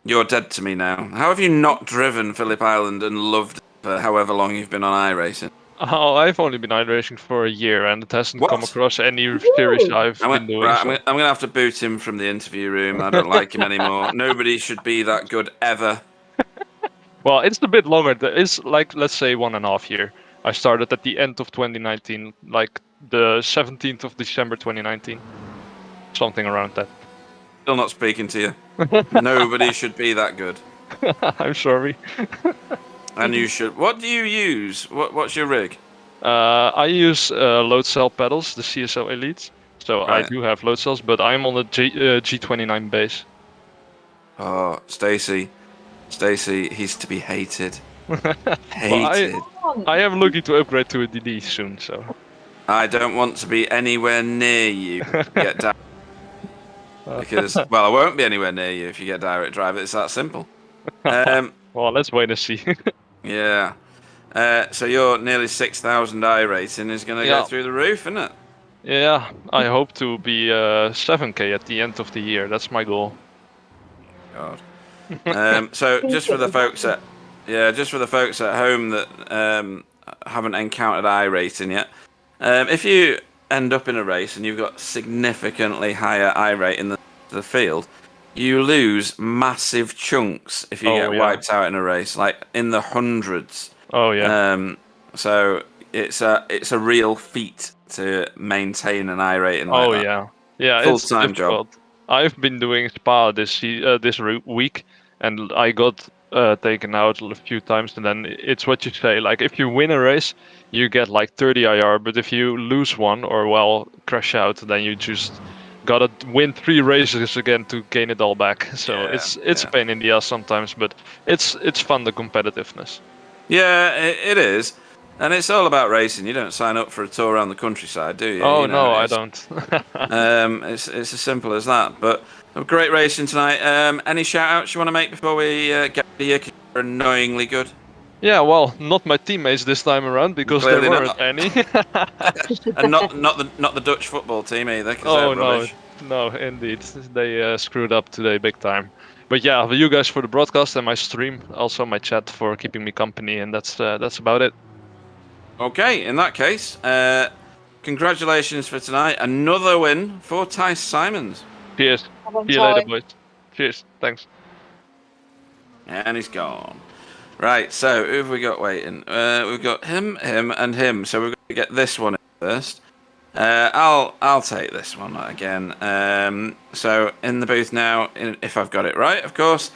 You're dead to me now. How have you not driven Phillip Island and loved it for however long you've been on iRacing? Oh, I've only been iRacing for a year, and it hasn't come across any series I've been doing. Right, I'm going to have to boot him from the interview room. I don't like him anymore. Nobody should be that good ever. Well, it's a bit longer. It's like, let's say, 1.5 year. I started at the end of 2019, like the 17th of December 2019. Something around that. Still not speaking to you. Nobody should be that good. I'm sorry. And you should. What do you use? What's your rig? I use load cell pedals, the CSL Elites. So I Right. do have load cells, but I'm on the G29 base. Oh, Stacy, he's to be hated. Well, Hated. I am looking to upgrade to a DD soon, so. I don't want to be anywhere near you. Get down. Because, well, I won't be anywhere near you if you get direct drive. It's that simple. Well, let's wait and see. Yeah. So your nearly 6,000 I rating is going to go through the roof, isn't it? Yeah, I hope to be 7K at the end of the year. That's my goal. God. So just for the folks at home that haven't encountered I rating yet, if you end up in a race and you've got significantly higher I rate in the field, you lose massive chunks if you get wiped out in a race, like in the hundreds. Oh yeah. So it's a real feat to maintain an I rating like that. Yeah. Full-time It's job. difficult. I've been doing Spa this week, and I got taken out a few times. And then it's what you say. Like if you win a race, you get like 30 IR. But if you lose one or crash out, then you just gotta win 3 races again to gain it all back. So it's a pain in the ass sometimes, but it's fun, the competitiveness. Yeah, it is. And it's all about racing. You don't sign up for a tour around the countryside, do you? Oh, you know, no, I don't. It's as simple as that. But a great racing tonight. Any shout-outs you want to make before we get here? 'Cause you're annoyingly good. Yeah, well, not my teammates this time around because Clearly there weren't any. And not the Dutch football team either. 'Cause Oh they're rubbish. no, indeed, they screwed up today big time. But yeah, you guys for the broadcast and my stream, also my chat for keeping me company, and that's about it. Okay, in that case, congratulations for tonight. Another win for Tice Simons. Cheers. See you later, boys. Cheers. Thanks. And he's gone. Right, so who have we got waiting? We've got him, and him. So we're going to get this one first. I'll take this one again. So in the booth now, if I've got it right, of course,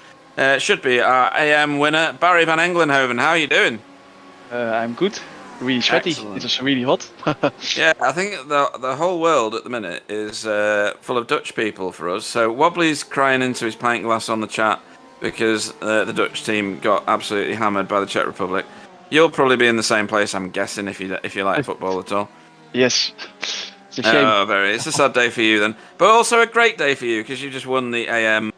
should be our AM winner, Barry van Englenhoven. How are you doing? I'm good. Really sweaty. Excellent. It was really hot. Yeah, I think the whole world at the minute is full of Dutch people for us. So Wobbly's crying into his pint glass on the chat because the Dutch team got absolutely hammered by the Czech Republic. You'll probably be in the same place, I'm guessing, if you like football at all. Yes. It's a shame. Oh, very. It's a sad day for you then, but also a great day for you because you just won the AM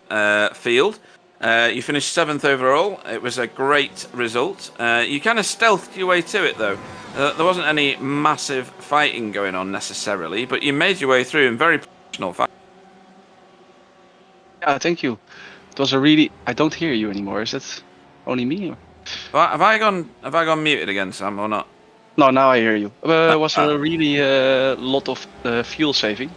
field. You finished 7th overall. It was a great result. You kind of stealthed your way to it, though. There wasn't any massive fighting going on necessarily, but you made your way through in very professional fight. Yeah, thank you. It was a really. I don't hear you anymore. Is that only me? Or? Have I gone muted again, Sam, or not? No, now I hear you. It was a really lot of fuel saving.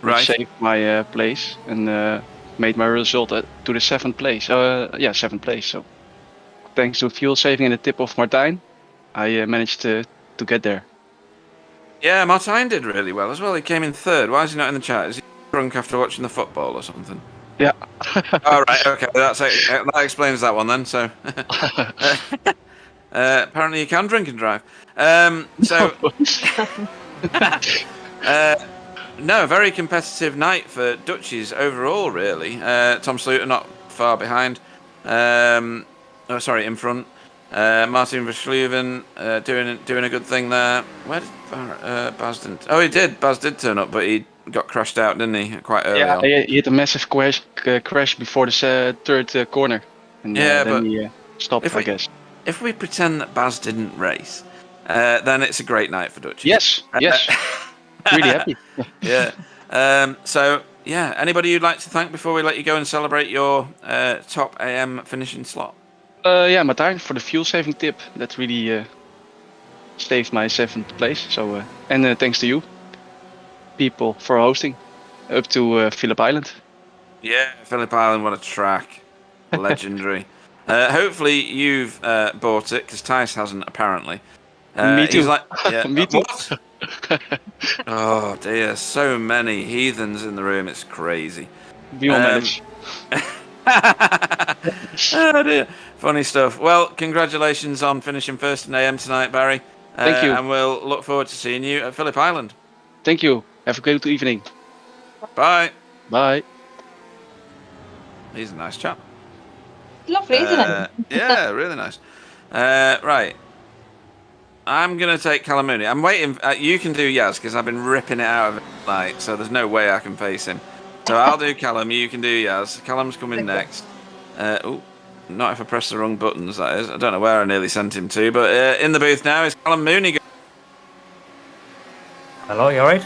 Which Right. saved my place and made my result to the 7th place. 7th place. So thanks to fuel saving and the tip of Martijn, I managed to get there. Yeah, Martijn did really well as well. He came in 3rd. Why is he not in the chat? Is he drunk after watching the football or something? Yeah. All right. Okay. That explains that one then. So apparently you can drink and drive. No, very competitive night for Dutchies overall, really. Tom Sluter not far behind. In front. Martin Verschluven doing a good thing there. Where did Baz didn't? Oh, he did. Baz did turn up, but he got crashed out, didn't he? Quite early on. He had a massive crash before the 3rd corner. And, then he stopped, I guess. If we pretend that Baz didn't race, then it's a great night for Dutchies. Yes. Really happy. Yeah. Anybody you'd like to thank before we let you go and celebrate your top AM finishing slot? Martijn for the fuel saving tip. That really saved my 7th place. So and thanks to you, people, for hosting up to Phillip Island. Yeah, Phillip Island, what a track. Legendary. Hopefully you've bought it, because Tice hasn't, apparently. Me too. He's like, yeah, Me too. What? Oh dear, so many heathens in the room, it's crazy. We will manage. Oh dear. Funny stuff. Well, congratulations on finishing first in AM tonight, Barry. Thank you. And we'll look forward to seeing you at Phillip Island. Thank you. Have a great evening. Bye. Bye. He's a nice chap. Lovely, isn't it? Yeah, really nice. Right. I'm going to take Callum Mooney. I'm waiting. You can do Yaz, because I've been ripping it out of it tonight, so there's no way I can face him. So I'll do Callum, you can do Yaz. Callum's coming next. Not if I press the wrong buttons, that is. I don't know where I nearly sent him to, but in the booth now is Callum Mooney. Hello, you alright?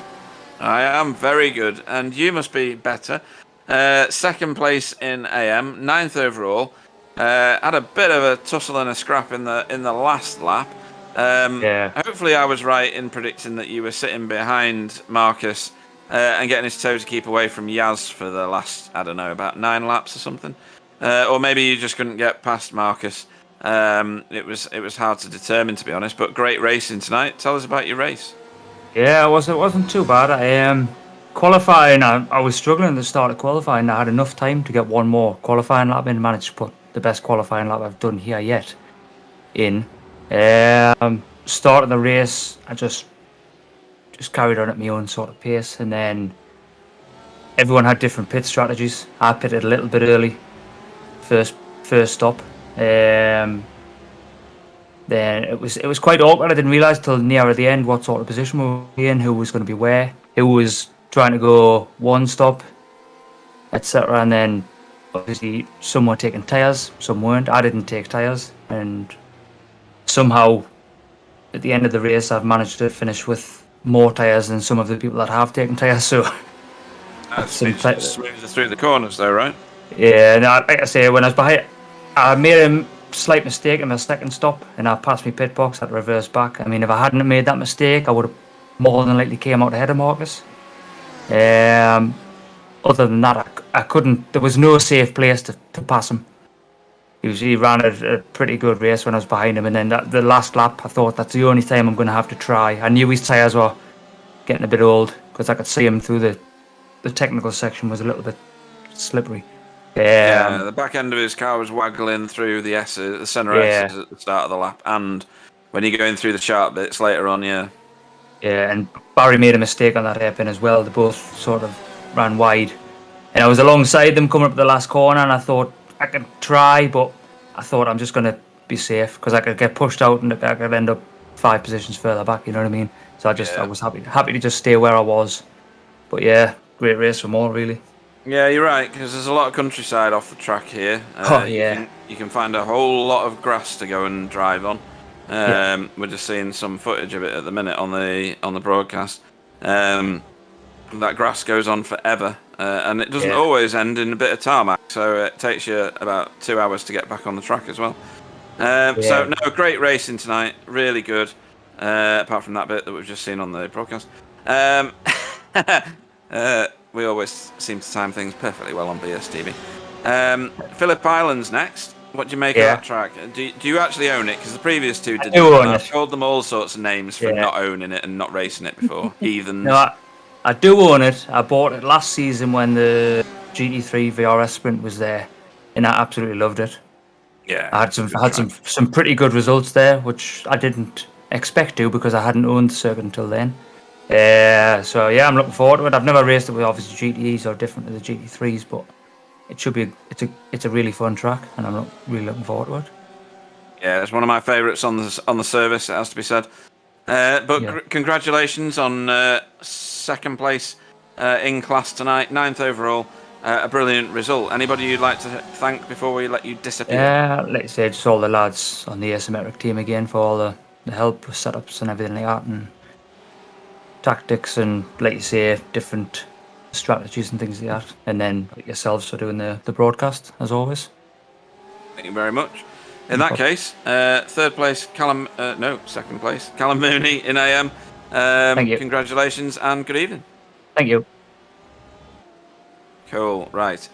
I am very good, and you must be better. Second place in AM, 9th overall. Had a bit of a tussle and a scrap in the last lap. Hopefully I was right in predicting that you were sitting behind Marcus and getting his toe to keep away from Yaz for the last, I don't know, about 9 laps or something. Or maybe you just couldn't get past Marcus. It was hard to determine, to be honest, but great racing tonight. Tell us about your race. Yeah, it wasn't too bad. Qualifying, I was struggling at the start of qualifying. I had enough time to get one more qualifying lap in, managed to put the best qualifying lap I've done here yet in. Starting the race, I just carried on at my own sort of pace, and then everyone had different pit strategies. I pitted a little bit early, first stop. Then it was quite awkward. I didn't realise till near the end what sort of position we were in, who was going to be where, who was trying to go one stop, etc. And then obviously some were taking tyres, some weren't. I didn't take tyres, and somehow at the end of the race I've managed to finish with more tyres than some of the people that have taken tyres. So That's smooth through the corners, though, right? Yeah, and like I say, when I was behind, I made a slight mistake in my second stop, and I passed my pit box, had to reverse back. I mean, if I hadn't made that mistake, I would have more than likely came out ahead of Marcus. Other than that, I couldn't. There was no safe place to pass him. He ran a pretty good race when I was behind him, and then the last lap, I thought that's the only time I'm going to have to try. I knew his tyres were getting a bit old because I could see him through the technical section was a little bit slippery. Yeah, the back end of his car was waggling through the centre S's at the start of the lap, and when you're going through the sharp bits later on, yeah. Yeah, and Barry made a mistake on that hairpin as well. They both sort of ran wide, and I was alongside them coming up the last corner, and I thought I could try, but I thought I'm just going to be safe because I could get pushed out and I could end up 5 positions further back. You know what I mean? So I was happy to just stay where I was. But yeah, great race from all, really. Yeah, you're right, because there's a lot of countryside off the track here. You can find a whole lot of grass to go and drive on. We're just seeing some footage of it at the minute on the broadcast. That grass goes on forever, and it doesn't always end in a bit of tarmac, so it takes you about 2 hours to get back on the track as well. So, no, great racing tonight, really good, apart from that bit that we've just seen on the broadcast. We always seem to time things perfectly well on BSTV. Phillip Island's next. What do you make of that track? Do you actually own it? Because the previous two didn't. I've called them all sorts of names for not owning it and not racing it before. Heathens. No, I do own it. I bought it last season when the GT3 VRS Sprint was there, and I absolutely loved it. Yeah, I had some pretty good results there, which I didn't expect to because I hadn't owned the circuit until then. So yeah, I'm looking forward to it. I've never raced it with obviously GTEs or different to the GT3s, but it should be. It's a really fun track, and I'm really looking forward to it. Yeah, it's one of my favourites on the service. It has to be said. Congratulations on second place in class tonight, 9th overall. A brilliant result. Anybody you'd like to thank before we let you disappear? Yeah, like I say, just all the lads on the asymmetric team again for all the help with setups and everything like that, and tactics and, like you say, different strategies and things like that. And then yourselves for doing the broadcast, as always. Thank you very much. In that case, third place, second place, Callum Mooney in AM. Thank you. Congratulations and good evening. Thank you. Cool, right.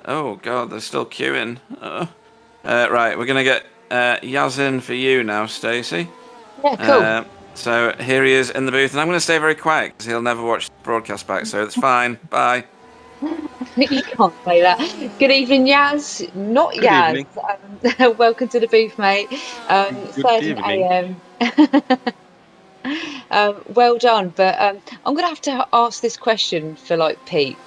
Oh, God, they're still queuing. Right, we're going to get Yaz in for you now, Stacey. Yeah, cool. So here he is in the booth, and I'm going to stay very quiet because he'll never watch the broadcast back, so it's fine. Bye. You can't say that. Good evening, Yaz. Not Good Yaz. evening. Welcome to the booth, mate. Good 13 evening. a.m. Well done, but I'm going to have to ask this question for like Pete.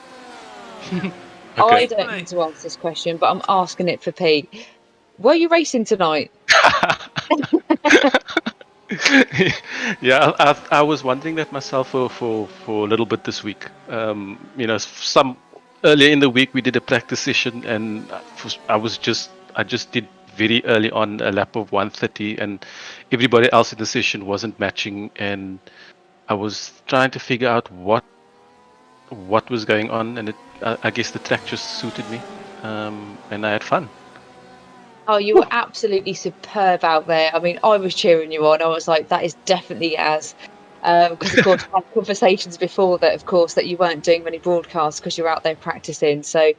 I don't need to answer this question, but I'm asking it for Pete. Were you racing tonight? Yeah, I was wondering that myself for a little bit this week. Some earlier in the week we did a practice session, and I just did very early on a lap of 1:30, and everybody else in the session wasn't matching, and I was trying to figure out what was going on, and I guess the track just suited me, and I had fun. Oh, you were absolutely superb out there. I mean, I was cheering you on. I was like, that is definitely Az. Because, of course, I had conversations before that, of course, that you weren't doing many broadcasts because you're out there practicing. So,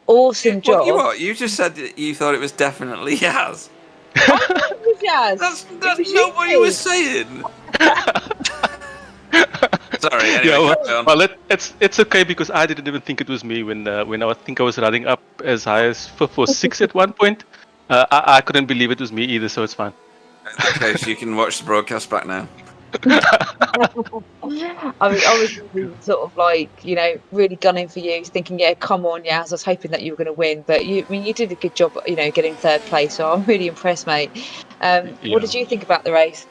awesome job. What? You just said that you thought it was definitely Yaz. I thought it was Yaz. That's not what you were saying. Sorry. Anyway, well, it's okay because I didn't even think it was me when I think I was running up as high as 5th or 6th at one point. I couldn't believe it was me either, so it's fine. Okay, so you can watch the broadcast back now. I was really sort of like, really gunning for you, thinking, yeah, come on, Yaz. I was hoping that you were going to win, but you did a good job, getting third place. So I'm really impressed, mate. What did you think about the race?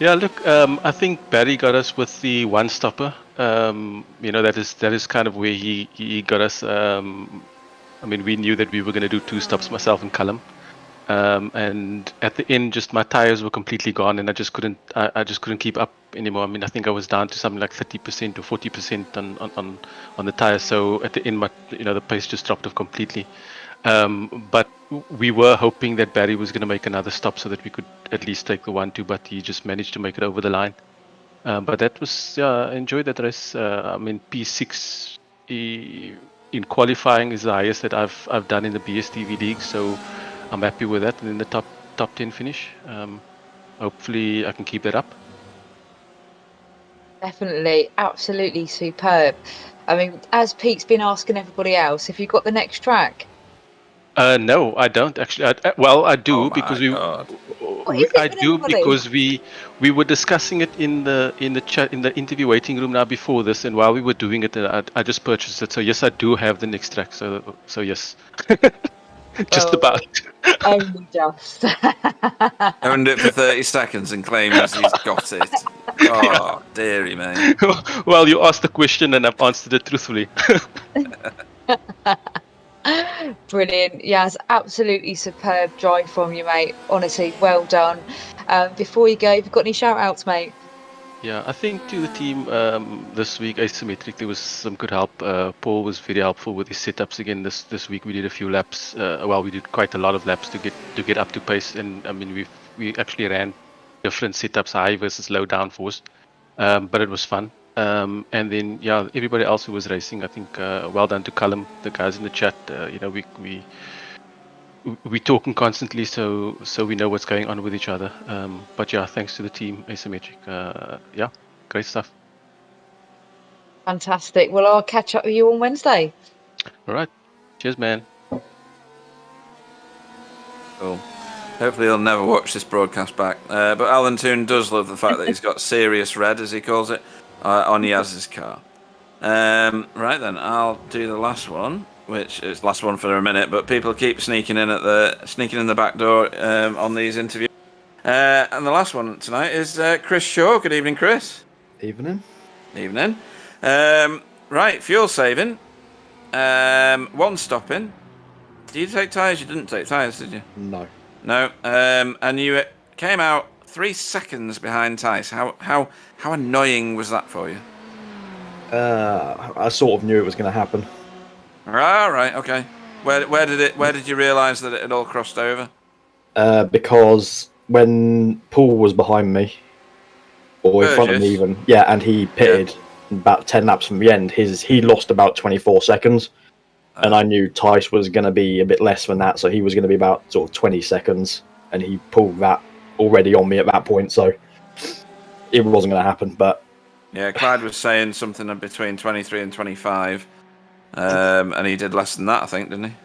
Yeah, look, I think Barry got us with the one stopper. That is kind of where he got us. We knew that we were going to do 2 stops, myself and Callum. And at the end, just my tires were completely gone, and I just couldn't keep up anymore. I think I was down to something like 30% or 40% on the tires. So at the end, the pace just dropped off completely. But we were hoping that Barry was going to make another stop so that we could at least take the 1-2, but he just managed to make it over the line. But that was, I enjoyed that race. P6 in qualifying is the highest that I've done in the BSTV league, so I'm happy with that. And in the top 10 finish, hopefully I can keep that up. Definitely, absolutely superb. As Pete's been asking everybody else, have you got the next track? No, I don't actually. I do because we were discussing it in the chat, in the interview waiting room now before this, and while we were doing it, I just purchased it. So yes, I do have the next track. So yes, just about. Only just. Owned it for 30 seconds and claims he's got it. Oh, dearie me. Well, you asked the question and I've answered it truthfully. Brilliant. Yes, absolutely superb drive from you, mate. Honestly, well done. Before you go, have you got any shout outs, mate? Yeah, I think to the team this week, Asymmetric, there was some good help. Paul was very helpful with his setups again. This week we did a few laps. We did quite a lot of laps to get up to pace, and we actually ran different setups, high versus low downforce, but it was fun. And then everybody else who was racing, I think well done to Callum, the guys in the chat. We're talking constantly, so we know what's going on with each other. But thanks to the team, Asymmetric. Great stuff. Fantastic. Well, I'll catch up with you on Wednesday. All right. Cheers, man. Cool. Hopefully he'll never watch this broadcast back. But Alan Toon does love the fact that he's got serious red, as he calls it, on Yaz's car. Right then, I'll do the last one, which is the last one for a minute, but people keep sneaking in the back door on these interviews. And the last one tonight is Chris Shaw. Good evening, Chris. Evening. Evening. Right, fuel saving. One stopping. Did you take tyres? You didn't take tyres, did you? No. No. And you came out 3 seconds behind Tice. How annoying was that for you? I sort of knew it was going to happen. Ah, right. Okay. Where did you realise that it had all crossed over? Because when Paul was behind me, or in front of me even, and he pitted about 10 laps from the end. He lost about 24 seconds. And I knew Tice was going to be a bit less than that, so he was going to be about sort of 20 seconds, and he pulled that already on me at that point, so it wasn't going to happen. But yeah, Clyde was saying something between 23 and 25, and he did less than that, I think, didn't he?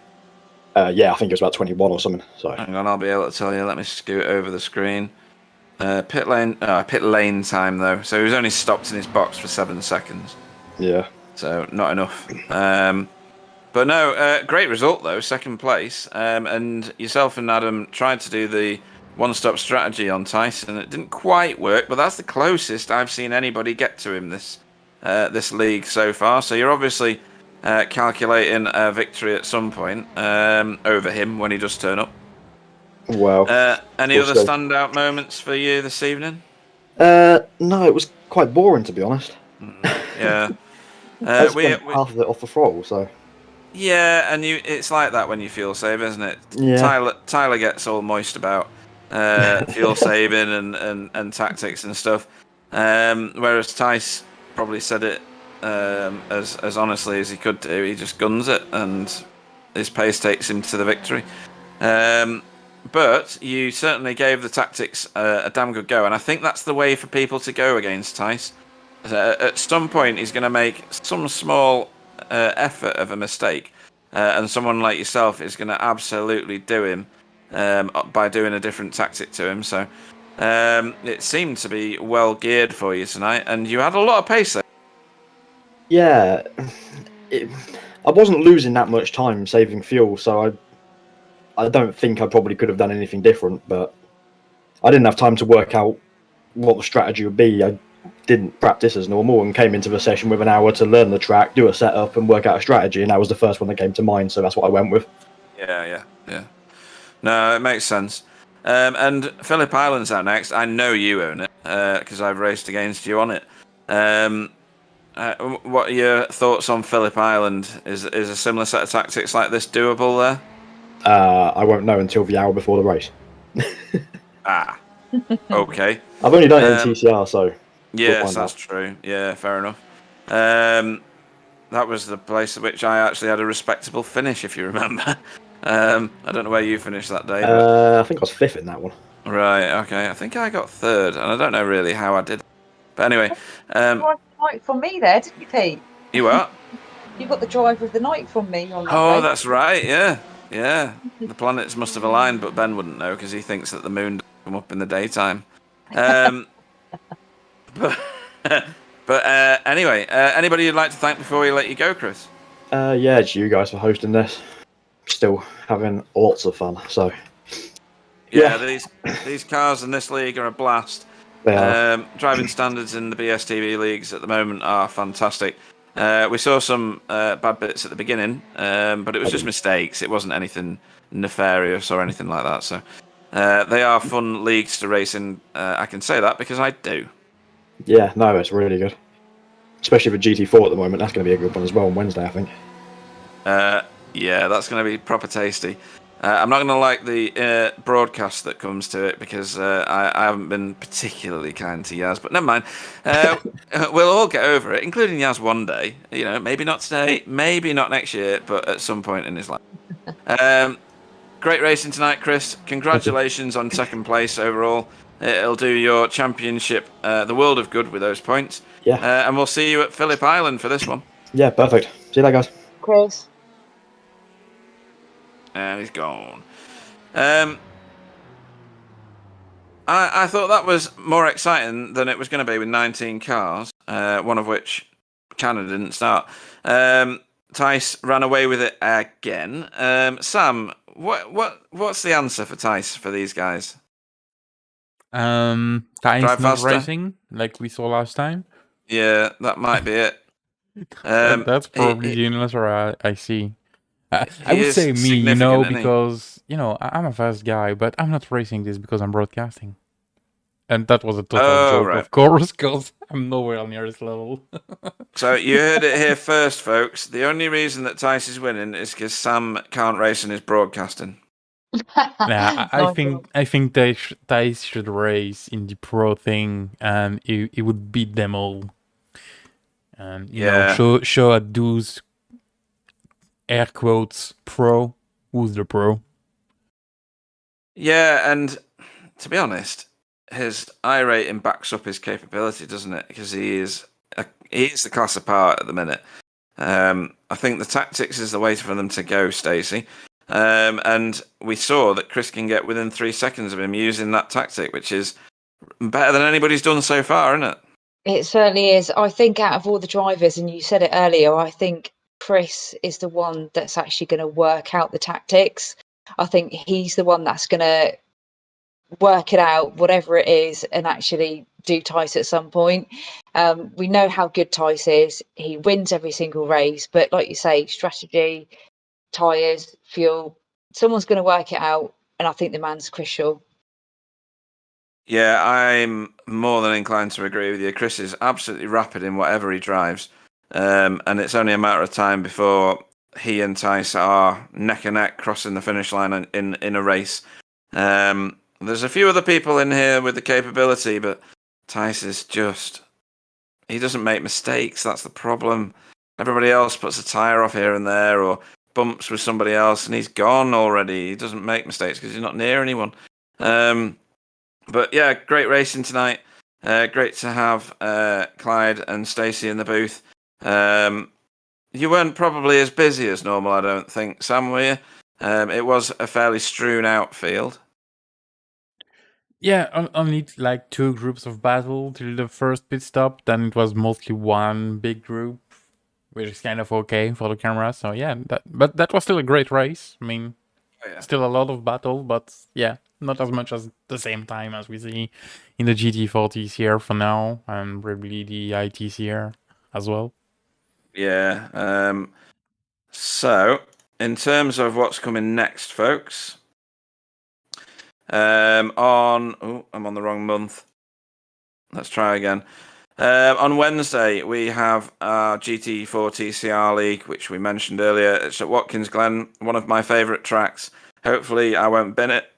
Yeah, I think it was about 21 or something. So hang on, I'll be able to tell you. Let me scoot over the screen. Pit lane time though. So he was only stopped in his box for 7 seconds. Yeah. So not enough. But no, great result though, second place. And yourself and Adam tried to do the one-stop strategy on Tyson. It didn't quite work, but that's the closest I've seen anybody get to him this league so far. So you're obviously calculating a victory at some point over him when he does turn up. Well, any other standout moments for you this evening? No, it was quite boring, to be honest. Yeah. We half of it off the throttle, so. Yeah, and it's like that when you fuel save, isn't it? Yeah. Tyler gets all moist about fuel saving and tactics and stuff, whereas Tice probably said it as honestly as he could do. He just guns it, and his pace takes him to the victory. But you certainly gave the tactics a damn good go, and I think that's the way for people to go against Tice. At some point, he's going to make some small effort of a mistake, and someone like yourself is going to absolutely do him by doing a different tactic to him. So it seemed to be well geared for you tonight, and you had a lot of pace there. Yeah, I wasn't losing that much time saving fuel, so I don't think I probably could have done anything different, but I didn't have time to work out what the strategy would be. I didn't practice as normal and came into the session with an hour to learn the track, do a setup, and work out a strategy, and that was the first one that came to mind, so that's what I went with. Yeah. No, it makes sense. And Phillip Island's out next. I know you own it because I've raced against you on it. What are your thoughts on Phillip Island? Is a similar set of tactics like this doable there? I won't know until the hour before the race. Okay. I've only done it in TCR, so. Yes, that's true. Yeah, fair enough. That was the place at which I actually had a respectable finish, if you remember. I don't know where you finished that day. I think I was 5th in that one. Right, okay. I think I got 3rd, and I don't know really how I did. But anyway. Night from me there, didn't you, Pete? You what? You got the driver of the night from me on that Oh, day. that's right, yeah. The planets must have aligned, but Ben wouldn't know because he thinks that the moon doesn't come up in the daytime. But anyway, anybody you'd like to thank before we let you go, Chris? Yeah, it's you guys for hosting this. Still having lots of fun, so. Yeah, these cars in this league are a blast. They are. Driving standards in the BSTV leagues at the moment are fantastic. We saw some bad bits at the beginning, but it was just mistakes. It wasn't anything nefarious or anything like that. So they are fun leagues to race in. I can say that because I do. Yeah, no, it's really good. Especially for GT4 at the moment. That's going to be a good one as well on Wednesday, I think. Yeah, that's going to be proper tasty. I'm not going to like the broadcast that comes to it because I haven't been particularly kind to Yaz, but never mind. We'll all get over it, including Yaz one day. You know, maybe not today, maybe not next year, but at some point in his life. Great racing tonight, Chris. Congratulations on 2nd place overall. It'll do your championship the world of good with those points. Yeah. And we'll see you at Phillip Island for this one. Yeah, perfect. See you later, guys. Chris. And he's gone. I thought that was more exciting than it was going to be with 19 cars, one of which Canada didn't start. Tice ran away with it again. Sam, what's the answer for Tice for these guys? Tice Drive not faster? racing like we saw last time. Yeah, that might be it. That's probably the answer I see. I would is say me, significant, isn't he? because, I'm a fast guy, but I'm not racing this because I'm broadcasting. And that was a total joke, right. of course, because I'm nowhere near this level. So you heard it here first, folks. The only reason that Tice is winning is because Sam can't race and is broadcasting. I think Tice should race in the pro thing, and he would beat them all. And, show a dude's air quotes pro. Who's the pro? Yeah, and to be honest, his I rating backs up his capability, doesn't it? Because he is the class apart at the minute. I think the tactics is the way for them to go, Stacey. And we saw that Chris can get within 3 seconds of him using that tactic, which is better than anybody's done so far, isn't it? It certainly is. I think out of all the drivers, and you said it earlier, I think Chris is the one that's actually going to work out the tactics. I think he's the one that's going to work it out, whatever it is, and actually do Tice at some point. We know how good Tice is. He wins every single race, but like you say, strategy, tyres, fuel, someone's going to work it out, and I think the man's crucial. Yeah, I'm more than inclined to agree with you. Chris is absolutely rapid in whatever he drives, and it's only a matter of time before he and Tice are neck and neck crossing the finish line in a race. There's a few other people in here with the capability, but Tice is he doesn't make mistakes. That's the problem. Everybody else puts a tyre off here and there or bumps with somebody else, and he's gone already. He doesn't make mistakes because he's not near anyone. But yeah, great racing tonight. Great to have Clyde and Stacey in the booth. You weren't probably as busy as normal, I don't think, Sam, were you? It was a fairly strewn out field. Yeah, only like 2 groups of battle till the first pit stop. Then it was mostly one big group, which is kind of okay for the camera. So yeah, but that was still a great race. I mean, still a lot of battle, but yeah, not as much as the same time as we see in the GT40s here for now, and probably the ITs here as well. Yeah. So, in terms of what's coming next, folks, I'm on the wrong month. Let's try again. On Wednesday, we have our GT4 TCR League, which we mentioned earlier. It's at Watkins Glen, one of my favourite tracks. Hopefully, I won't bin it.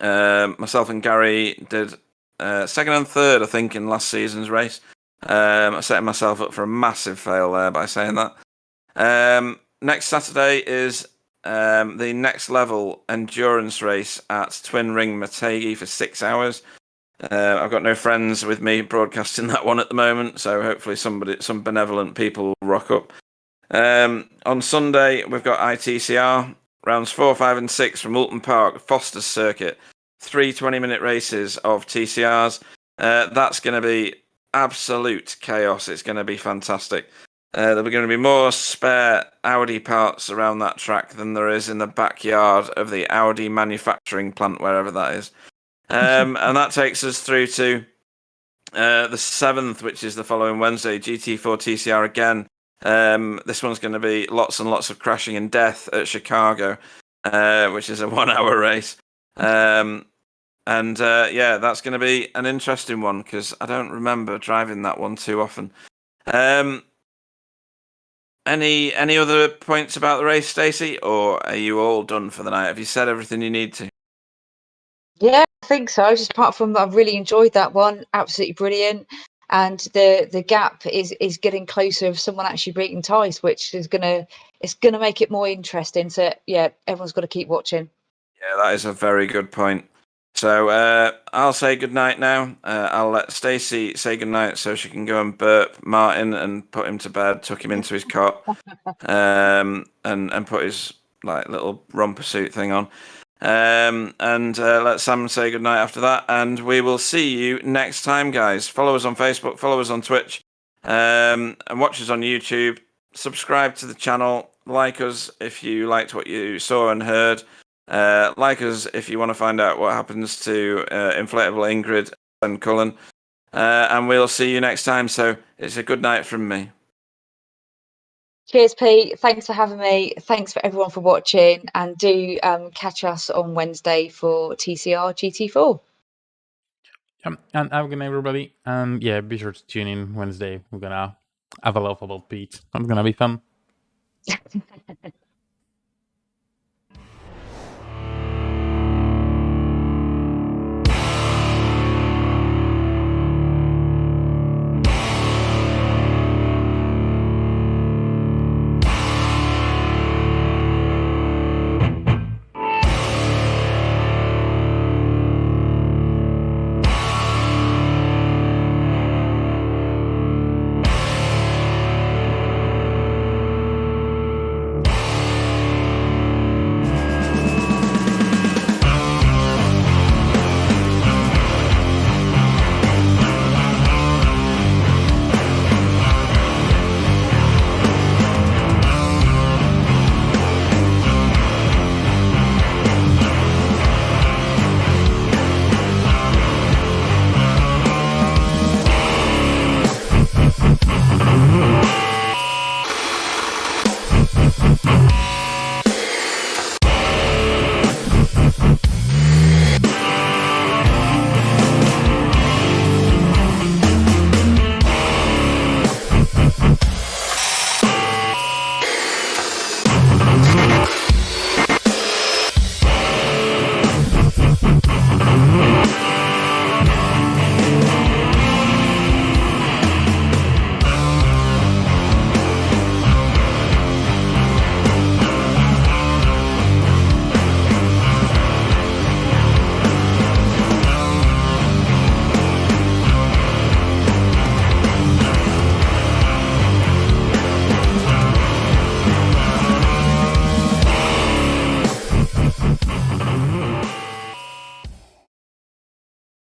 Myself and Gary did second and third, I think, in last season's race. I set myself up for a massive fail there by saying that. Next Saturday is the next level endurance race at Twin Ring Motegi for 6 hours. I've got no friends with me broadcasting that one at the moment, so hopefully some benevolent people will rock up. On Sunday, we've got ITCR, rounds 4, 5 and 6 from Moulton Park, Foster's Circuit. 3 20-minute races of TCRs. That's going to be absolute chaos. It's going to be fantastic. There'll be going to be more spare Audi parts around that track than there is in the backyard of the Audi manufacturing plant, wherever that is. And that takes us through to the 7th, which is the following Wednesday, GT4 TCR again. This one's going to be lots and lots of crashing and death at Chicago, which is a 1-hour race. Yeah, that's going to be an interesting one because I don't remember driving that one too often. Any other points about the race, Stacey, or are you all done for the night? Have you said everything you need to? Yeah, I think so. Just apart from that, I've really enjoyed that one. Absolutely brilliant. And the gap is getting closer of someone actually beating Tice, which is gonna make it more interesting. So yeah, everyone's got to keep watching. Yeah, that is a very good point. So I'll say goodnight now. I'll let Stacey say goodnight so she can go and burp Martin and put him to bed, tuck him into his cot, and put his little romper suit thing on. And let Sam say goodnight after that. And we will see you next time, guys. Follow us on Facebook, follow us on Twitch, and watch us on YouTube. Subscribe to the channel. Like us if you liked what you saw and heard. Like us if you want to find out what happens to Inflatable Ingrid and Cullen. And we'll see you next time. So it's a good night from me. Cheers, Pete. Thanks for having me. Thanks for everyone for watching. And do catch us on Wednesday for TCR GT4. And have a good night, everybody. And yeah, be sure to tune in Wednesday. We're going to have a laugh about Pete. It's going to be fun.